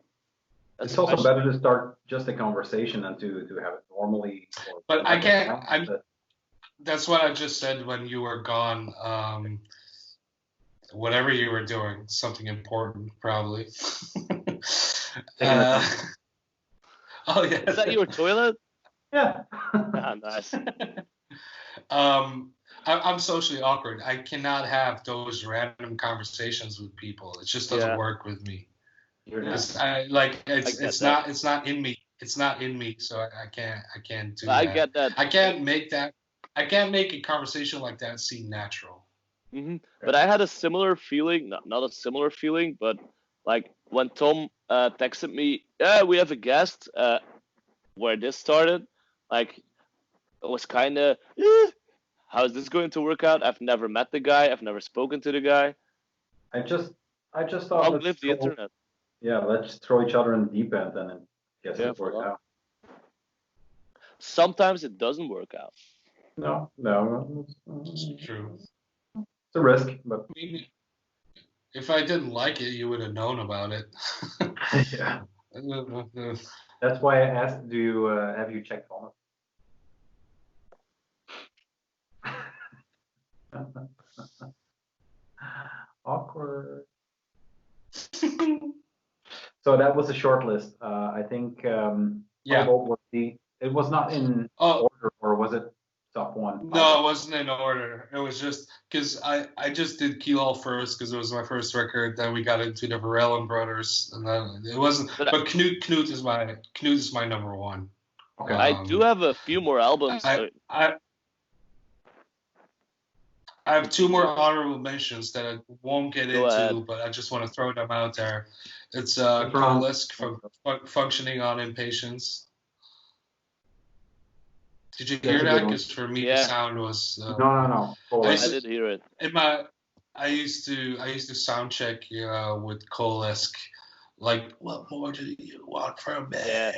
Speaker 3: it's also
Speaker 1: especially
Speaker 3: better to start just a conversation than to have it normally. Or
Speaker 2: But I can't.
Speaker 3: but
Speaker 2: That's what I just said when you were gone. Whatever you were doing, something important, probably. Oh yeah.
Speaker 1: is that your toilet?
Speaker 3: yeah.
Speaker 1: Ah, nice.
Speaker 2: I'm socially awkward. I cannot have those random conversations with people. It just doesn't
Speaker 1: Yeah.
Speaker 2: work with me.
Speaker 3: You're
Speaker 2: It's,
Speaker 3: not.
Speaker 2: I like
Speaker 1: I
Speaker 2: it's
Speaker 1: get
Speaker 2: it's
Speaker 1: that.
Speaker 2: not in me. It's not in me. So I can't do
Speaker 1: I
Speaker 2: that.
Speaker 1: get that.
Speaker 2: I can't make that. I can't make a conversation like that seem natural.
Speaker 1: But I had a similar feeling, not a similar feeling, but like when Tom texted me, yeah, we have a guest, where this started, like it was kind of, how is this going to work out? I've never met the guy, I've never spoken to the guy.
Speaker 3: I just thought
Speaker 1: Long
Speaker 3: let's
Speaker 1: live the
Speaker 3: throw,
Speaker 1: internet.
Speaker 3: let's throw each other in the deep end and then guess
Speaker 1: Yeah,
Speaker 3: it worked
Speaker 1: voilà.
Speaker 3: out.
Speaker 1: Sometimes it doesn't work out.
Speaker 3: No,
Speaker 2: It's true.
Speaker 3: it's a risk, but
Speaker 2: I mean, if I didn't like it, you would have known about it.
Speaker 3: yeah. That's why I asked, do you have you checked on it? Awkward. So that was a short list. I think
Speaker 2: Yeah.
Speaker 3: it was not in
Speaker 2: Oh.
Speaker 3: order, or was it top one?
Speaker 2: No, it wasn't in order. It was just because I just did Keelhaul first because it was my first record. Then we got into the Varela Brothers, and then it wasn't. But Knut is my number one.
Speaker 3: Okay.
Speaker 1: I do have a few more albums.
Speaker 2: I have two more honorable mentions that I won't get
Speaker 1: Go
Speaker 2: into,
Speaker 1: ahead.
Speaker 2: but I just want to throw them out there. It's
Speaker 3: Wrong.
Speaker 2: Coalesce from Functioning on Impatience. Did you
Speaker 3: That's
Speaker 2: hear
Speaker 3: a
Speaker 2: that?
Speaker 3: good one.
Speaker 2: Because for me,
Speaker 1: Yeah.
Speaker 2: the sound was.
Speaker 3: No.
Speaker 1: I did hear it.
Speaker 2: I used to sound check with Coalesce, like, what more do you want from me?
Speaker 1: Yeah.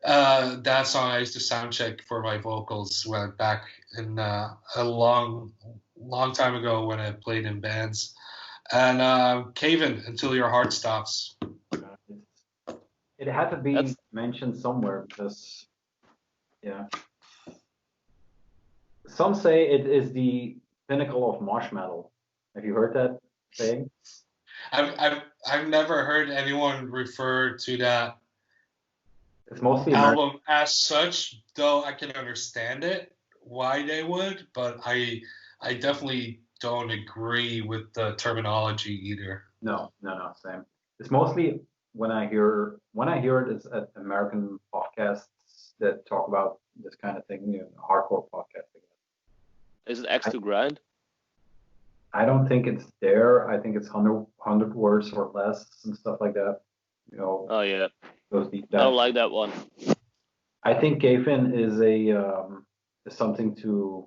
Speaker 2: That song I used to sound check for my vocals back in a long time ago when I played in bands. And Cave In Until Your Heart Stops.
Speaker 3: It had to be mentioned somewhere because, yeah. Some say it is the pinnacle of mosh metal. Have you heard that saying?
Speaker 2: I've never heard anyone refer to that
Speaker 3: It's mostly
Speaker 2: album as such, though I can understand it why they would, but I definitely don't agree with the terminology either.
Speaker 3: No, same. It's mostly when I hear it, it's at American podcasts that talk about this kind of thing, hardcore podcasting.
Speaker 1: Is it X to Grind?
Speaker 3: I don't think it's there. I think it's 100 words or less and stuff like that.
Speaker 1: Oh yeah.
Speaker 3: Those deep
Speaker 1: I
Speaker 3: dives.
Speaker 1: don't like that one.
Speaker 3: I think Cave-In is is something to,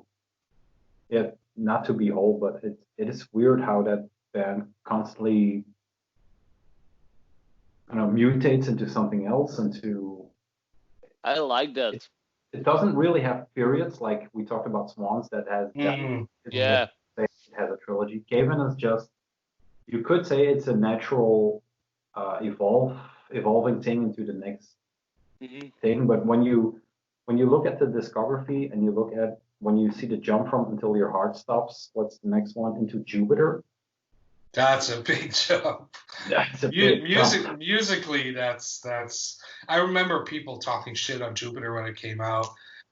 Speaker 3: not to behold, but it is weird how that band constantly mutates into something else,
Speaker 1: I like that.
Speaker 3: It doesn't really have periods like we talked about Swans that has
Speaker 1: Yeah.
Speaker 3: it has a trilogy. Cave-In is just, you could say it's a natural evolving thing into the next thing, but when you look at the discography and you look at when you see the jump from Until Your Heart Stops, what's the next one, into Jupiter?
Speaker 2: That's a big jump.
Speaker 3: That's a big jump.
Speaker 2: Musically, that's. I remember people talking shit on Jupiter when it came out,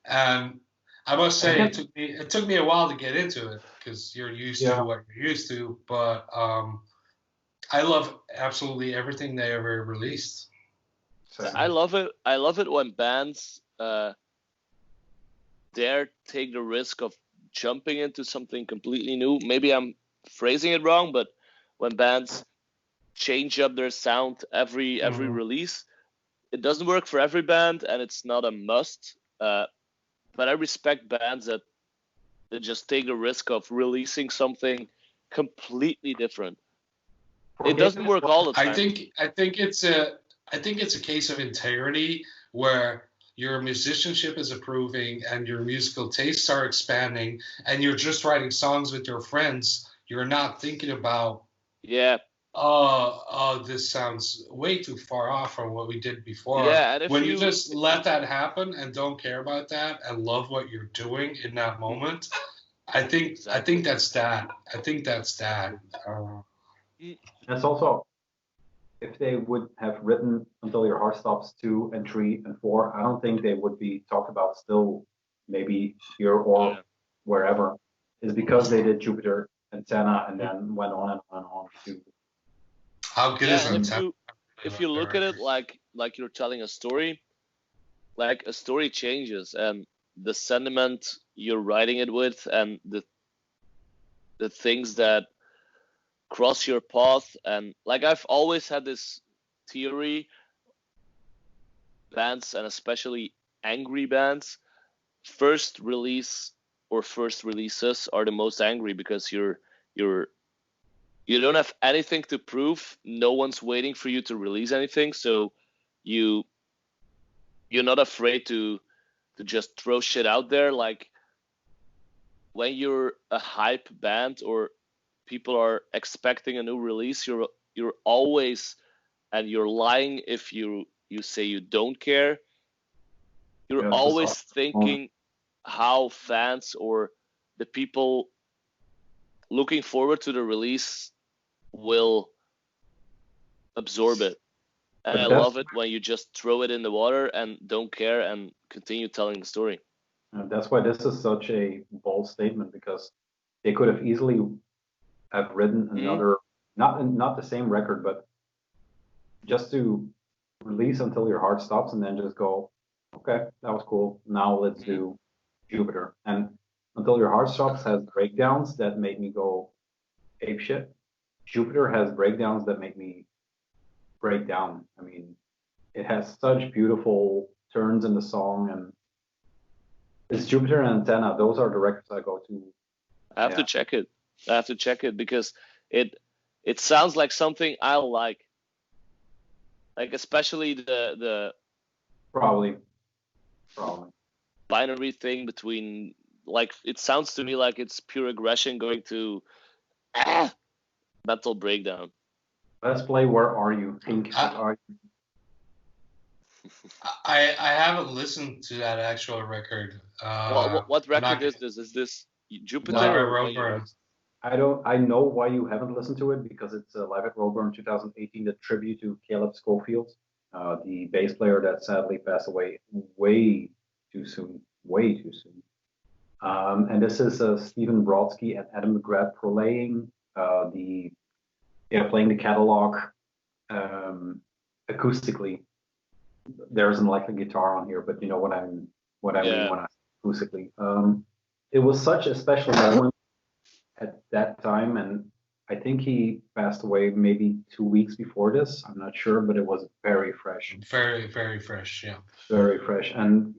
Speaker 2: and I must say it took me a while to get into it because you're used to what you're used to, but I love absolutely everything they ever released.
Speaker 1: I love it. I love it when bands dare take the risk of jumping into something completely new. Maybe I'm phrasing it wrong, but when bands change up their sound every release, it doesn't work for every band, and it's not a must. But I respect bands that just take the risk of releasing something completely different. It doesn't work all the time.
Speaker 2: I think it's a case of integrity where your musicianship is improving and your musical tastes are expanding, and you're just writing songs with your friends. You're not thinking about this sounds way too far off from what we did before.
Speaker 1: Yeah, and
Speaker 2: when you just let that happen and don't care about that and love what you're doing in that moment, I think that's that. I think that's that.
Speaker 3: That's also, if they would have written Until Your Heart Stops 2 and 3 and 4, I don't think they would be talked about still, maybe here or wherever. It's because they did Jupiter and Antenna and then went on and on to.
Speaker 2: How good is Antenna?
Speaker 1: If you look at it like you're telling a story, like a story changes, and the sentiment you're writing it with, and the things that cross your path, and like I've always had this theory, bands, and especially angry bands, first releases are the most angry because you don't have anything to prove. No one's waiting for you to release anything, so you're not afraid to just throw shit out there. Like when you're a hype band or people are expecting a new release, you're always, and you're lying if you say you don't care. You're always thinking how fans or the people looking forward to the release will absorb it. And I love it when you just throw it in the water and don't care and continue telling the story.
Speaker 3: That's why this is such a bold statement, because they could have easily have written another, not the same record, but just to release Until Your Heart Stops and then just go, okay, that was cool. Now let's do Jupiter. And Until Your Heart Stops has breakdowns that make me go ape shit. Jupiter has breakdowns that make me break down. I mean, it has such beautiful turns in the song, and it's Jupiter and Antenna. Those are the records I go to.
Speaker 1: I have to check it because it sounds like something I like. Like especially the
Speaker 3: probably
Speaker 1: binary thing between, like, it sounds to me like it's pure aggression going to mental breakdown.
Speaker 3: Let's play Where Are You? Pink.
Speaker 2: I haven't listened to that actual record.
Speaker 1: What record is this? Is this Jupiter?
Speaker 3: I know why you haven't listened to it, because it's Live at Rubben 2018, the tribute to Caleb Schofield, the bass player that sadly passed away way too soon. And this is Stephen Brodsky and Adam McGrath playing playing the catalog acoustically. There isn't like a guitar on here, but you know what I mean when I say acoustically. It was such a special moment at that time, and I think he passed away maybe 2 weeks before this. I'm not sure, but it was very fresh.
Speaker 2: Very, very fresh, yeah.
Speaker 3: Very fresh. And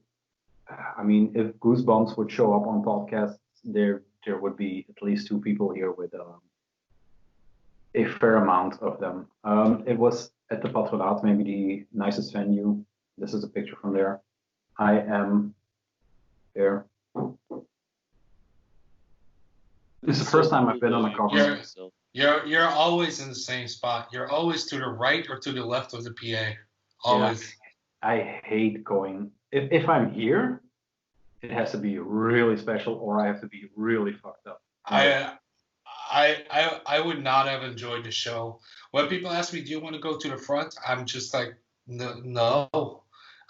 Speaker 3: I mean, if Goosebumps would show up on podcasts, there would be at least 2 people here with a fair amount of them. It was at the Patronaat, maybe the nicest venue. This is a picture from there. I am there. This is the first time I've been on a cover.
Speaker 2: You're always in the same spot. You're always to the right or to the left of the PA. Always.
Speaker 3: Yeah, I hate going. If I'm here, it has to be really special, or I have to be really fucked up.
Speaker 2: I would not have enjoyed the show. When people ask me, "Do you want to go to the front?" I'm just like, no.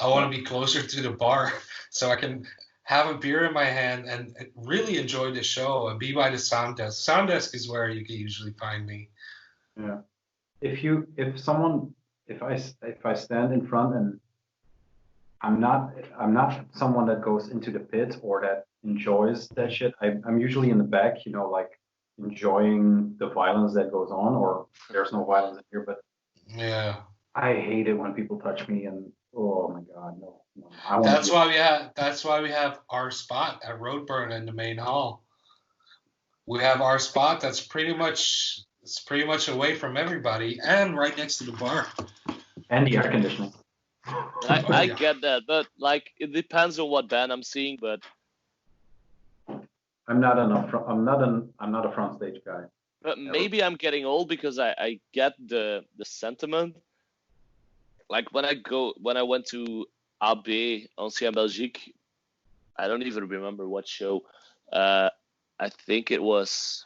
Speaker 2: I want to be closer to the bar so I can have a beer in my hand, and really enjoy the show and be by the sound desk. Sound desk is where you can usually find me.
Speaker 3: Yeah. If I stand in front and I'm not someone that goes into the pit or that enjoys that shit. I'm usually in the back, you know, like enjoying the violence that goes on, or there's no violence in here, but
Speaker 2: Yeah.
Speaker 3: I hate it when people touch me and oh my god, no.
Speaker 2: That's why we have our spot at Roadburn in the main hall. We have our spot that's pretty much away from everybody and right next to the bar.
Speaker 3: And the air conditioning.
Speaker 1: I get that, but like it depends on what band I'm seeing. But
Speaker 3: I'm not a front stage guy.
Speaker 1: But maybe I'm getting old because I get the sentiment. Like when I went to AB Ancien Belgique, I don't even remember what show. I think it was,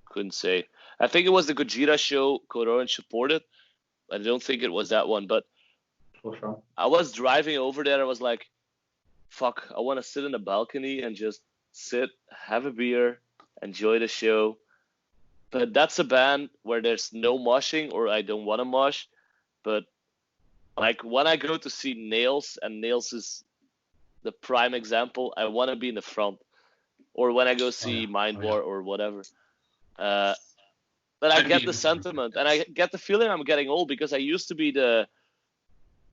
Speaker 1: couldn't say. I think it was the Gojira show Code Orange supported. I don't think it was that one, but
Speaker 3: sure.
Speaker 1: I was driving over there. I was like, fuck, I want to sit in the balcony and just sit, have a beer, enjoy the show. But that's a band where there's no moshing, or I don't want to mosh. But like when I go to see Nails, and Nails is the prime example, I want to be in the front. Or when I go see Mind War or whatever. But I get the sentiment, and I get the feeling I'm getting old because I used to be the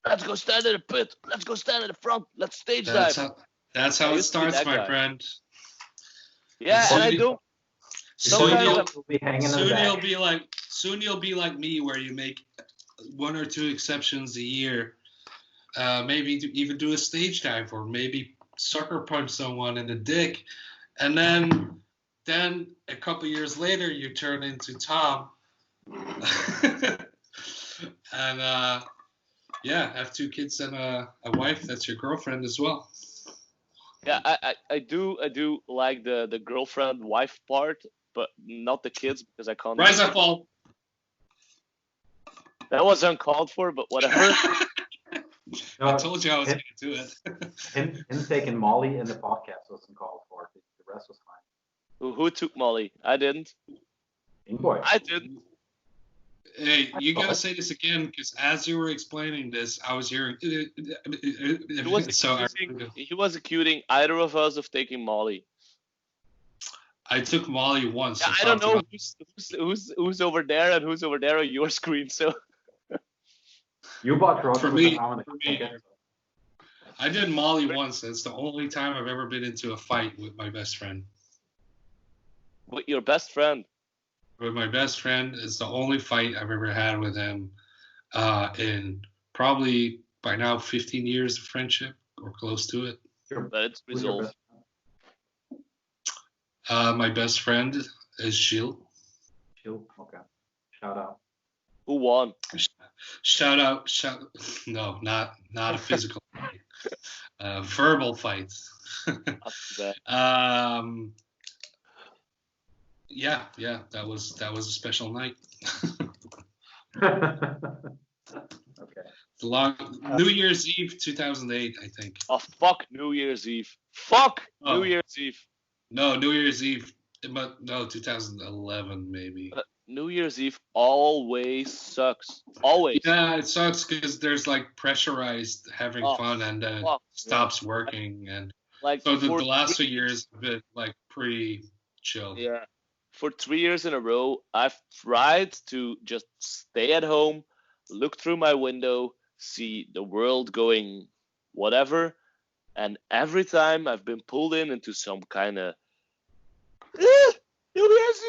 Speaker 1: let's go stand in the pit, let's go stand in the front, let's stage dive.
Speaker 2: That's how it starts, my friend.
Speaker 1: Yeah, and I don't.
Speaker 2: Soon you'll be like me, where you make 1 or 2 exceptions a year. Maybe even do a stage dive, or maybe sucker punch someone in the dick, and then a couple years later you turn into Tom, and have 2 kids and a wife that's your girlfriend as well.
Speaker 1: Yeah, I do like the girlfriend wife part, but not the kids because I can't.
Speaker 2: Rise and fall.
Speaker 1: That was uncalled for, but whatever.
Speaker 2: I told you I was going to do it.
Speaker 3: him taking Molly in the podcast wasn't called for. The rest was fine.
Speaker 1: Who took Molly? I didn't.
Speaker 3: Boy.
Speaker 1: I didn't.
Speaker 2: Hey, you gotta say this again, because as you were explaining this, I was hearing.
Speaker 1: He was accusing either of us of taking Molly.
Speaker 2: I took Molly once.
Speaker 1: Yeah, I don't know who's over there and who's over there on your screen. So
Speaker 3: you bought drugs
Speaker 2: for me. I did Molly once. It's the only time I've ever been into a fight with my best friend.
Speaker 1: With your best friend?
Speaker 2: With my best friend, it's the only fight I've ever had with him in probably by now 15 years of friendship or close to it.
Speaker 1: But it's resolved.
Speaker 2: My best friend is Gilles.
Speaker 3: Gilles, okay. Shout out.
Speaker 2: Who won? Shout out. No, not a physical fight. Verbal fight. Yeah, that was a special night.
Speaker 3: Okay.
Speaker 2: New Year's Eve 2008, I think.
Speaker 1: Oh, fuck New Year's Eve. Fuck New Year's Eve.
Speaker 2: No, New Year's Eve. But no, 2011 maybe.
Speaker 1: New Year's Eve always sucks. Always.
Speaker 2: Yeah, it sucks because there's like pressurized having fun, and then it stops working, and
Speaker 1: like
Speaker 2: so the last 2 years have been like pretty chill.
Speaker 1: Yeah. For 3 years in a row, I've tried to just stay at home, look through my window, see the world going whatever, and every time I've been pulled into some kind of New Year's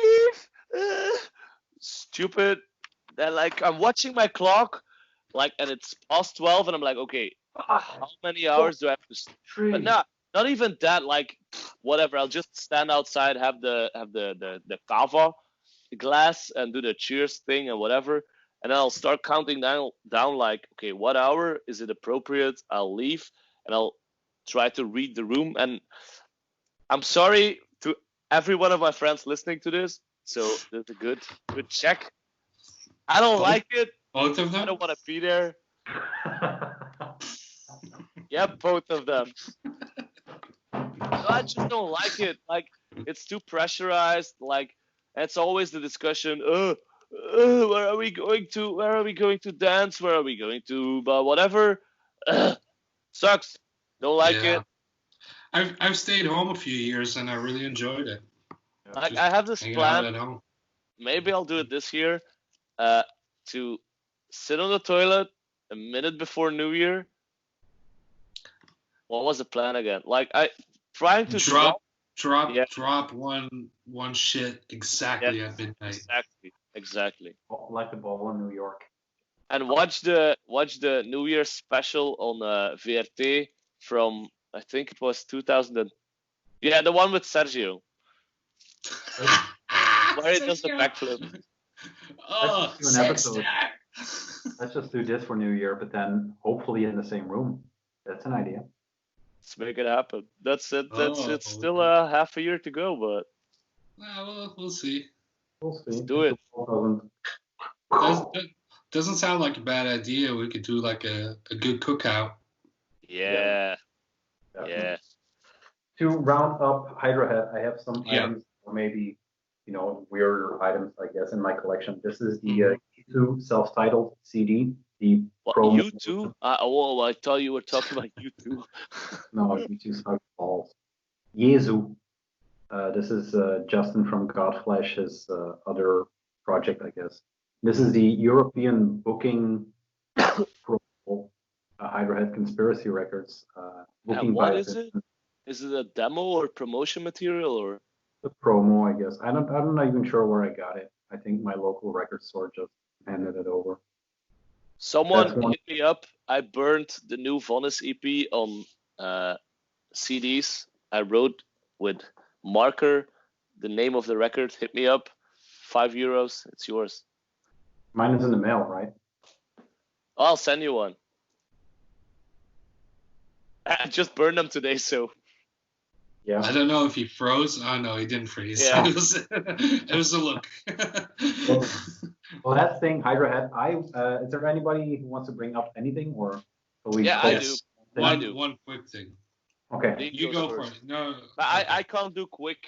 Speaker 1: Eve, stupid. That like I'm watching my clock, like, and it's past 12, and I'm like, okay, how many hours do I have to? But not even that. Like, whatever. I'll just stand outside, have the kava glass, and do the cheers thing and whatever, and then I'll start counting down. Like, okay, what hour is it appropriate? I'll leave, and I'll try to read the room. And I'm sorry to every one of my friends listening to this. So that's a good check. I don't like it.
Speaker 2: Both of them?
Speaker 1: I don't want to be there. Yeah, both of them. I just don't like it. Like, it's too pressurized. Like, it's always the discussion. Where are we going to? Where are we going to dance? Where are we going to? But whatever. Sucks. Don't like it.
Speaker 2: I've stayed home a few years and I really enjoyed it.
Speaker 1: Like, I have this
Speaker 2: hanging
Speaker 1: plan.
Speaker 2: out at home.
Speaker 1: Maybe I'll do it this year. To sit on the toilet a minute before New Year. What was the plan again? Like, trying to
Speaker 2: drop one shit exactly at midnight.
Speaker 1: Exactly.
Speaker 3: Like the ball in New York.
Speaker 1: And watch the New Year special on VRT from, I think it was 2000. Yeah, the one with Sergio. Where he does the backflip.
Speaker 2: Oh,
Speaker 3: let's do an episode. Let's just do this for New Year, but then hopefully in the same room. That's an idea.
Speaker 1: Let's make it happen. That's it. It's still half a year to go, but
Speaker 2: we'll see.
Speaker 1: Let's do it.
Speaker 2: Doesn't sound like a bad idea. We could do like a good cookout.
Speaker 1: Yeah.
Speaker 3: To round up Hydra Head, I have some items, or maybe, weirder items, I guess, in my collection. This is the U2 self-titled CD. The promo.
Speaker 1: U2? I thought you were talking about U2.
Speaker 3: No, U2 sucks balls. Jesu. This is Justin from Godflesh, his other project, I guess. This is the European booking promo, Hydra Head Conspiracy Records. Booking
Speaker 1: what is it? Is it a demo or promotion material or?
Speaker 3: The promo, I guess. I'm not even sure where I got it. I think my local record store just handed it over.
Speaker 1: Someone hit me up. I burned the new Vonis EP on CDs. I wrote with marker the name of the record. Hit me up. €5. It's yours.
Speaker 3: Mine is in the mail, right?
Speaker 1: I'll send you one. I just burned them today, so.
Speaker 3: Yeah.
Speaker 2: I don't know if he froze. Oh no, he didn't freeze.
Speaker 1: Yeah.
Speaker 2: it was a look.
Speaker 3: Well, last thing, Hydra Head. Is there anybody who wants to bring up anything, or?
Speaker 1: I do.
Speaker 2: One quick thing.
Speaker 3: Okay.
Speaker 2: You go first. No.
Speaker 1: I can't do quick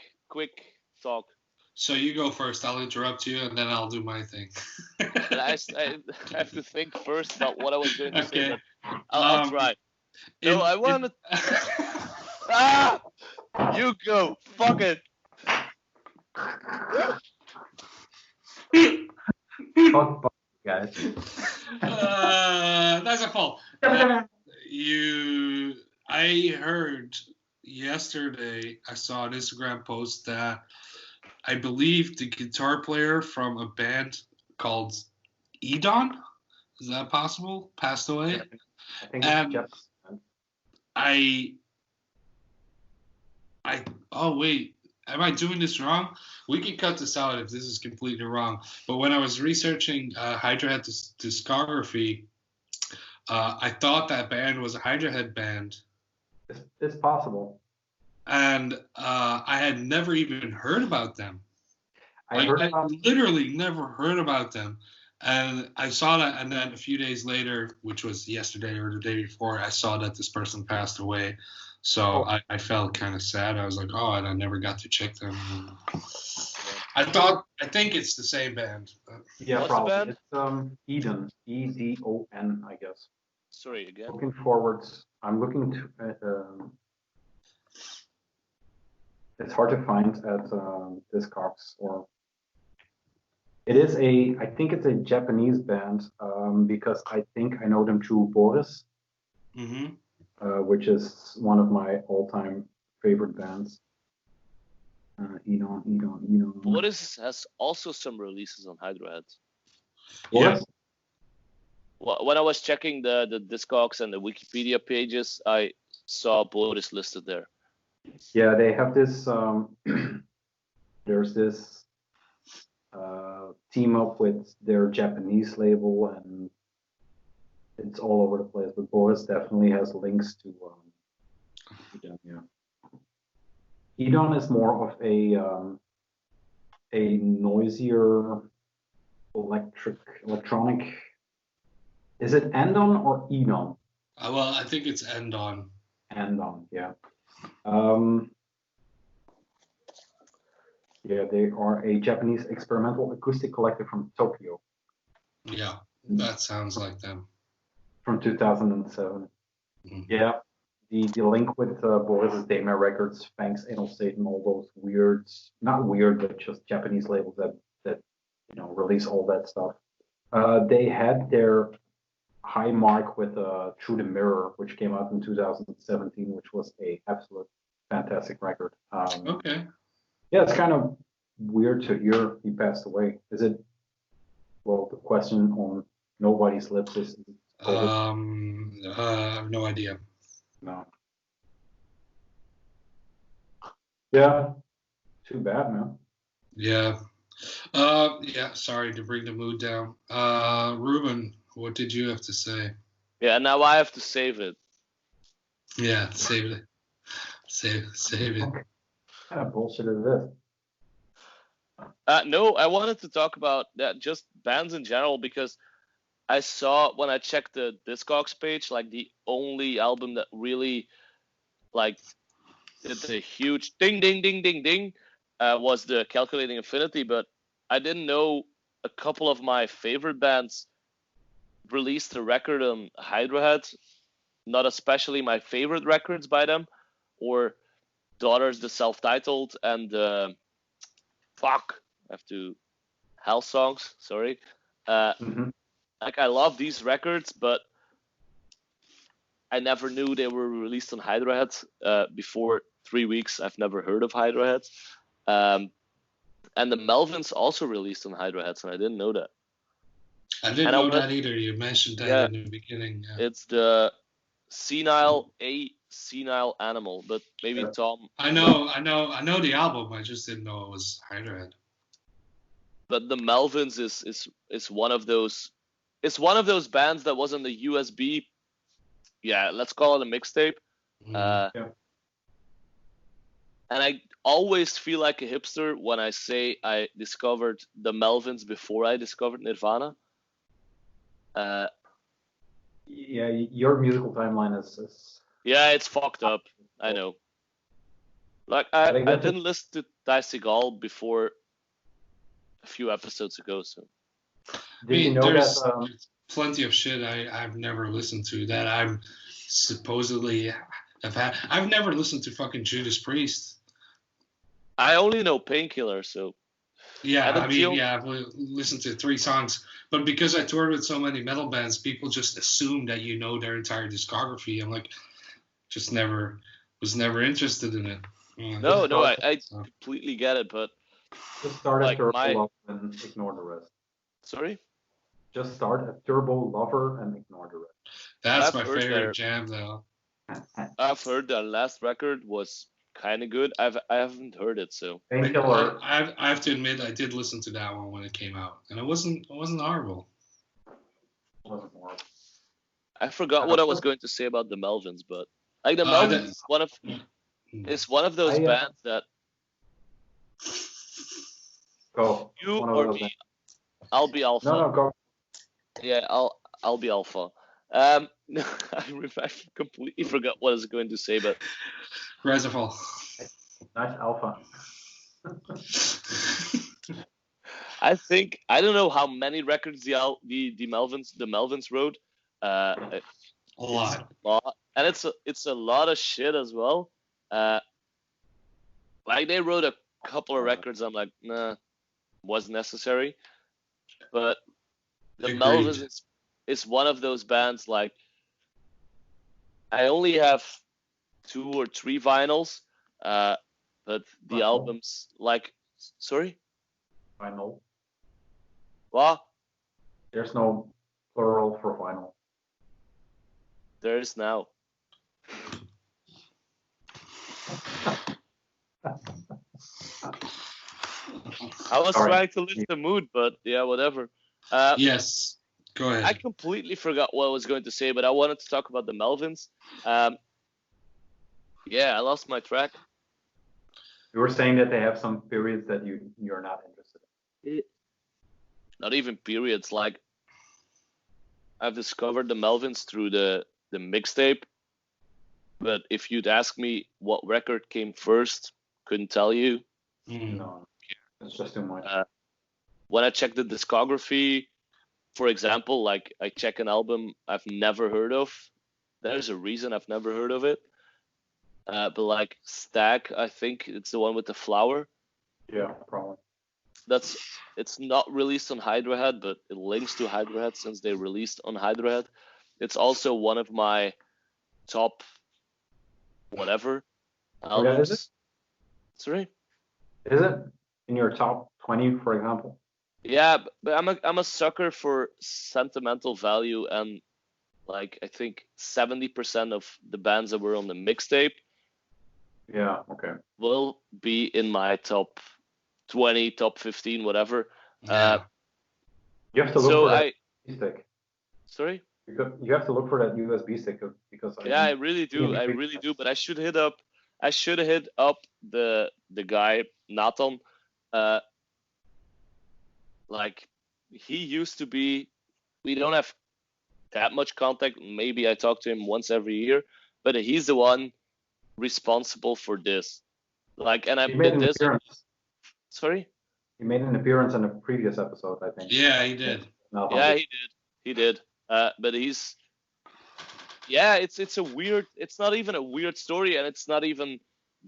Speaker 1: talk.
Speaker 2: So you go first. I'll interrupt you, and then I'll do my thing.
Speaker 1: I have to think first about what I was going to say. But I'll try. No, I want to. You go. Fuck it.
Speaker 3: Fuck, guys.
Speaker 2: That's a fault. I heard yesterday. I saw an Instagram post that I believe the guitar player from a band called Edon, is that possible? Passed away.
Speaker 3: I think it's Jeff.
Speaker 2: Oh wait, am I doing this wrong? We can cut this out if this is completely wrong. But when I was researching Hydra Head discography, I thought that band was a Hydra Head band.
Speaker 3: It's possible.
Speaker 2: And I had never even heard about them. I literally never heard about them. And I saw that, and then a few days later, which was yesterday or the day before, I saw that this person passed away. So I felt kind of sad. I was like, oh, and I never got to check them. I think it's the same band.
Speaker 3: Yeah,
Speaker 1: what's
Speaker 3: probably.
Speaker 1: The
Speaker 3: band? It's Edon, EDON, I guess.
Speaker 1: Sorry again.
Speaker 3: Looking forwards, I'm looking at. It's hard to find at Discogs, or it is I think it's a Japanese band, because I think I know them through Boris.
Speaker 2: Mm-hmm.
Speaker 3: Which is one of my all-time favorite bands. Edon.
Speaker 1: Boris has also some releases on Hydra Head.
Speaker 3: Yeah.
Speaker 1: Well, when I was checking the Discogs and the Wikipedia pages, I saw Boris listed there.
Speaker 3: Yeah, they have this. There's this team up with their Japanese label, and it's all over the place. But Boris definitely has links to them. Yeah. Edon is more of a noisier electronic. Is it Endon or Edon?
Speaker 2: Well, I think it's Endon.
Speaker 3: Endon, yeah. Yeah, they are a Japanese experimental acoustic collective from Tokyo.
Speaker 2: Yeah, that sounds like them.
Speaker 3: From 2007.
Speaker 2: Mm-hmm.
Speaker 3: Yeah, the link with Boris is Dayma Records, Fangs, Anal Satan, all those weird, not weird, but just Japanese labels that release all that stuff. They had their high mark with Through the Mirror, which came out in 2017, which was a absolute fantastic record.
Speaker 2: Okay.
Speaker 3: Yeah, it's kind of weird to hear he passed away. Is it? Well, the question on nobody's lips is COVID?
Speaker 2: I have no idea.
Speaker 3: No. Yeah. Too bad, man.
Speaker 2: Yeah. Yeah, sorry to bring the mood down. Rubben, what did you have to say?
Speaker 1: Yeah, now I have to save it.
Speaker 2: Yeah, save it. Save it.
Speaker 3: What kind of bullshit is this?
Speaker 1: No, I wanted to talk about that, just bands in general, because I saw when I checked the Discogs page, like the only album that really like did the huge ding ding ding ding ding was the Calculating Infinity, but I didn't know a couple of my favorite bands released a record on Hydra Head, not especially my favorite records by them, or Daughters the self-titled and fuck, I have to Hell Songs, sorry. Like I love these records, but I never knew they were released on Hydra Head. Before 3 weeks, I've never heard of Hydra Head. And the Melvins also released on Hydra Heads, and I didn't know that.
Speaker 2: I didn't know that either. You mentioned that in the beginning. Yeah.
Speaker 1: It's the senile animal, but maybe Tom.
Speaker 2: I know the album. I just didn't know it was Hydra Head.
Speaker 1: But the Melvins is one of those. It's one of those bands that was on the USB. Yeah, let's call it a mixtape. And I always feel like a hipster when I say I discovered the Melvins before I discovered Nirvana.
Speaker 3: Yeah, your musical timeline is.
Speaker 1: Yeah, it's fucked up. I know. Like I didn't listen to Ty Segall before a few episodes ago, so.
Speaker 3: Did you know
Speaker 2: there's
Speaker 3: that?
Speaker 2: Plenty of shit I've never listened to that I'm supposedly have had. I've never listened to fucking Judas Priest.
Speaker 1: I only know Painkiller, so.
Speaker 2: Yeah, I've listened to 3 songs, but because I toured with so many metal bands, people just assume that you know their entire discography. I'm like, was never interested in it.
Speaker 1: No, I completely get it, but
Speaker 3: just start at Turbo Lover and ignore the rest.
Speaker 1: Sorry?
Speaker 3: Just start at Turbo Lover and ignore the rest.
Speaker 2: That's my favorite jam, though.
Speaker 1: I've heard that last record was kind of good. I haven't heard it, so.
Speaker 3: Painkiller.
Speaker 2: I have to admit, I did listen to that one when it came out, and it wasn't horrible.
Speaker 3: It wasn't horrible.
Speaker 1: I forgot what I was going to say about the Melvins, but like the Melvins is one of those bands that.
Speaker 3: Go.
Speaker 1: You or me? I'll be Alpha.
Speaker 3: No, go.
Speaker 1: Yeah, I'll be Alpha. I completely forgot what I was going to say, but.
Speaker 2: Reservoir.
Speaker 3: Nice Alpha.
Speaker 1: I don't know how many records the Melvins wrote.
Speaker 2: A lot.
Speaker 1: And it's a lot of shit as well. Like they wrote a couple of records. I'm like, nah, wasn't necessary. But the Melvins is one of those bands. Like I only have 2 or 3 vinyls, but the albums like. Sorry.
Speaker 3: Vinyl.
Speaker 1: What?
Speaker 3: There's no plural for vinyl.
Speaker 1: There is now. I was trying to lift the mood, but yeah, whatever.
Speaker 2: Yes, go ahead.
Speaker 1: I completely forgot what I was going to say, but I wanted to talk about the Melvins. Yeah, I lost my track.
Speaker 3: You were saying that they have some periods that you're not interested in.
Speaker 1: Not even periods. Like I've discovered the Melvins through the mixtape, But if you'd ask me what record came first, couldn't tell you.
Speaker 3: No, it's just too much.
Speaker 1: When I check the discography, for example, like I check an album I've never heard of. There's a reason I've never heard of it. But like Stag, I think it's the one with the flower.
Speaker 3: Yeah, probably.
Speaker 1: It's not released on Hydra Head, but it links to Hydra Head since they released on Hydra Head. It's also one of my top whatever albums.
Speaker 3: Okay, is it?
Speaker 1: Sorry?
Speaker 3: Is it in your top 20, for example?
Speaker 1: Yeah, but I'm a sucker for sentimental value, and like I think 70% of the bands that were on the mixtape
Speaker 3: Yeah, okay.
Speaker 1: will be in my top 20, top 15, whatever.
Speaker 2: Yeah.
Speaker 3: You have to look for that USB stick.
Speaker 1: Sorry?
Speaker 3: You have to look for that USB stick because
Speaker 1: I really do. I really do. But I should hit up the guy Nathan. Like he used to be. We don't have that much contact. Maybe I talk to him once every year, but he's the one responsible for this. Like, and I
Speaker 3: made an appearance.
Speaker 1: Sorry.
Speaker 3: He made an appearance in a previous episode, I think.
Speaker 2: Yeah, he did.
Speaker 1: Yeah, he did. But he's. Yeah, it's a weird. It's not even a weird story, and it's not even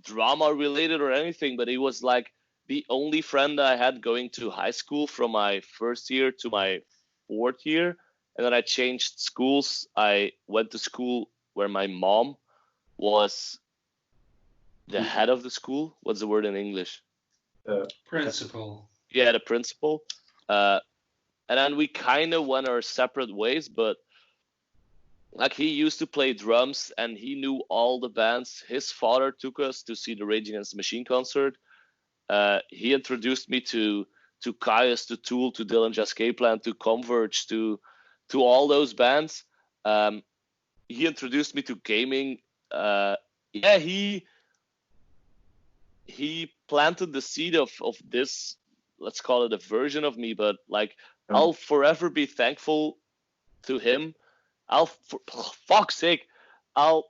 Speaker 1: drama related or anything. But he was like the only friend I had going to high school from my first year to my fourth year, and then I changed schools. I went to school where my mom was the head of the school. What's the word in English?
Speaker 2: Principal.
Speaker 1: Yeah, the principal. And then we kind of went our separate ways, but like he used to play drums and he knew all the bands. His father took us to see the Rage Against the Machine concert. He introduced me to Caius, to Tool, to Dillinger Escape Plan, to Converge, to all those bands. He introduced me to gaming. He planted the seed of this, let's call it a version of me, but like I'll forever be thankful to him. For fuck's sake, I'll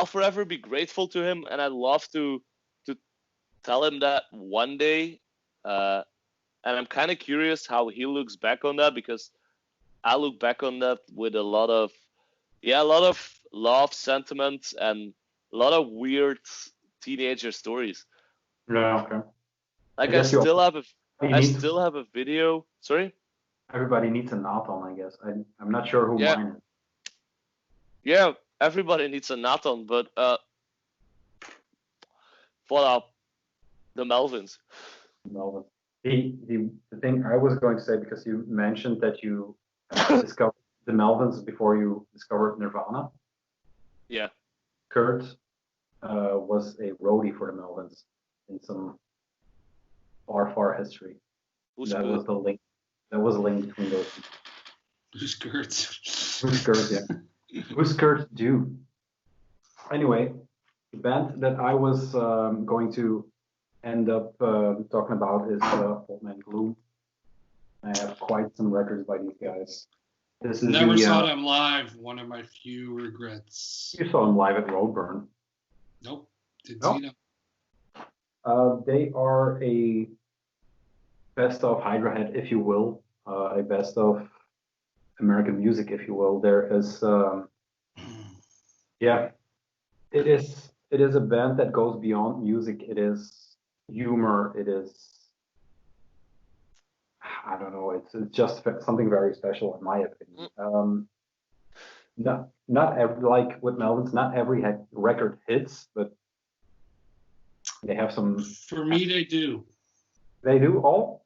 Speaker 1: forever be grateful to him, and I'd love to tell him that one day. And I'm kind of curious how he looks back on that, because I look back on that with a lot of love, sentiment, and a lot of weird teenager stories.
Speaker 3: Yeah, okay.
Speaker 1: Like I still have a video. Sorry?
Speaker 3: Everybody needs a Nathan, I guess. I'm not sure who mine is.
Speaker 1: Yeah, everybody needs a Nathan, but voilà, the Melvins.
Speaker 3: Melvins. The thing I was going to say, because you mentioned that you discovered the Melvins before you discovered Nirvana.
Speaker 1: Yeah.
Speaker 3: Kurt was a roadie for the Melvins in some far history. That was the link. That was a link between those two.
Speaker 2: Who's Kurt?
Speaker 3: Who's Kurt, yeah. Who's Kurt do? Anyway, the band that I was going to end up talking about is Old Man Gloom. I have quite some records by these guys. This is
Speaker 2: Never saw them live. One of my few regrets.
Speaker 3: You saw them live at Roadburn.
Speaker 2: Nope. Didn't see
Speaker 3: them. They are a best of Hydra Head, if you will. A best of American music, if you will. There is, it is a band that goes beyond music. It is humor. It is, I don't know. It's just something very special, in my opinion. Not every, like with Melvins, not every record hits, but they have some.
Speaker 2: For me, they do.
Speaker 3: They do all?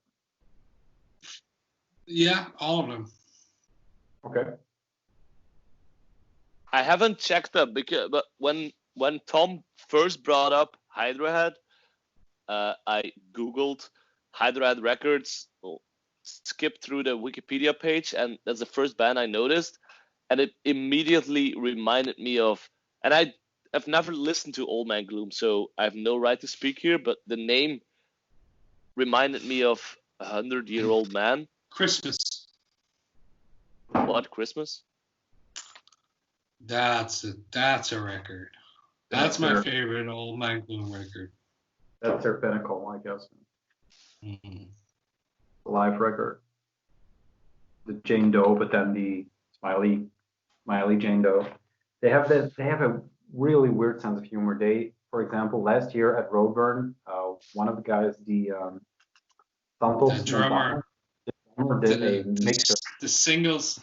Speaker 2: Yeah, all of them.
Speaker 3: Okay.
Speaker 1: I haven't checked up but when Tom first brought up Hydra Head, I googled Hydra Head Records, skipped through the Wikipedia page, and that's the first band I noticed, and it immediately reminded me of. And I've never listened to Old Man Gloom, so I have no right to speak here. But the name reminded me of 100-year-old man.
Speaker 2: Christmas.
Speaker 1: What, Christmas?
Speaker 2: That's a record. That's my favorite Old Man Gloom record.
Speaker 3: That's their pinnacle, I guess.
Speaker 2: Mm-hmm.
Speaker 3: Live record. The Jane Doe, but then the smiley Jane Doe. They have a really weird sense of humor. They, for example, last year at Rubben, one of the guys, the Santos,
Speaker 2: the drummer
Speaker 3: did a mixer.
Speaker 2: The singles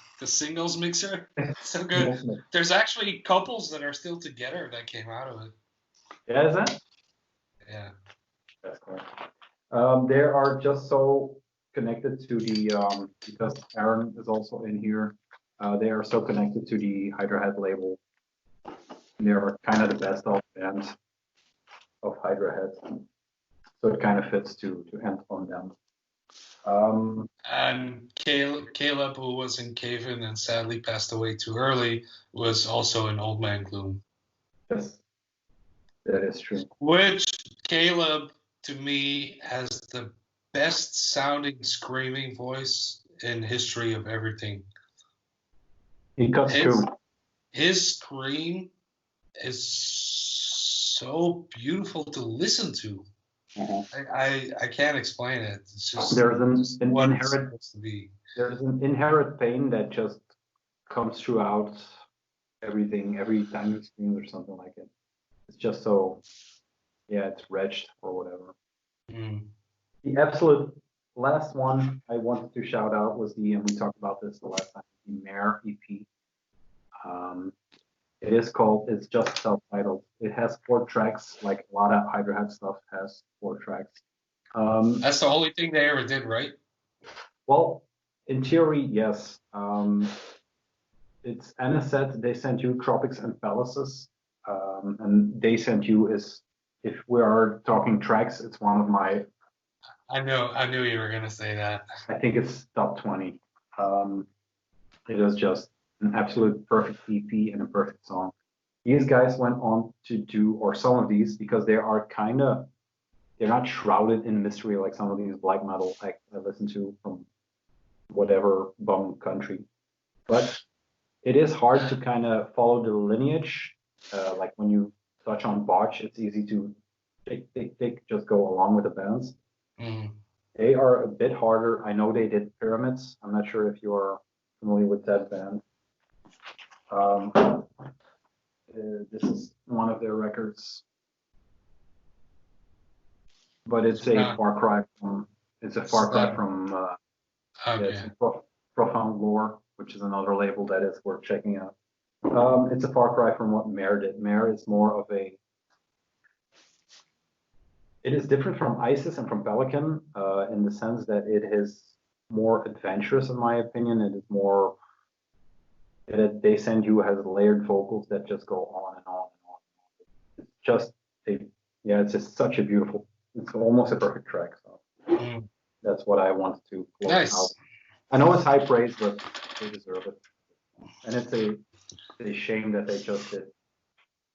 Speaker 2: mixer. So good. There's actually couples that are still together that came out of it.
Speaker 3: Yeah, is that?
Speaker 2: Yeah.
Speaker 3: That's correct. They are just so connected to the because Aaron is also in here. They are so connected to the Hydra Head label. They are kind of the best of bands of Hydra Head, so it kind of fits to end on them.
Speaker 2: And Caleb, who was in Cave-In and sadly passed away too early, was also an Old Man Gloom.
Speaker 3: Yes, that is true.
Speaker 2: Which Caleb, to me, has the best sounding screaming voice in history of everything.
Speaker 3: He cuts too.
Speaker 2: His scream is so beautiful to listen to. Mm-hmm. I can't explain it. It's just
Speaker 3: there's an inherent pain that just comes throughout everything every time you scream or something like it. It's just so, yeah, it's wretched or whatever.
Speaker 2: Mm.
Speaker 3: The absolute last one I wanted to shout out was and we talked about this the last time, the Mare EP. It's just self-titled. It has 4 tracks, like a lot of Hydra Head stuff has 4 tracks.
Speaker 2: That's the only thing they ever did, right?
Speaker 3: Well, in theory, yes. It's Anisette, They Sent You, Tropics and Palaces. And They Sent You is, if we are talking tracks, it's one of my...
Speaker 2: I knew you were going to say that.
Speaker 3: I think it's top 20. It is just an absolute perfect EP and a perfect song. These guys went on to do, or some of these, because they are they're not shrouded in mystery like some of these black metal I listen to from whatever bum country. But it is hard to kind of follow the lineage. Like when you touch on Botch, it's easy to just go along with the bands.
Speaker 2: Mm.
Speaker 3: They are a bit harder. I know they did Pyramids. I'm not sure if you're familiar with that band. This is one of their records, but it's a far cry from. It's a far cry from. Profound Lore, which is another label that is worth checking out. It's a far cry from what Mare did. Mare is more of a. It is different from Isis and from Pelican in the sense that it is more adventurous, in my opinion. It is more. They Send You has layered vocals that just go on and on and on. It's just it's just such a beautiful. It's almost a perfect track. So that's what I wanted to close out. I know it's high praise, but they deserve it. And it's a shame that they just did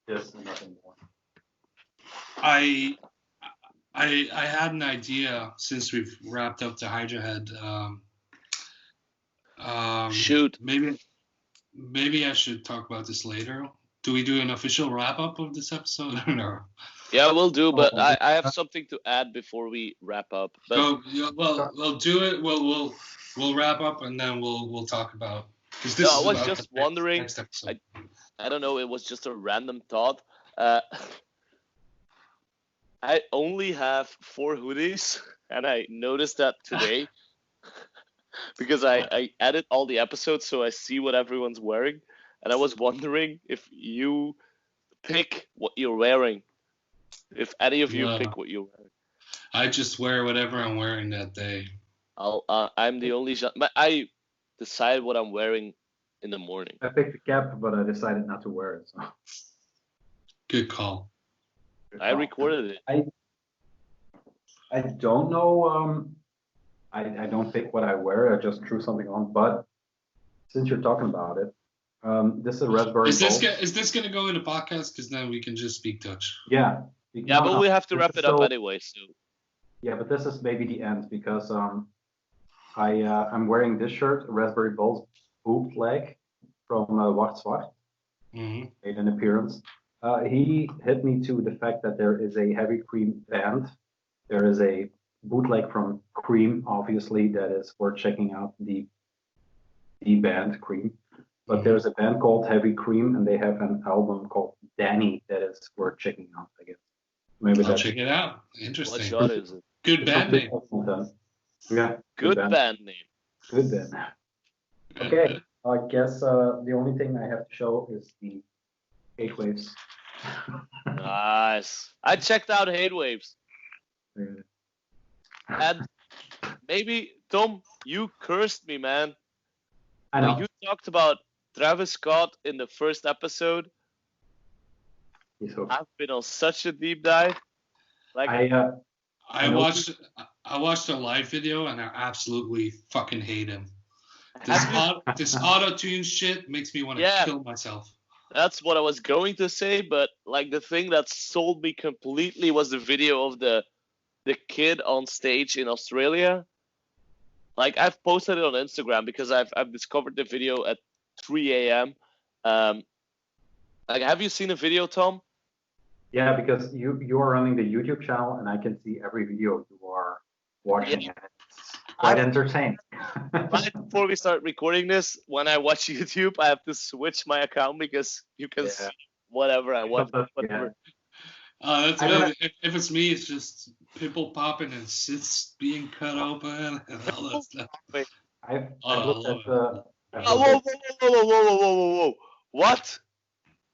Speaker 3: this and nothing more.
Speaker 2: I had an idea since we've wrapped up the Hydra Head.
Speaker 1: Shoot.
Speaker 2: Maybe I should talk about this later. Do we do an official wrap up of this episode or no?
Speaker 1: Yeah, we'll do, but I have something to add before we wrap up. But
Speaker 2: we'll do it. We'll wrap up and then we'll talk about.
Speaker 1: I was just wondering. Next episode. I don't know. It was just a random thought. I only have 4 hoodies, and I noticed that today because I edit all the episodes, so I see what everyone's wearing, and I was wondering if you pick what you're wearing. If any of you pick what you're wearing.
Speaker 2: I just wear whatever I'm wearing that day.
Speaker 1: I'm the only. I decide what I'm wearing in the morning.
Speaker 3: I picked the cap, but I decided not to wear it. So.
Speaker 2: Good call.
Speaker 1: I recorded it.
Speaker 3: I don't know. I don't pick what I wear. I just threw something on. But since you're talking about it, this is a Raspberry.
Speaker 2: Is this gonna go in the podcast? Because then we can just speak Dutch.
Speaker 3: Yeah.
Speaker 1: Yeah, but we have to wrap it up anyway. So.
Speaker 3: Yeah, but this is maybe the end because I'm wearing this shirt, Raspberry Bowls bootleg from Wacht Zwart. made an appearance. He hit me to the fact that there is a Heavy Cream band. There is a bootleg from Cream, obviously, that is worth checking out, the band Cream. But there's a band called Heavy Cream, and they have an album called Danny that is worth checking out, I guess. Maybe
Speaker 2: I'll check it out. Interesting.
Speaker 1: What shot is it?
Speaker 2: Good band name.
Speaker 3: Yeah.
Speaker 1: Good band name.
Speaker 3: Good band. Okay, I guess the only thing I have to show is the Hate Waves.
Speaker 1: Nice. I checked out Hate Waves. And maybe, Tom, you cursed me, man.
Speaker 3: I know.
Speaker 1: When you talked about Travis Scott in the first episode, I've been on such a deep dive. Like
Speaker 2: I watched a live video and I absolutely fucking hate him. This auto-tune shit makes me want to kill myself.
Speaker 1: That's what I was going to say, but like the thing that sold me completely was the video of the kid on stage in Australia. Like I've posted it on Instagram because I've discovered the video at 3 a.m. Like, have you seen the video, Tom?
Speaker 3: Yeah, because you are running the YouTube channel and I can see every video you are watching. Yeah. It's quite entertaining.
Speaker 1: Right before we start recording this, when I watch YouTube, I have to switch my account because you can see whatever I want. Whatever.
Speaker 2: That's good. If it's me, it's just people popping and cysts being cut open and all that stuff.
Speaker 3: I've looked at the.
Speaker 1: Whoa! What?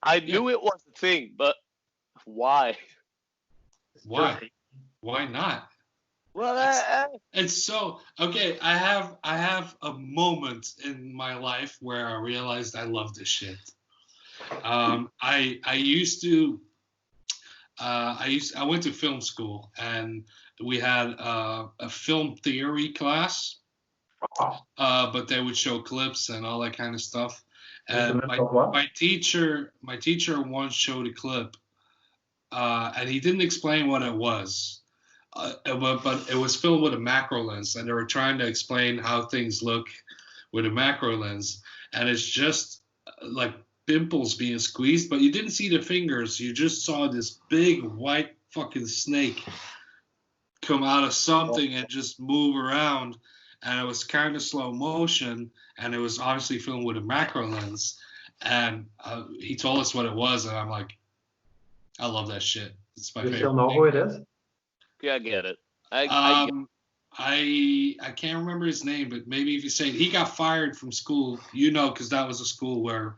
Speaker 1: I knew it was a thing, but why?
Speaker 2: Why? Why not?
Speaker 1: Well,
Speaker 2: it's so okay. I have a moment in my life where I realized I love this shit. I went to film school and we had a film theory class, but they would show clips and all that kind of stuff. And my teacher once showed a clip, and he didn't explain what it was, but it was filmed with a macro lens, and they were trying to explain how things look with a macro lens, and it's just like pimples being squeezed, but you didn't see the fingers. You just saw this big white fucking snake come out of something and just move around, and it was kind of slow motion, and it was obviously filmed with a macro lens. And he told us what it was, and I'm like, I love that shit. It's my favorite.
Speaker 3: You still know who it is?
Speaker 1: Yeah, I get it.
Speaker 2: I can't remember his name, but maybe if you say it, he got fired from school, because that was a school where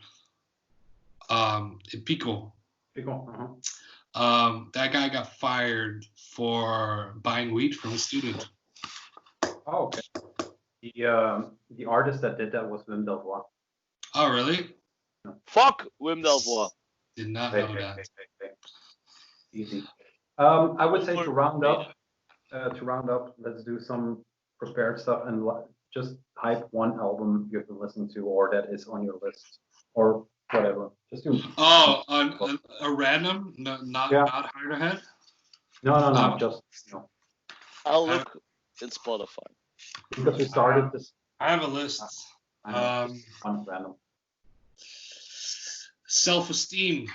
Speaker 2: in Pico. That guy got fired for buying weed from a student.
Speaker 3: Oh, okay. The artist that did that was Wim Delvoye.
Speaker 2: Oh, really?
Speaker 1: Fuck Wim Delvoye.
Speaker 2: Did not know that.
Speaker 3: Easy. I would say to round up, let's do some prepared stuff and just hype one album you have to listen to or that is on your list or whatever. Just do.
Speaker 2: On a random, not Hydra Head?
Speaker 3: No, just
Speaker 1: I'll look in Spotify.
Speaker 3: Because we started this.
Speaker 2: I have a list.
Speaker 3: Random.
Speaker 2: Self-Esteem.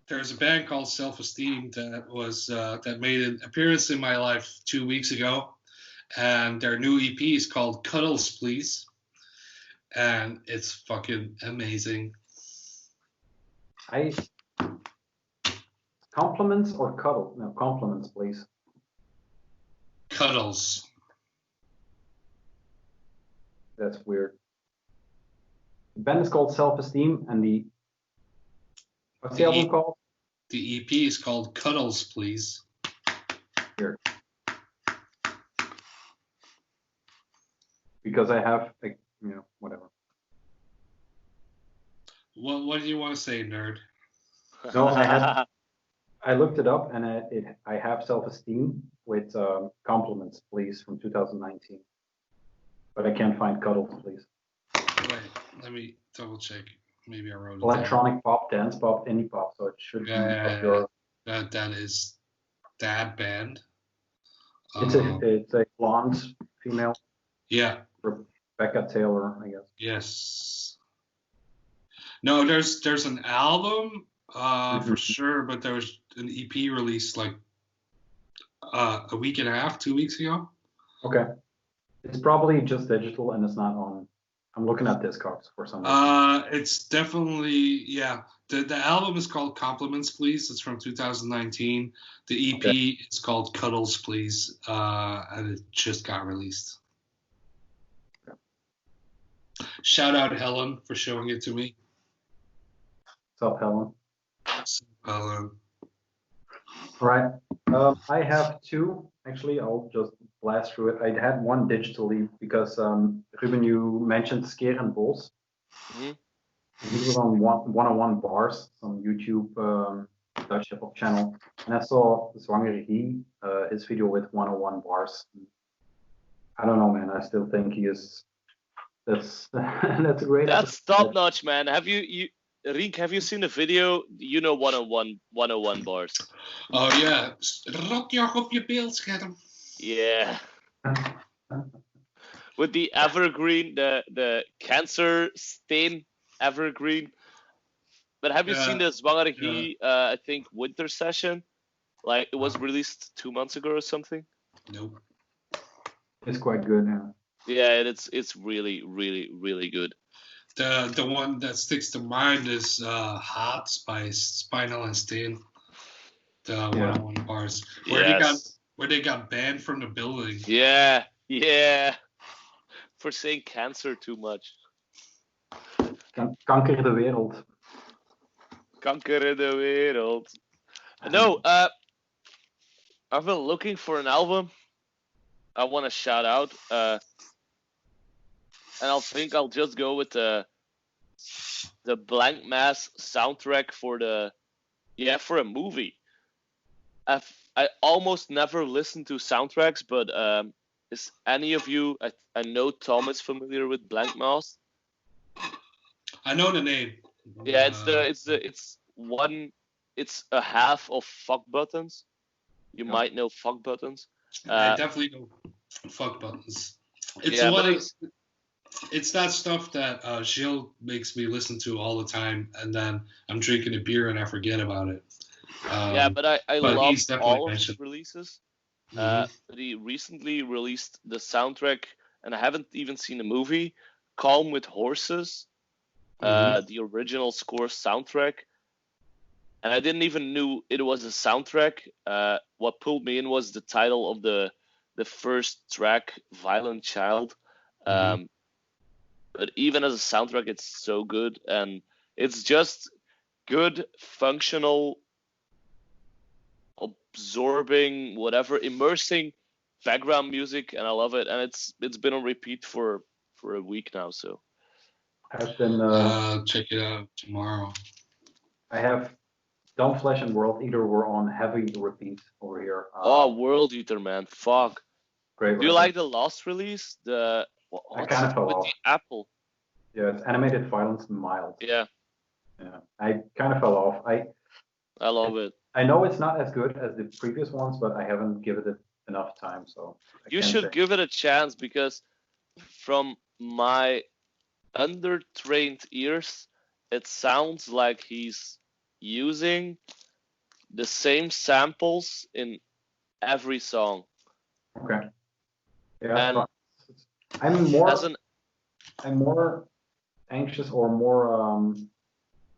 Speaker 2: There's a band called Self-Esteem that made an appearance in my life 2 weeks ago, and their new EP is called Cuddles Please, and it's fucking amazing.
Speaker 3: Compliments or cuddle? No, compliments, please.
Speaker 2: Cuddles.
Speaker 3: That's weird. The band is called Self-Esteem, and what's the album called?
Speaker 2: The EP is called Cuddles Please.
Speaker 3: Here. Because I have, whatever.
Speaker 2: What do you want to say, nerd?
Speaker 3: No, I looked it up, and I have Self-Esteem with Compliments, Please from 2019. But I can't find Cuddles, Please.
Speaker 2: Wait, let me double check. Maybe I wrote it
Speaker 3: Electronic pop, dance pop, indie pop, so it should be your...
Speaker 2: That is that band.
Speaker 3: It's a blonde female.
Speaker 2: Yeah.
Speaker 3: Rebecca Taylor, I guess.
Speaker 2: Yes. No, there's an album for sure, but there was an EP released like a week and a half, 2 weeks ago.
Speaker 3: Okay. It's probably just digital and it's not on. I'm looking at Discogs for some reason.
Speaker 2: It's definitely, yeah. The album is called Compliments, Please. It's from 2019. The EP is called Cuddles, Please, and it just got released.
Speaker 3: Okay.
Speaker 2: Shout out Helen for showing it to me.
Speaker 3: What's up, Helen?
Speaker 2: What's up, Helen?
Speaker 3: All right. I have two. Actually, I'll just blast through it. I had one digitally because Rubben, you mentioned Skeer and Bols.
Speaker 1: Mm-hmm.
Speaker 3: He was on 101 Bars, some YouTube Dutch hip hop channel, and I saw Zwanger He, his video with 101 Bars. I don't know, man. I still think he is. That's that's a great.
Speaker 1: That's top notch, man. Have you Rienk, have you seen the video? You know 101 Bars.
Speaker 2: Oh yeah, rotjoch op je beeldscherm.
Speaker 1: Yeah. With the evergreen, the cancer stain evergreen. But have you seen the Zwanger He, I think, winter session? Like, it was released 2 months ago or something?
Speaker 2: Nope.
Speaker 3: It's quite good, yeah.
Speaker 1: Yeah, it's really, really, really good.
Speaker 2: The one that sticks to mind is Hot by Spinal and Stain. The 101 Bars. Where they got banned from the building.
Speaker 1: Yeah. For saying cancer too much.
Speaker 3: Kanker de wereld.
Speaker 1: Kanker in de wereld. No, I've been looking for an album I want to shout out. And I'll just go with the Blank Mass soundtrack for a movie. I almost never listen to soundtracks, but is any of you? I know Tom is familiar with Blank Mass.
Speaker 2: I know the name.
Speaker 1: Yeah, it's a half of Fuck Buttons. You might know Fuck Buttons.
Speaker 2: I definitely know Fuck Buttons. It's that stuff that Gilles makes me listen to all the time, and then I'm drinking a beer and I forget about it.
Speaker 1: But I love all of his releases.
Speaker 2: Mm-hmm.
Speaker 1: He recently released the soundtrack, and I haven't even seen the movie, Calm with Horses, the original score soundtrack. And I didn't even knew it was a soundtrack. What pulled me in was the title of the first track, Violent Child. But even as a soundtrack, it's so good, and it's just good, functional, absorbing, whatever, immersing background music, and I love it. And it's been on repeat for a week now. So
Speaker 3: I've been
Speaker 2: check it out tomorrow.
Speaker 3: I have Don't Flesh and World Eater were on heavy repeat over here.
Speaker 1: World Eater, man, fuck.
Speaker 3: Great.
Speaker 1: Do you like the last release?
Speaker 3: I kind of fell off.
Speaker 1: The Apple.
Speaker 3: Yeah, it's animated violence mild.
Speaker 1: Yeah.
Speaker 3: I kind of fell off. I
Speaker 1: love it.
Speaker 3: I know it's not as good as the previous ones, but I haven't given it enough time. So
Speaker 1: you should give it a chance, because from my undertrained ears, it sounds like he's using the same samples in every song.
Speaker 3: Okay. Yeah.
Speaker 1: And
Speaker 3: I'm more anxious or more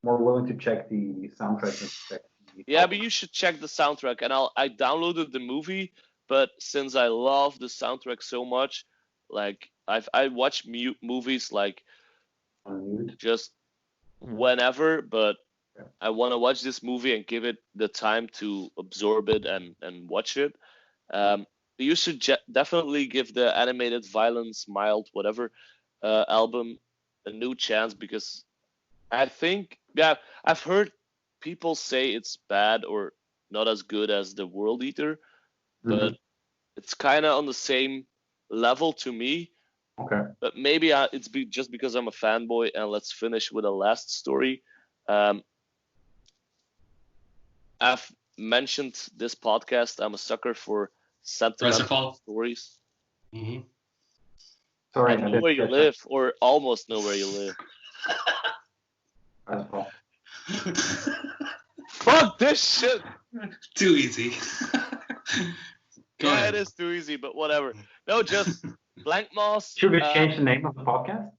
Speaker 3: willing to check the soundtrack than check the album.
Speaker 1: But you should check the soundtrack. And I downloaded the movie, but since I love the soundtrack so much, like I watch movies like just whenever, but I want to watch this movie and give it the time to absorb it and watch it. You should definitely give the animated violence mild whatever album a new chance, because I think I've heard people say it's bad or not as good as the World Eater, but it's kind of on the same level to me.
Speaker 3: Okay.
Speaker 1: But maybe it's just because I'm a fanboy. And let's finish with a last story. I've mentioned this podcast. I'm a sucker for sentimental stories.
Speaker 2: Mm-hmm.
Speaker 3: Sorry,
Speaker 1: I know where you live, or almost know where you live.
Speaker 3: As well.
Speaker 1: Fuck this shit.
Speaker 2: Too easy. Go
Speaker 1: Yeah,
Speaker 2: ahead.
Speaker 1: it is too easy, but whatever. No, just Blank Moss.
Speaker 3: Should we change the name of the podcast?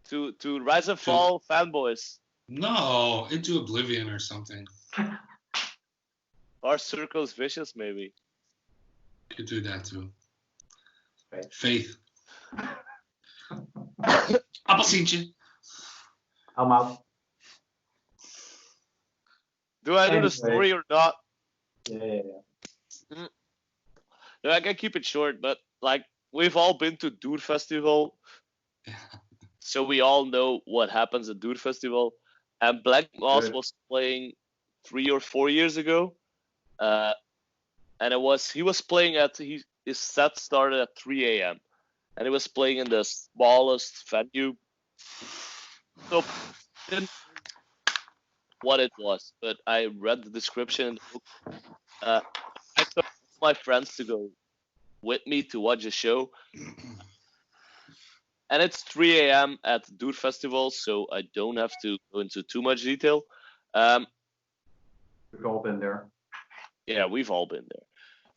Speaker 1: To Rise and Fall fanboys.
Speaker 2: No, Into Oblivion or something.
Speaker 1: Or Circles Vicious, maybe.
Speaker 2: Could do that too.
Speaker 3: Faith.
Speaker 2: Appelsientje.
Speaker 3: I'm out.
Speaker 1: Do I do
Speaker 3: Anyway.
Speaker 1: the story or not?
Speaker 3: Yeah.
Speaker 1: No, I can keep it short, but like we've all been to Dude Festival, so we all know what happens at Dude Festival. And Black Moss was playing 3 or 4 years ago, and he was playing his set started at 3 a.m. and he was playing in the smallest venue. So I didn't know what it was, but I read the description in the book. I took my friends to go with me to watch a show. And it's 3 a.m. at Dude Festival, so I don't have to go into too much detail.
Speaker 3: We've all been there.
Speaker 1: Yeah, we've all been there.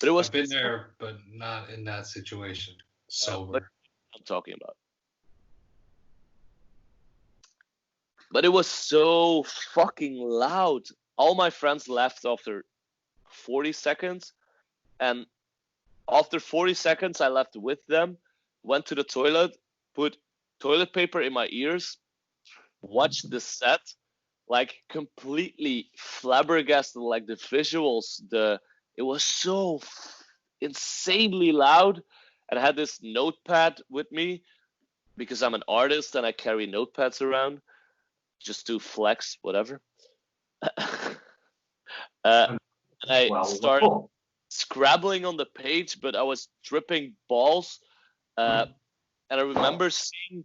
Speaker 1: But it was
Speaker 2: I've been there, but not in that situation. Sober.
Speaker 1: I'm talking about. But it was so fucking loud. All my friends left after 40 seconds. And after 40 seconds, I left with them, went to the toilet, put toilet paper in my ears, watched the set, like completely flabbergasted, like the visuals, it was so insanely loud. And I had this notepad with me because I'm an artist and I carry notepads around just to flex, whatever. And I started scrabbling on the page, but I was dripping balls. And I remember seeing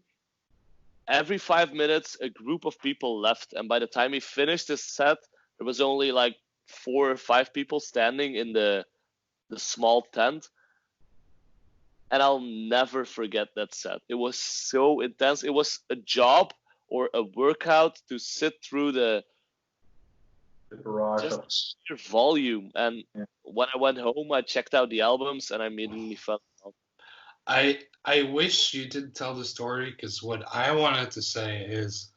Speaker 1: every 5 minutes a group of people left. And by the time he finished his set, there was only like 4 or 5 people standing in the small tent. And I'll never forget that set. It was so intense. It was a job or a workout to sit through the
Speaker 3: barrage of
Speaker 1: sheer volume. And when I went home, I checked out the albums and I immediately fell in love.
Speaker 2: I wish you didn't tell the story, because what I wanted to say is,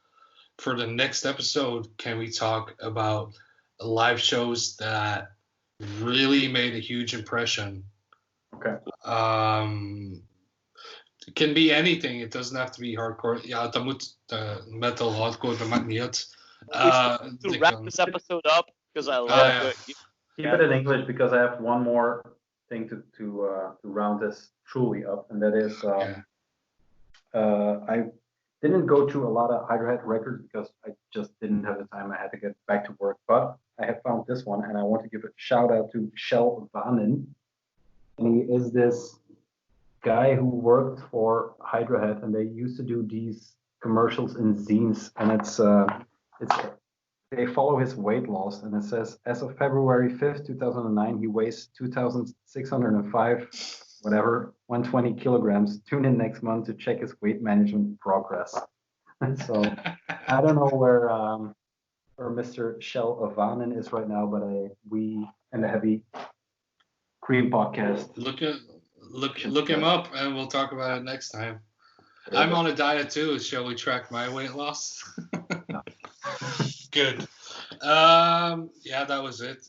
Speaker 2: for the next episode, can we talk about live shows that really made a huge impression?
Speaker 3: Okay.
Speaker 2: It can be anything. It doesn't have to be hardcore. Ja, dan moet metal, hardcore, dat maakt niet uit.
Speaker 1: To wrap this episode up, because I love it.
Speaker 3: Keep it in English, because I have one more thing to round this truly up, and that is I didn't go to a lot of Hydra Head Records because I just didn't have the time. I had to get back to work, but I have found this one, and I want to give a shout out to Shell Vanen. And he is this guy who worked for Hydra Head, and they used to do these commercials in zines, and it's they follow his weight loss, and it says, as of February 5th, 2009, he weighs 2,605, whatever, 120 kilograms. Tune in next month to check his weight management progress. So I don't know where Mr. Shell Vanen is right now, but we and the Heavy Cream podcast.
Speaker 2: Look him up, and we'll talk about it next time. I'm on a diet too. Shall we track my weight loss? Good. Yeah, that was it.